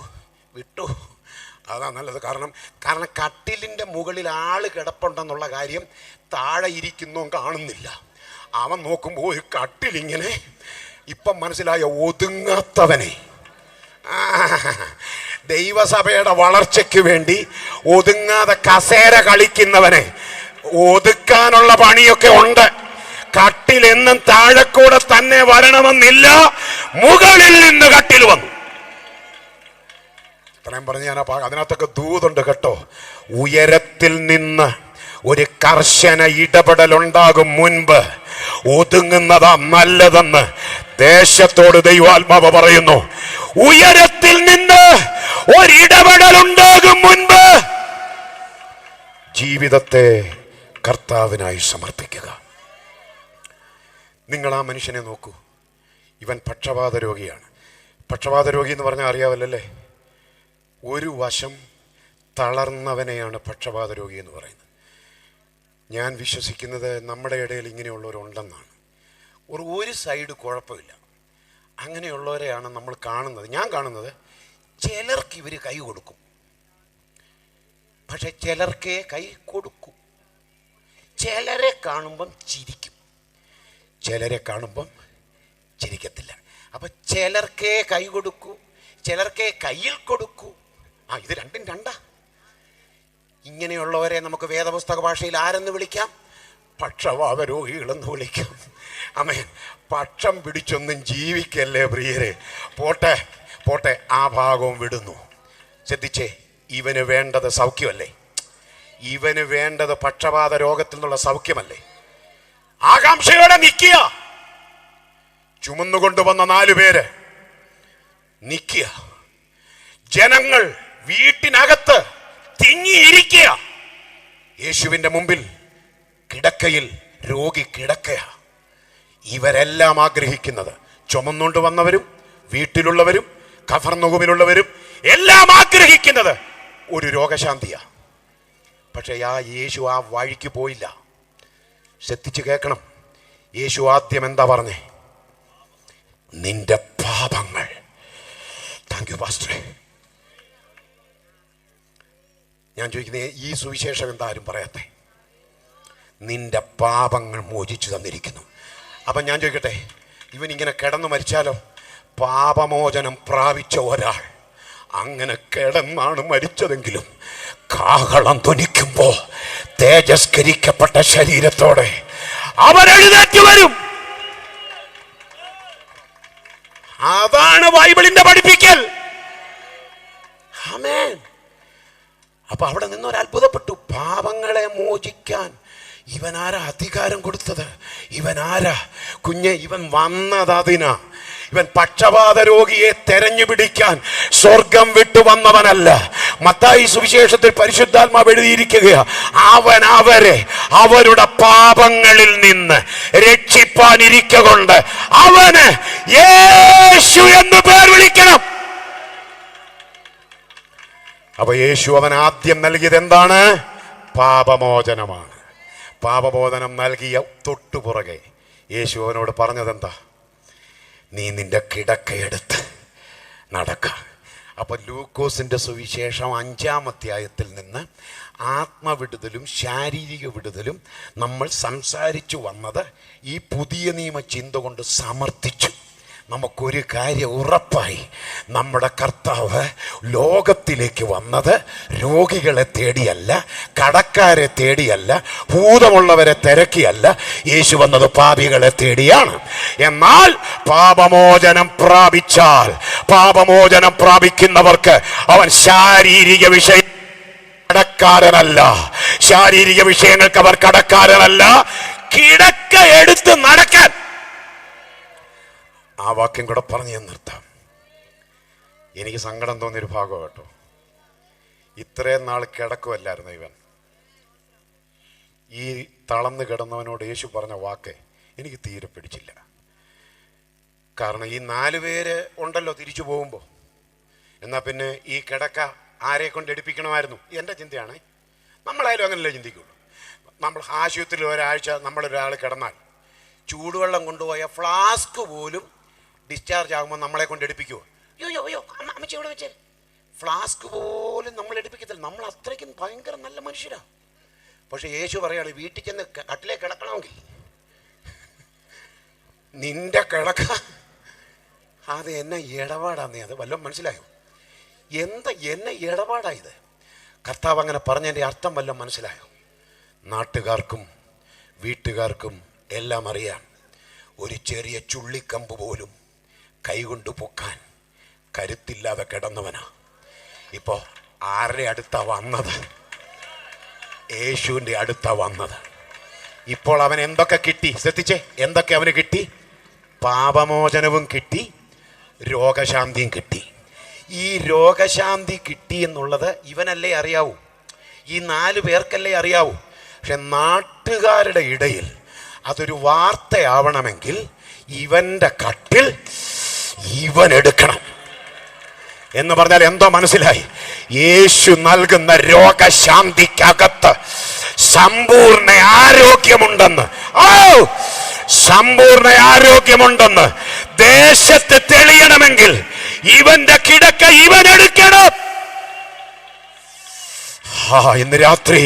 വിട്ടു, അതാ നല്ലത്. കാരണം കട്ടിലിൻ്റെ മുകളിൽ ആള് കിടപ്പുണ്ടെന്നുള്ള കാര്യം താഴെ ഇരിക്കുന്നോ കാണുന്നില്ല. അവൻ നോക്കുമ്പോൾ ഒരു കട്ടിലിങ്ങനെ, ഇപ്പം മനസ്സിലായ, ഒതുങ്ങാത്തവനെ. ദൈവസഭയുടെ വളർച്ചയ്ക്ക് വേണ്ടി ഒതുങ്ങാതെ കസേര കളിക്കുന്നവനെ ഒതുക്കാനുള്ള പണിയൊക്കെ ഉണ്ട്. കട്ടിലെന്നും താഴെക്കൂടെ തന്നെ വരണമെന്നില്ല, മുകളിൽ നിന്ന് കട്ടിൽ വന്നു. ഇത്രയും പറഞ്ഞ് ഞാൻ അതിനകത്തൊക്കെ ദൂതുണ്ട് കേട്ടോ. ഉയരത്തിൽ നിന്ന് ഒരു കർശന ഇടപെടലുണ്ടാകും മുൻപ് ഒതുങ്ങുന്നതാ നല്ലതെന്ന് ദേശത്തോട് ദൈവാത്മാവ് പറയുന്നു. ഉയരത്തിൽ നിന്ന് ഒരിടപെടലുണ്ടാകും മുൻപ് ജീവിതത്തെ കർത്താവിനായി സമർപ്പിക്കുക. നിങ്ങൾ ആ മനുഷ്യനെ നോക്കൂ. ഇവൻ പക്ഷപാത രോഗിയാണ്. പക്ഷപാത രോഗി എന്ന് പറഞ്ഞാൽ അറിയാവല്ലേ? ഒരു വശം തളർന്നവനെയാണ് പക്ഷപാത രോഗി എന്ന് പറയുന്നത്. ഞാൻ വിശ്വസിക്കുന്നത് നമ്മുടെ ഇടയിൽ ഇങ്ങനെയുള്ളവരുണ്ടെന്നാണ്. ഒരു സൈഡ് കുഴപ്പമില്ല, അങ്ങനെയുള്ളവരെയാണ് നമ്മൾ കാണുന്നത്. ഞാൻ കാണുന്നത് ചിലർക്ക് ഇവർ കൈ കൊടുക്കും, പക്ഷെ ചിലർക്കേ കൈ കൊടുക്കും. ചിലരെ കാണുമ്പം ചിരിക്കും, ചിലരെ കാണുമ്പം ചിരിക്കത്തില്ല. അപ്പം ചിലർക്കേ കൈ കൊടുക്കൂ, ചിലർക്കേ കയ്യിൽ കൊടുക്കൂ. ഇത് രണ്ടും രണ്ടാ. ഇങ്ങനെയുള്ളവരെ നമുക്ക് വേദപുസ്തക ഭാഷയിൽ ആരെന്ന് വിളിക്കാം? പക്ഷപാത രോഗികളെന്ന് വിളിക്കാം. ആമേൻ. പക്ഷം പിടിച്ചൊന്നും ജീവിക്കല്ലേ പ്രിയരെ. പോട്ടെ പോട്ടെ, ആ ഭാഗവും വിടുന്നു. ശ്രദ്ധിച്ചേ, ഇവന് വേണ്ടത് സൗഖ്യമല്ലേ? ഇവന് വേണ്ടത് പക്ഷപാത രോഗത്തിൽ നിന്നുള്ള സൗഖ്യമല്ലേ? ആകാംക്ഷയോടെ നിൽക്കുക. ചുമന്നുകൊണ്ടുവന്ന 4 പേര് നിൽക്കുക. ജനങ്ങൾ വീട്ടിനകത്ത് തിങ്ങിയിരിക്കുക. യേശുവിൻ്റെ മുമ്പിൽ കിടക്കയിൽ രോഗി കിടക്കയാ. ഇവരെല്ലാം ആഗ്രഹിക്കുന്നത്, ചുമന്നുകൊണ്ട് വന്നവരും വീട്ടിലുള്ളവരും കഫർന്നഹൂമിലുള്ളവരും എല്ലാം ആഗ്രഹിക്കുന്നത് ഒരു രോഗശാന്തിയാ. പക്ഷെ യേശു ആ വഴിക്ക് പോയില്ല. ശ്രദ്ധിച്ച് കേൾക്കണം. യേശു ആദ്യം എന്താ പറഞ്ഞേ? നിന്റെ പാപങ്ങൾ. താങ്ക് യു പാസ്റ്ററെ. ഞാൻ ചോദിക്കുന്നത്, ഈ സുവിശേഷം എന്താ ആരും പറയാത്തെ? നിന്റെ പാപങ്ങൾ മോചിച്ചു തന്നിരിക്കുന്നു. അപ്പം ഞാൻ ചോദിക്കട്ടെ, ഇവനിങ്ങനെ കിടന്നു മരിച്ചാലോ? പാപമോചനം പ്രാപിച്ച ഒരാൾ അങ്ങനെ കിടന്നാണ് മരിച്ചതെങ്കിലും കാഹളം ധ്വനിക്കുമ്പോ തേജസ്കരിക്കപ്പെട്ട ശരീരത്തോടെ അവൻ എഴുന്നേറ്റ് വരും. അതാണ് ബൈബിളിന്റെ പഠിപ്പിക്കൽ. ആമേൻ. അപ്പൊ അവിടെ നിന്നൊരു അത്ഭുതപ്പെട്ടു. പാപങ്ങളെ മോചിക്കാൻ ഇവനാരാ അധികാരം കൊടുത്തത്? ഇവനാരാ കുഞ്ഞെ? ഇവൻ വന്നത് അതിനാ. ഇവൻ പക്ഷപാത രോഗിയെ തെരഞ്ഞു പിടിക്കാൻ സ്വർഗം വിട്ടു വന്നവനല്ല. മത്തായി സുവിശേഷത്തിൽ പരിശുദ്ധാത്മാവ് എഴുതിയിരിക്കുകയാ, അവൻ അവരെ അവരുടെ പാപങ്ങളിൽ നിന്ന് രക്ഷിപ്പാനിരിക്കൊണ്ട് അവന് യേശു എന്ന് പേർ വിളിക്കണം. അപ്പൊ യേശു അവൻ ആദ്യം നൽകിയത് എന്താണ്? പാപമോചനമാണ്. പാപമോചനം നൽകിയ തൊട്ടുപുറകെ യേശു അവനോട് പറഞ്ഞത് എന്താ? നീ നിന്റെ കിടക്കയെടുത്ത് നടക്ക. അപ്പൊ ലൂക്കോസിന്റെ സുവിശേഷം 5-ാം അധ്യായത്തിൽ നിന്ന് ആത്മവിടുതലും ശാരീരിക വിടുതലും നമ്മൾ സംസാരിച്ചു വന്നത് ഈ പുതിയ നിയമ ചിന്ത കൊണ്ട് സമർത്ഥിച്ചു. നമുക്കൊരു കാര്യം ഉറപ്പായി, നമ്മുടെ കർത്താവ് ലോകത്തിലേക്ക് വന്നത് രോഗികളെ തേടിയല്ല, കടക്കാരെ തേടിയല്ല, ഭൂതമുള്ളവരെ തിരക്കിയല്ല. യേശു വന്നത് പാപികളെ തേടിയാണ്. എന്നാൽ പാപമോചനം പ്രാപിക്കുന്നവർക്ക് അവൻ ശാരീരിക വിഷയം കടക്കാരനല്ല. ശാരീരിക വിഷയങ്ങൾക്ക് അവർ കടക്കാരനല്ല. കിടക്ക എടുത്ത് നടക്കാൻ. ആ വാക്യം കൂടെ പറഞ്ഞ് ഞാൻ നിർത്താം. എനിക്ക് സങ്കടം തോന്നിയൊരു ഭാഗം കേട്ടോ. ഇത്രയും നാൾ കിടക്കുമല്ലായിരുന്നു ഇവൻ. ഈ തളർന്ന് കിടന്നവനോട് യേശു പറഞ്ഞ വാക്ക് എനിക്ക് തീരെ പിടിച്ചില്ല. കാരണം ഈ 4 പേര് ഉണ്ടല്ലോ തിരിച്ചു പോകുമ്പോൾ. എന്നാൽ പിന്നെ ഈ കിടക്ക ആരെ കൊണ്ട് എടുപ്പിക്കണമായിരുന്നു? എൻ്റെ ചിന്തയാണ്. നമ്മളായാലും അങ്ങനെയല്ലേ ചിന്തിക്കുള്ളൂ. നമ്മൾ ആശുപത്രിയിൽ ഒരാഴ്ച നമ്മളൊരാൾ കിടന്നാൽ ചൂടുവെള്ളം കൊണ്ടുപോയ ഫ്ലാസ്ക് പോലും ഡിസ്ചാർജ് ആകുമ്പോൾ നമ്മളെ കൊണ്ട് എടുപ്പിക്കുമോ? അയ്യോ അമ്മച്ചി എവിടെ വെച്ചേ? ഫ്ലാസ്ക് പോലും നമ്മൾ എടുപ്പിക്കത്തില്ല. നമ്മൾ അത്രയ്ക്കും ഭയങ്കര നല്ല മനുഷ്യരാണ്. പക്ഷെ യേശു പറയാണ്, വീട്ടിൽ ചെന്ന് കട്ടിലേ കിടക്കണമെങ്കിൽ നിന്റെ കിടക്ക അത് എന്നെ ഇടപാടാന്നേ. അത് വല്ലതും മനസ്സിലായോ? എന്നെ ഇടപാടായത്? കർത്താവ് അങ്ങനെ പറഞ്ഞതിൻ്റെ അർത്ഥം വല്ലതും മനസ്സിലായോ? നാട്ടുകാർക്കും വീട്ടുകാർക്കും എല്ലാം അറിയാം. ഒരു ചെറിയ ചുള്ളിക്കമ്പ് പോലും കൈകൊണ്ട് പൊക്കാൻ കരുത്തില്ലാതെ കിടന്നവനാ. ഇപ്പോൾ ആരുടെ അടുത്താ വന്നത്? യേശുവിൻ്റെ അടുത്താ വന്നത്. ഇപ്പോൾ അവൻ എന്തൊക്കെ കിട്ടി? ശ്രദ്ധിച്ചേ, എന്തൊക്കെ അവന് കിട്ടി? പാപമോചനവും കിട്ടി, രോഗശാന്തിയും കിട്ടി. ഈ രോഗശാന്തി കിട്ടി എന്നുള്ളത് ഇവനല്ലേ അറിയാവൂ, ഈ 4 പേർക്കല്ലേ അറിയാവൂ. പക്ഷെ നാട്ടുകാരുടെ ഇടയിൽ അതൊരു വാർത്തയാവണമെങ്കിൽ ഇവന്റെ കട്ടിൽ ഇവൻ എടുക്കണം എന്ന് പറഞ്ഞാൽ എന്തോ മനസ്സിലായി? യേശു നൽകുന്ന രോഗശാന്തിക്കകത്ത് സമ്പൂർണ്ണ ആരോഗ്യമുണ്ടെന്ന്. സമ്പൂർണ്ണ ആരോഗ്യമുണ്ടെന്ന് ദേശത്ത് തെളിയണമെങ്കിൽ ഇവന്റെ കിടക്ക ഇവൻ എടുക്കണം. ഇന്ന് രാത്രി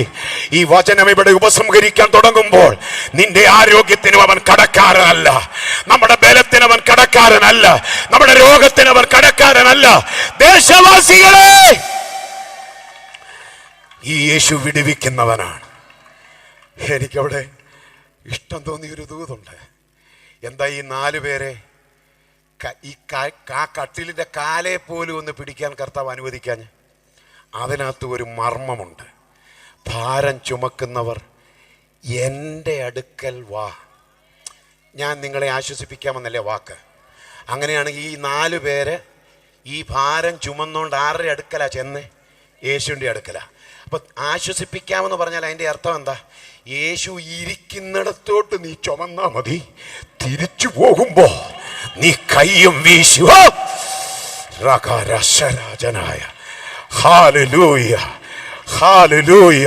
ഈ വചനം ഇവിടെ ഉപസംഹരിക്കാൻ തുടങ്ങുമ്പോൾ നിന്റെ ആരോഗ്യത്തിനും അവൻ കടക്കാരനല്ല, നമ്മുടെ ബലത്തിന് അവൻ കടക്കാരനല്ല, നമ്മുടെ രോഗത്തിന് അവൻ കടക്കാരനല്ല. ദേശവാസികളെ, ഈ യേശു വിടുവിക്കുന്നവനാണ്. എനിക്കവിടെ ഇഷ്ടം തോന്നിയൊരു ദൂതുണ്ട്. എന്താ ഈ 4 പേരെ ഈ കട്ടിലിന്റെ കാലെ പോലും ഒന്ന് പിടിക്കാൻ കർത്താവ് അനുവദിക്കാൻ? അതിനകത്ത് ഒരു മർമ്മമുണ്ട്. ഭാരം ചുമക്കുന്നവർ എൻ്റെ അടുക്കൽ വാ, ഞാൻ നിങ്ങളെ ആശ്വസിപ്പിക്കാമെന്നല്ലേ വാക്ക്. അങ്ങനെയാണ് ഈ 4 പേര് ഈ ഭാരം ചുമന്നുകൊണ്ട് ആരുടെ അടുക്കലാ ചെന്ന്? യേശുവിൻ്റെ അടുക്കലാ. അപ്പം ആശ്വസിപ്പിക്കാമെന്ന് പറഞ്ഞാൽ അതിൻ്റെ അർത്ഥം എന്താ? യേശു ഇരിക്കുന്നിടത്തോട്ട് നീ ചുമന്നാ മതി, തിരിച്ചു പോകുമ്പോ നീ കയ്യും വീശുവോ. രാജനായ ഹല്ലേലൂയ, ഹല്ലേലൂയ,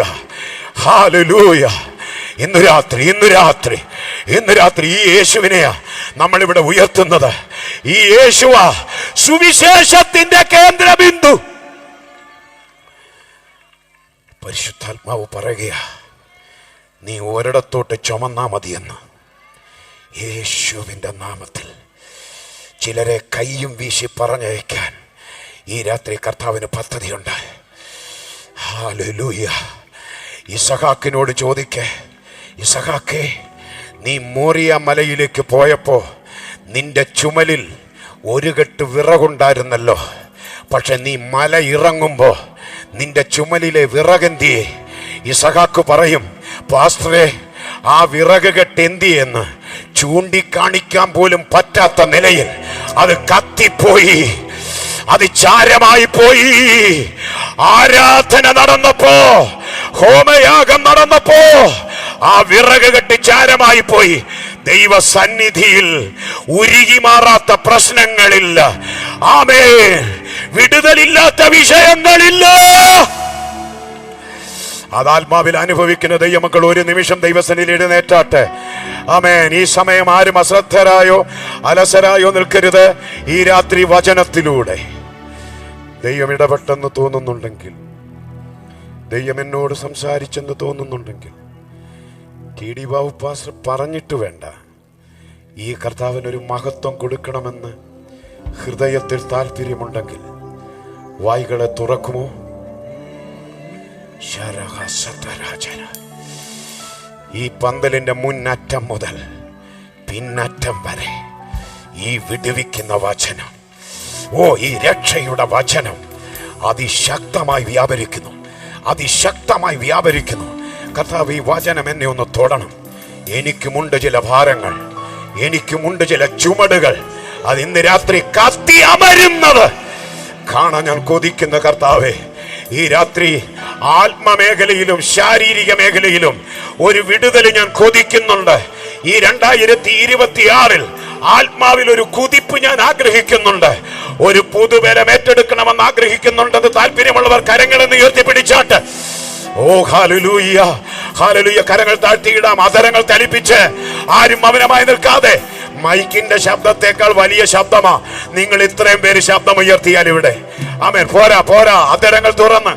ഹല്ലേലൂയ. ഇന്ന് രാത്രി ഈ യേശുവിനെയാ നമ്മളിവിടെ ഉയർത്തുന്നത്. ഈ യേശുവാ സുവിശേഷത്തിന്റെ കേന്ദ്രബിന്ദു. പരിശുദ്ധാത്മാവ് പറയുകയാ, നീ ഒരിടത്തോട്ട് ചുമന്നാ മതിയെന്ന്. യേശുവിൻ്റെ നാമത്തിൽ ചിലരെ കയ്യും വീശി പറഞ്ഞയക്കാൻ ഈ രാത്രി കർത്താവിന് പദ്ധതിയുണ്ട്. ഹല്ലേലൂയ. ഇസഹാക്കിനോട് ചോദിക്കേ, ഇസഹാക്കേ, നീ മോറിയ മലയിലേക്ക് പോയപ്പോൾ നിന്റെ ചുമലിൽ ഒരു കെട്ട് വിറകുണ്ടായിരുന്നല്ലോ, പക്ഷെ നീ മല ഇറങ്ങുമ്പോ നിന്റെ ചുമലിലെ വിറകെന്തിയെ? ഇസഹാക്ക് പറയും, പാസ്റ്ററെ, ആ വിറക് കെട്ട് എന്തിയെന്ന് ചൂണ്ടിക്കാണിക്കാൻ പോലും പറ്റാത്ത നിലയിൽ അത് കത്തിപ്പോയി, അത് ചാരമായി പോയി. ആരാധന നടന്നപ്പോ, ഹോമയാഗം നടന്നപ്പോ ആ വിറക് കെട്ടി ചാരമായി പോയി. ദൈവസന്നിധിയിൽ ഉരുകി മാറാത്ത പ്രശ്നങ്ങളില്ല, ആമേൻ, വിടുതലില്ലാത്ത വിഷയങ്ങളില്ല. അതാത്മാവിൽ അനുഭവിക്കുന്ന ദൈവമക്കൾ ഒരു നിമിഷം ദൈവസന്നിധിയിൽ എഴുന്നേറ്റാട്ടെ. ആമേൻ. ഈ സമയം ആരും അശ്രദ്ധരായോ അലസരായോ നിൽക്കരുത്. ഈ രാത്രി വചനത്തിലൂടെ ദൈവം ഇടപെട്ടെന്ന് തോന്നുന്നുണ്ടെങ്കിൽ, ദൈവം എന്നോട് സംസാരിച്ചെന്ന് തോന്നുന്നുണ്ടെങ്കിൽ, ടി ഡി ബാബു പാസ്റ്റർ പറഞ്ഞിട്ട് വേണ്ട, ഈ കർത്താവിനൊരു മഹത്വം കൊടുക്കണമെന്ന് ഹൃദയത്തിൽ താല്പര്യമുണ്ടെങ്കിൽ വായ്കളെ തുറക്കുമോ? ഈ പന്തലിന്റെ മുന്നറ്റം മുതൽ പിന്നറ്റം വരെ ഈ വിടുവിക്കുന്ന വചനം, ഈ രക്ഷയുടെ വചനം അതിശക്തമായി വ്യാപരിക്കുന്നു, അതിശക്തമായി വ്യാപരിക്കുന്നു. കർത്താവ്, ഈ വചനം എന്നെ ഒന്ന് തൊടണം. എനിക്കുമുണ്ട് ചില ഭാരങ്ങൾ, എനിക്കുമുണ്ട് ചില ചുമടുകൾ. അത് ഇന്ന് രാത്രി കത്തി അമരുന്നത് കാണാൻ ഞാൻ കൊതിക്കുന്ന കർത്താവേ, ഈ രാത്രി ആത്മമേഖലയിലും ശാരീരിക മേഖലയിലും ഒരു വിടുതൽ ഞാൻ കൊതിക്കുന്നുണ്ട്. ഈ 2026 ആത്മാവിൽ ഒരു കുതിപ്പ് ഞാൻ ആഗ്രഹിക്കുന്നുണ്ട്. ഒരു പുതുബലം ഏറ്റെടുക്കണമെന്ന് ആഗ്രഹിക്കുന്നുണ്ടെന്ന് താല്പര്യമുള്ളവർ കരങ്ങളെന്ന് ഉയർത്തിപ്പിടിച്ചാട്ട്. ഓ ഹല്ലേലൂയ, ഹല്ലേലൂയ. കരങ്ങൾ താഴ്ത്തിയിടാം, അധരങ്ങൾ ചലിപ്പിച്ച്. ആരും മൗനമായി നിൽക്കാതെ. മൈക്കിന്റെ ശബ്ദത്തെക്കാൾ വലിയ ശബ്ദമാ നിങ്ങൾ ഇത്രയും പേര് ശബ്ദം ഉയർത്തിയാൽ ഇവിടെ. ആമേൻ. പോരാ, അധരങ്ങൾ തുറന്ന്